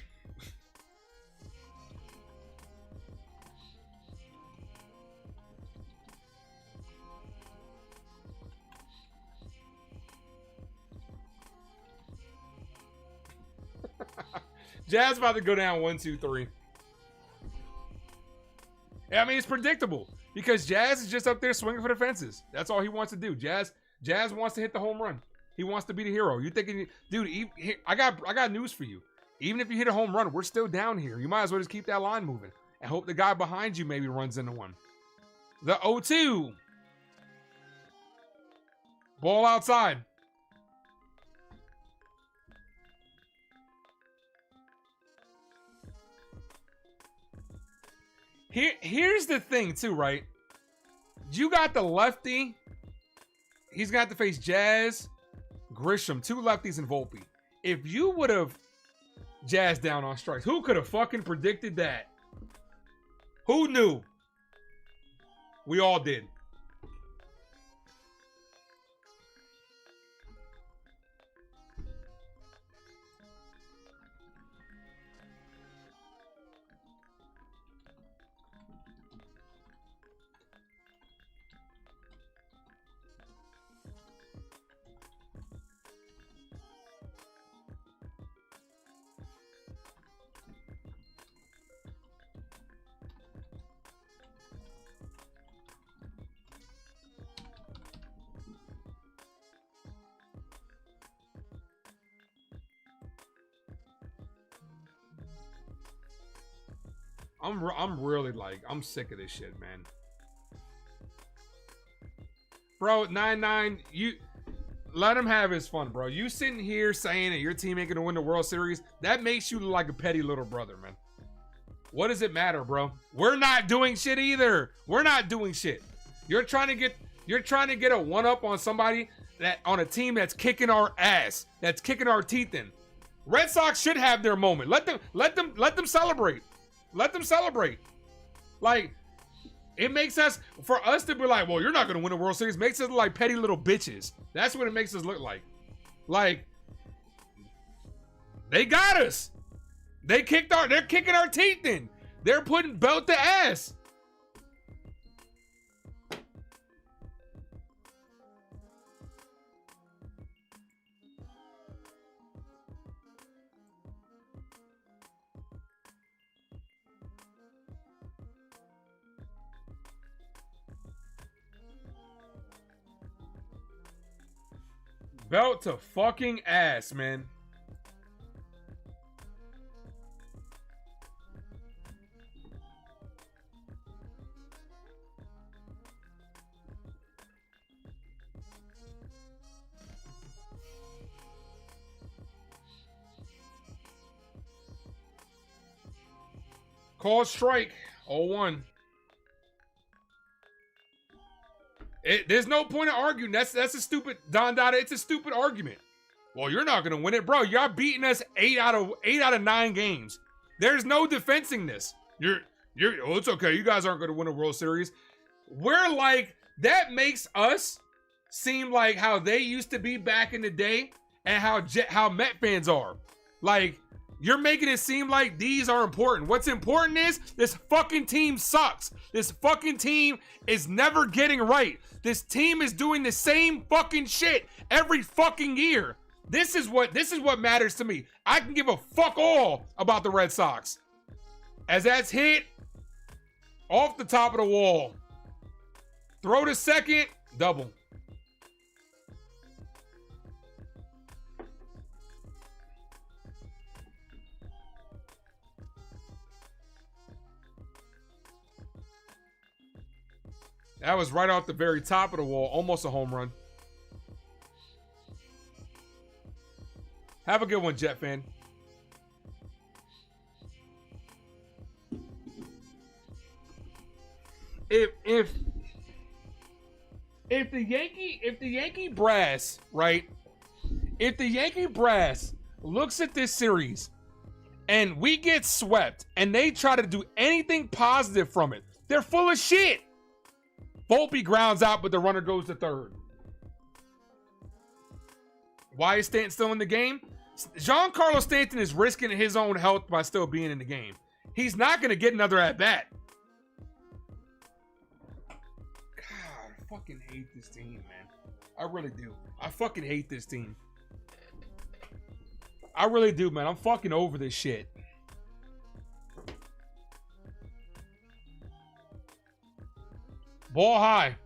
Jazz about to go down 1-2-3. I mean, it's predictable because Jazz is just up there swinging for the fences. That's all he wants to do. Jazz wants to hit the home run. He wants to be the hero. You thinking, dude? I got news for you. Even if you hit a home run, we're still down here. You might as well just keep that line moving and hope the guy behind you maybe runs into one. The 0-2. Ball outside. Here's the thing, too, right? You got the lefty. He's got to face Jazz, Grisham, 2 lefties, and Volpe. If you would have Jazz down on strikes, who could have fucking predicted that? Who knew? We all did. I'm really like, I'm sick of this shit, man. Bro, 9-9, you let him have his fun, bro. You sitting here saying that your team ain't gonna win the World Series, that makes you look like a petty little brother, man. What does it matter, bro? We're not doing shit either. We're not doing shit. You're trying to get a one-up on somebody that on a team that's kicking our ass, that's kicking our teeth in. Red Sox should have their moment. Let them celebrate. Let them celebrate. Like, it makes us, for us to be like, well, you're not going to win a World Series, makes us look like petty little bitches. That's what it makes us look like. Like, they got us. They're kicking our teeth in. They're putting belt to ass. Belt to fucking ass, man. Call strike. 0-1. There's no point in arguing. That's a stupid Don Dada. It's a stupid argument. Well, you're not gonna win it, bro. Y'all beating us 8 out of 9 games. There's no defensing this. Oh, it's okay. You guys aren't gonna win a World Series. We're like, that makes us seem like how they used to be back in the day and how Met fans are. Like, you're making it seem like these are important. What's important is this fucking team sucks. This fucking team is never getting right. This team is doing the same fucking shit every fucking year. This is what matters to me. I can give a fuck all about the Red Sox. As that's hit off the top of the wall. Throw to second, double. That was right off the very top of the wall. Almost a home run. Have a good one, Jet fan. If the Yankee brass, right? If the Yankee brass looks at this series and we get swept and they try to do anything positive from it, they're full of shit. Volpe grounds out, but the runner goes to third. Why is Stanton still in the game? Giancarlo Stanton is risking his own health by still being in the game. He's not going to get another at-bat. God, I fucking hate this team, man. I really do. I fucking hate this team. I really do, man. I'm fucking over this shit. Ball high.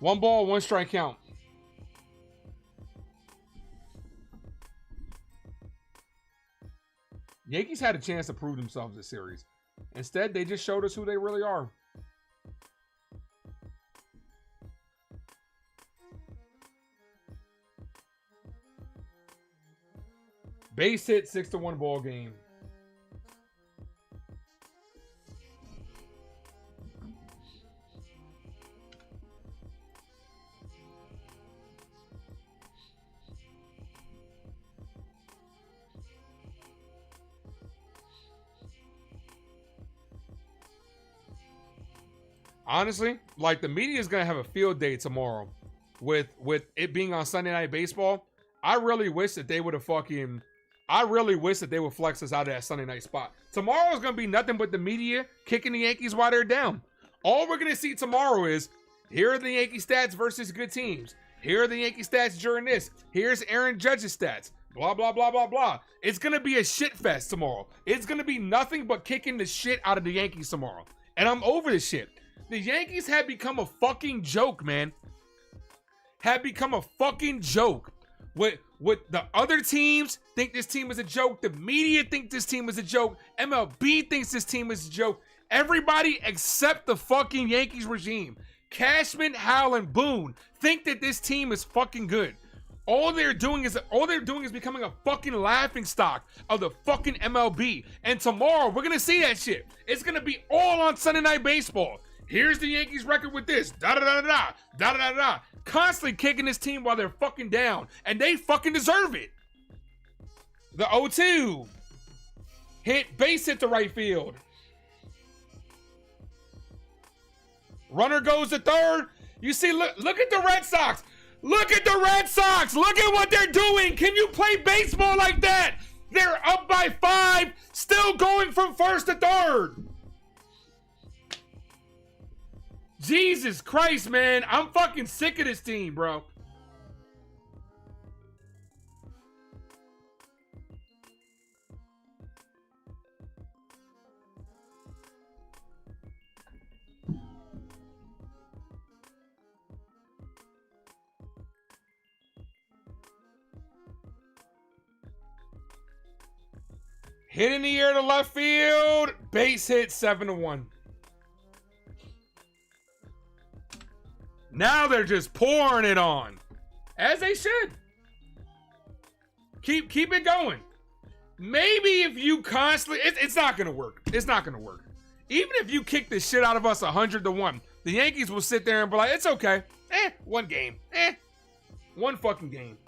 One ball, one strike count. Yankees had a chance to prove themselves this series. Instead, they just showed us who they really are. Base hit, 6-1 ball game. Honestly, like, the media is gonna have a field day tomorrow with it being on Sunday Night Baseball. I really wish that they would have flex us out of that Sunday night spot. Tomorrow is gonna be nothing but the media kicking the Yankees while they're down. All we're gonna see tomorrow is, here are the Yankee stats versus good teams. Here are the Yankee stats during this. Here's Aaron Judge's stats. Blah, blah, blah, blah, blah. It's going to be a shit fest tomorrow. It's going to be nothing but kicking the shit out of the Yankees tomorrow. And I'm over this shit. The Yankees have become a fucking joke, man. Have become a fucking joke. What the other teams think this team is a joke. The media think this team is a joke. MLB thinks this team is a joke. Everybody except the fucking Yankees regime. Cashman, Howell, and Boone think that this team is fucking good. All they're doing is becoming a fucking laughing stock of the fucking MLB. And tomorrow we're gonna see that shit. It's gonna be all on Sunday Night Baseball. Here's the Yankees record with this. Da da da da da da da da. Constantly kicking this team while they're fucking down, and they fucking deserve it. The 0-2 hit, base hit to right field. Runner goes to third. You see, look at the Red Sox. Look at the Red Sox. Look at what they're doing. Can you play baseball like that? They're up by 5, still going from first to third. Jesus Christ, man. I'm fucking sick of this team, bro. Hit in the air to left field. Base hit 7-1. Now they're just pouring it on. As they should. Keep it going. Maybe if you constantly... It's not going to work. It's not going to work. Even if you kick the shit out of us 100-1, the Yankees will sit there and be like, it's okay. One game. One fucking game.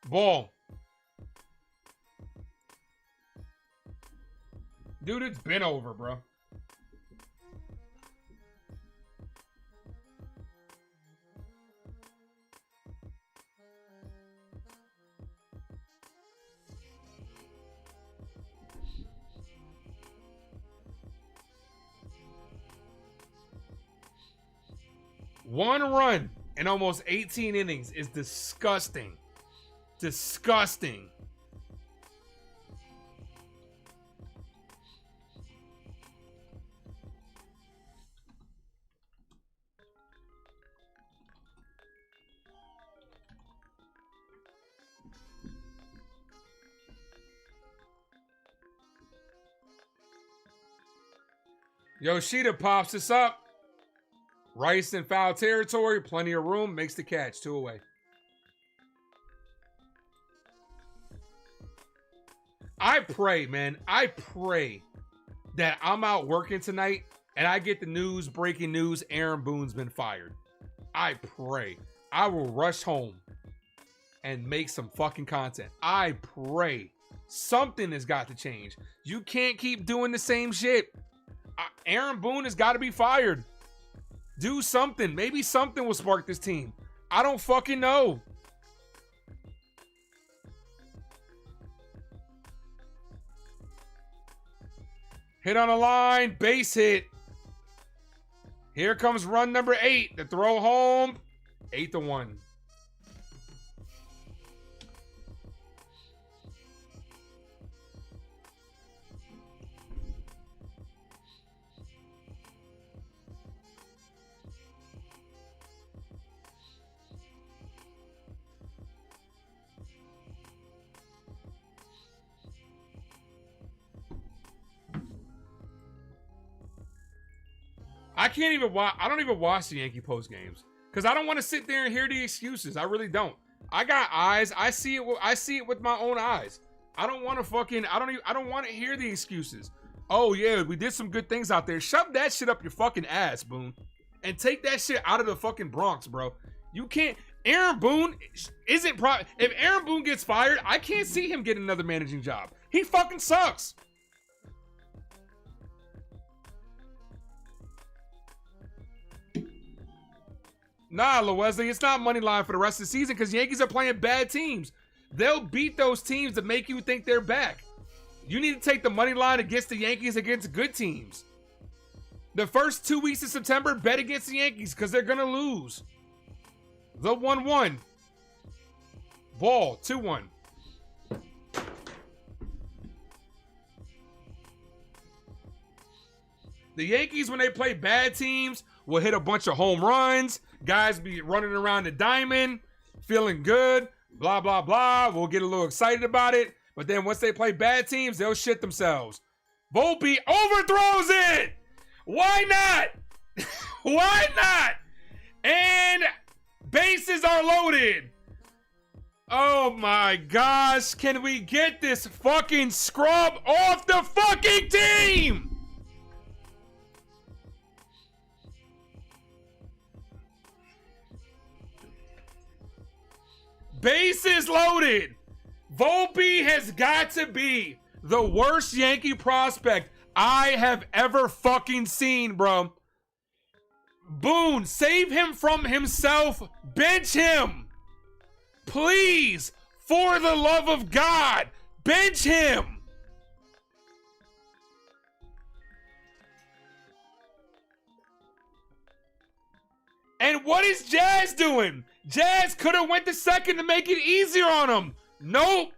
Ball. Dude, it's been over, bro. One run in almost 18 innings is disgusting. Disgusting. Yoshida pops this up. Rice in foul territory. Plenty of room. Makes the catch. 2 away. I pray, man. I pray that I'm out working tonight and I get the news, breaking news, Aaron Boone's been fired. I pray. I will rush home and make some fucking content. I pray. Something has got to change. You can't keep doing the same shit. Aaron Boone has got to be fired. Do something. Maybe something will spark this team. I don't fucking know. Hit on a line, base hit. Here comes run number 8. The throw home, 8-1. I don't even watch the Yankee post games because I don't want to sit there and hear the excuses. I really don't. I got eyes. I see it with my own eyes. I don't want to I don't want to hear the excuses. Oh yeah, we did some good things out there. Shove that shit up your fucking ass, Boone, and take that shit out of the fucking Bronx, bro. You can't. Aaron Boone isn't if Aaron Boone gets fired, I can't see him getting another managing job. He fucking sucks. Nah, Wesley, it's not money line for the rest of the season because Yankees are playing bad teams. They'll beat those teams to make you think they're back. You need to take the money line against the Yankees against good teams. The first 2 weeks of September, bet against the Yankees because they're going to lose. The 1-1. Ball, 2-1. The Yankees, when they play bad teams, will hit a bunch of home runs. Guys be running around the diamond, feeling good, blah, blah, blah. We'll get a little excited about it. But then once they play bad teams, they'll shit themselves. Volpe overthrows it. Why not? Why not? And bases are loaded. Oh my gosh. Can we get this fucking scrub off the fucking team? Bases loaded. Volpe has got to be the worst Yankee prospect I have ever fucking seen, bro. Boone, save him from himself. Bench him. Please, for the love of God, bench him. And what is Jazz doing? Jazz could have went to second to make it easier on him. Nope.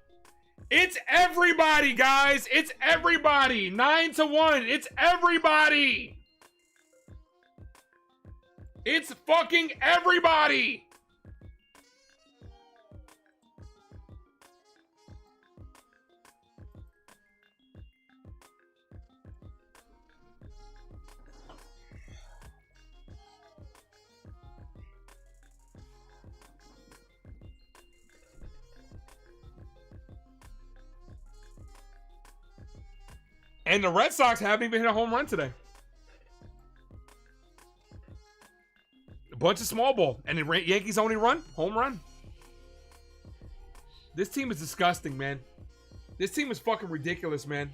It's everybody, guys. It's everybody. 9-1. It's everybody. It's fucking everybody. And the Red Sox haven't even hit a home run today. A bunch of small ball. And the Yankees only run home run. This team is disgusting, man. This team is fucking ridiculous, man.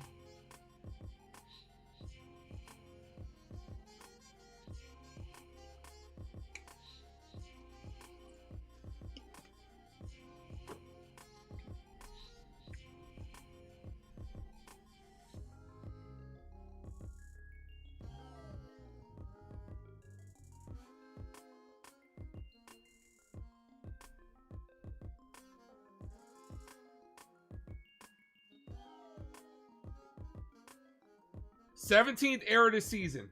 th error this season.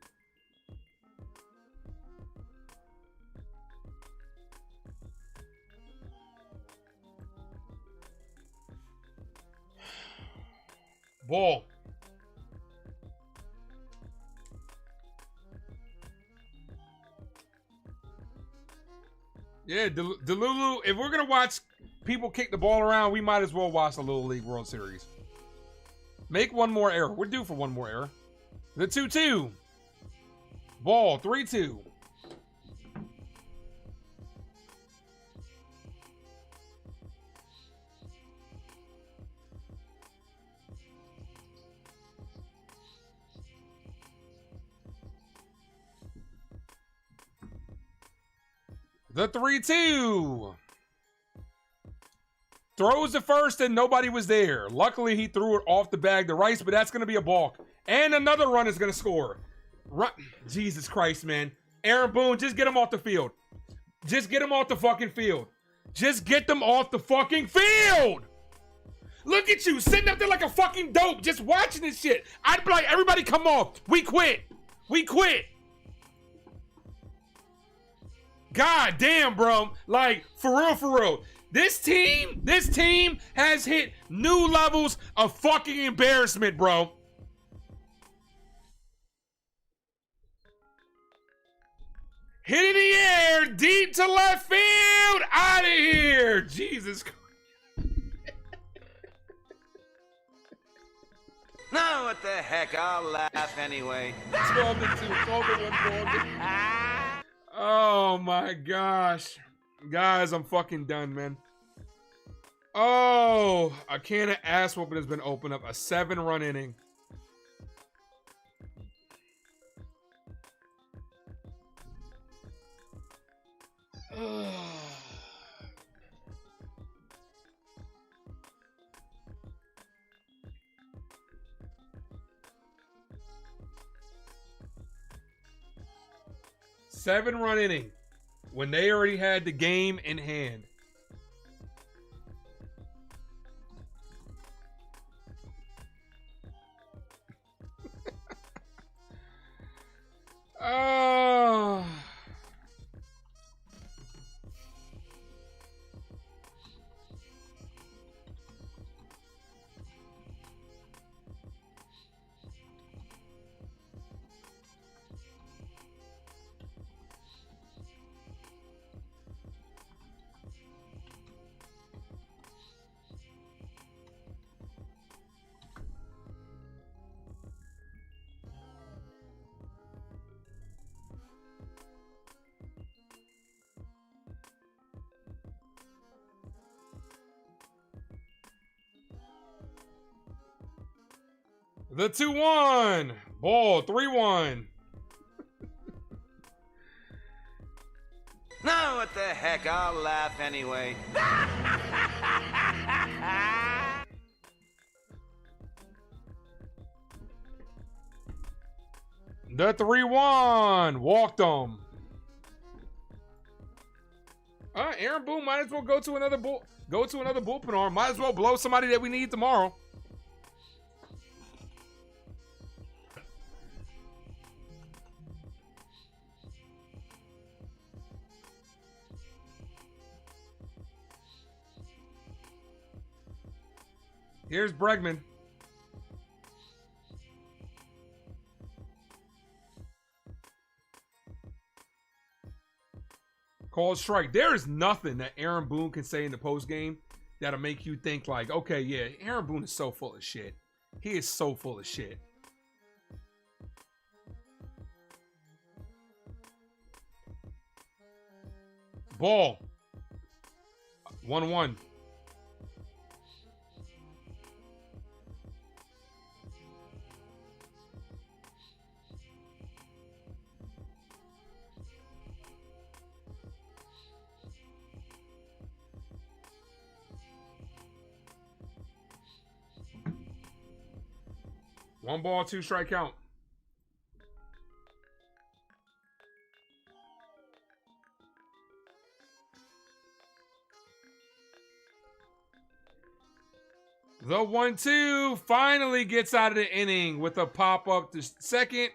Ball. Yeah, Delulu, if we're going to watch people kick the ball around, we might as well watch the Little League World Series. Make one more error. We're due for one more error. The 2-2. Ball, 3-2. The 3-2. Throws the first and nobody was there. Luckily, he threw it off the bag to Rice, but that's going to be a balk. And another run is going to score. Jesus Christ, man. Aaron Boone, just get him off the field. Just get him off the fucking field. Just get them off the fucking field. Look at you, sitting up there like a fucking dope, just watching this shit. I'd be like, everybody come off. We quit. We quit. God damn, bro. Like, for real, for real. This team has hit new levels of fucking embarrassment, bro. Hit in the air, deep to left field, out of here. Jesus Christ. No, what the heck, I'll laugh anyway. 12-2, oh my gosh. Guys, I'm fucking done, man. Oh, a can of ass whooping has been opened up. A 7-run inning. 7-run inning when they already had the game in hand. Oh. The 2-1. Ball, 3-1. Now what the heck, I'll laugh anyway. The 3-1. Walked him. Aaron Boone might as well go to another bullpen arm. Might as well blow somebody that we need tomorrow. Here's Bregman. Called strike. There is nothing that Aaron Boone can say in the postgame that'll make you think like, okay, yeah, Aaron Boone is so full of shit. He is so full of shit. Ball. 1-1. One ball, 2 strike count. The 1-2 finally gets out of the inning with a pop up to second.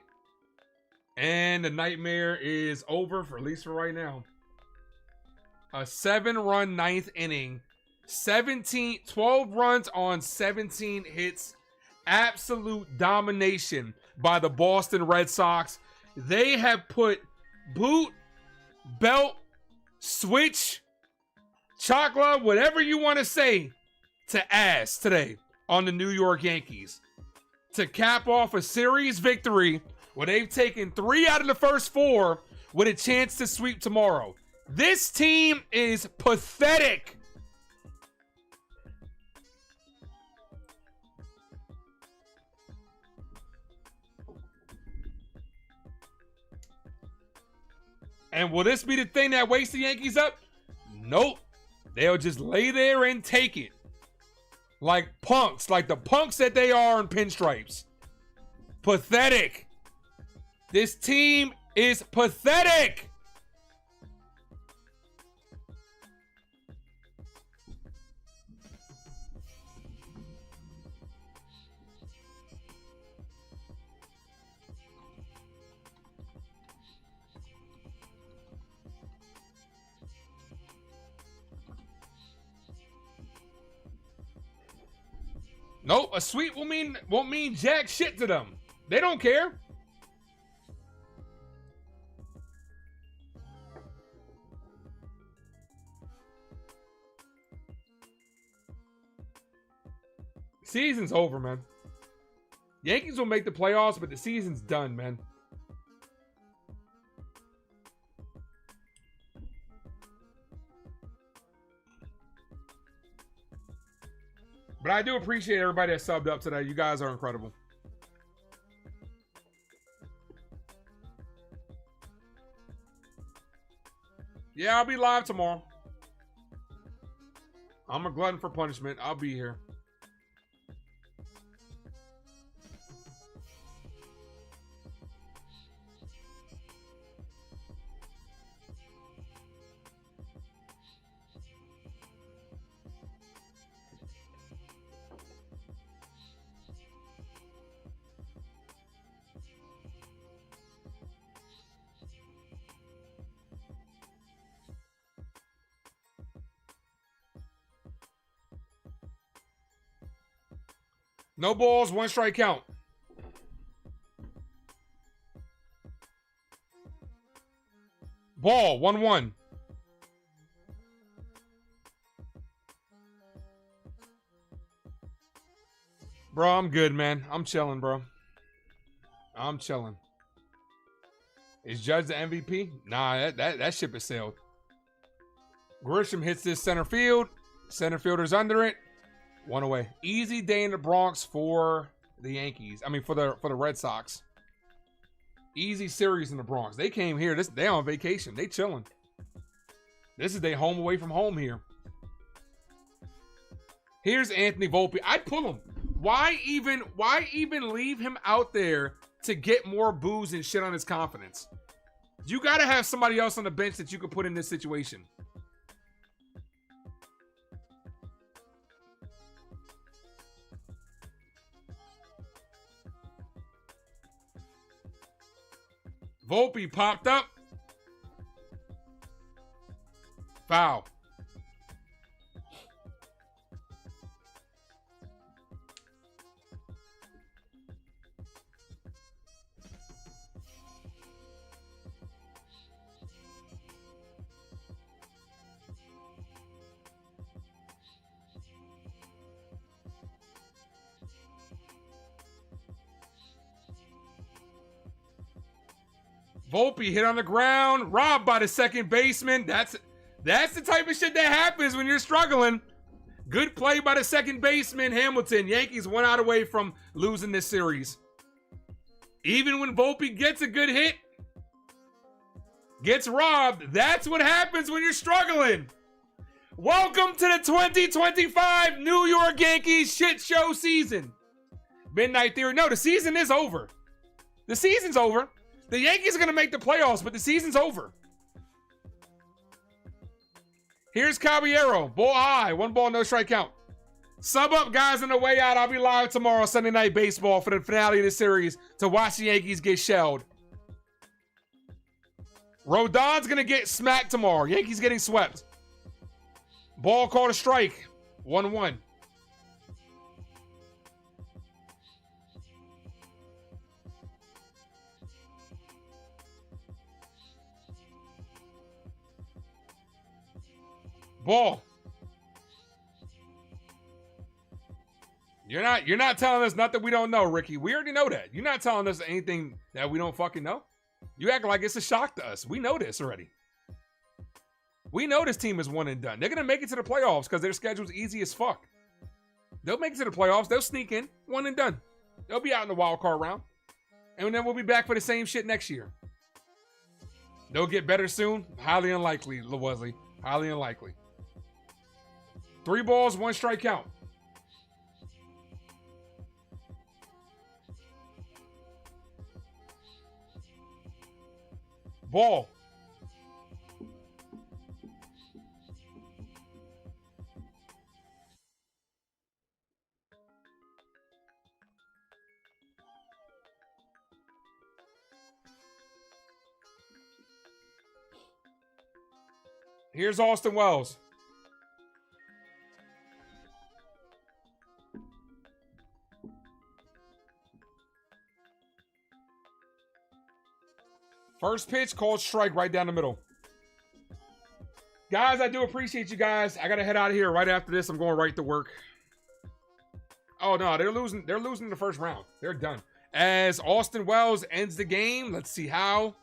And the nightmare is over, for at least for right now. A 7-run 9th inning. 12 runs on 17 hits. Absolute domination by the Boston Red Sox. They have put boot, belt, switch, chocolate, whatever you want to say, to ass today on the New York Yankees to cap off a series victory where they've taken 3 out of the first 4 with a chance to sweep tomorrow. This team is pathetic. And will this be the thing that wakes the Yankees up? Nope. They'll just lay there and take it. Like punks. Like the punks that they are in pinstripes. Pathetic. This team is pathetic. Nope, a sweep won't mean jack shit to them. They don't care. Season's over, man. Yankees will make the playoffs, but the season's done, man. But I do appreciate everybody that subbed up today. You guys are incredible. Yeah, I'll be live tomorrow. I'm a glutton for punishment. I'll be here. No balls, 1 strike count. Ball, 1-1. Bro, I'm good, man. I'm chilling, bro. I'm chilling. Is Judge the MVP? Nah, that ship has sailed. Grisham hits this center field. Center fielder's under it. 1 away. Easy day in the Bronx for the Yankees. I mean, for the Red Sox. Easy series in the Bronx. They came here. They on vacation. They chilling. This is their home away from home here. Here's Anthony Volpe. I'd pull him. Why even leave him out there to get more boos and shit on his confidence? You got to have somebody else on the bench that you could put in this situation. Volpe popped up. Foul. Volpe hit on the ground, robbed by the second baseman. That's the type of shit that happens when you're struggling. Good play by the second baseman, Hamilton. Yankees 1 out away from losing this series. Even when Volpe gets a good hit, gets robbed, that's what happens when you're struggling. Welcome to the 2025 New York Yankees shit show season. Midnight Theory. No, the season is over. The season's over. The Yankees are going to make the playoffs, but the season's over. Here's Caballero. Ball high. 1 ball, no strike count. Sub up, guys, on the way out. I'll be live tomorrow, Sunday Night Baseball, for the finale of the series to watch the Yankees get shelled. Rodon's going to get smacked tomorrow. Yankees getting swept. Ball called a strike. 1-1. Ball. You're not telling us nothing we don't know, Ricky. We already know that. You're not telling us anything that we don't fucking know. You act like it's a shock to us. We know this already. We know this team is 1 and done. They're gonna make it to the playoffs because their schedule's easy as fuck. They'll make it to the playoffs. They'll sneak in. 1 and done. They'll be out in the wild card round. And then we'll be back for the same shit next year. They'll get better soon. Highly unlikely, LeWesley. Highly unlikely. 3 balls, 1 strike count. Ball. Here's Austin Wells. First pitch, called strike right down the middle. Guys, I do appreciate you guys. I got to head out of here right after this. I'm going right to work. Oh, no, they're losing. They're losing the first round. They're done. As Austin Wells ends the game. Let's see how.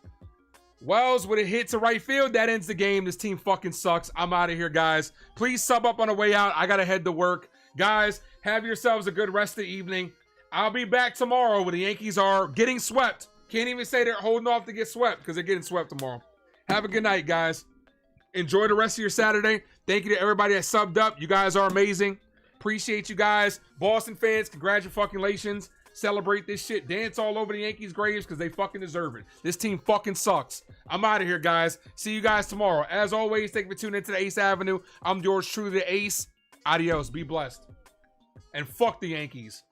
Wells with a hit to right field. That ends the game. This team fucking sucks. I'm out of here, guys. Please sub up on the way out. I got to head to work. Guys, have yourselves a good rest of the evening. I'll be back tomorrow when the Yankees are getting swept. Can't even say they're holding off to get swept because they're getting swept tomorrow. Have a good night, guys. Enjoy the rest of your Saturday. Thank you to everybody that subbed up. You guys are amazing. Appreciate you guys. Boston fans, congratulations. Celebrate this shit. Dance all over the Yankees' graves because they fucking deserve it. This team fucking sucks. I'm out of here, guys. See you guys tomorrow. As always, thank you for tuning into the Ace Avenue. I'm yours truly, the Ace. Adios. Be blessed. And fuck the Yankees.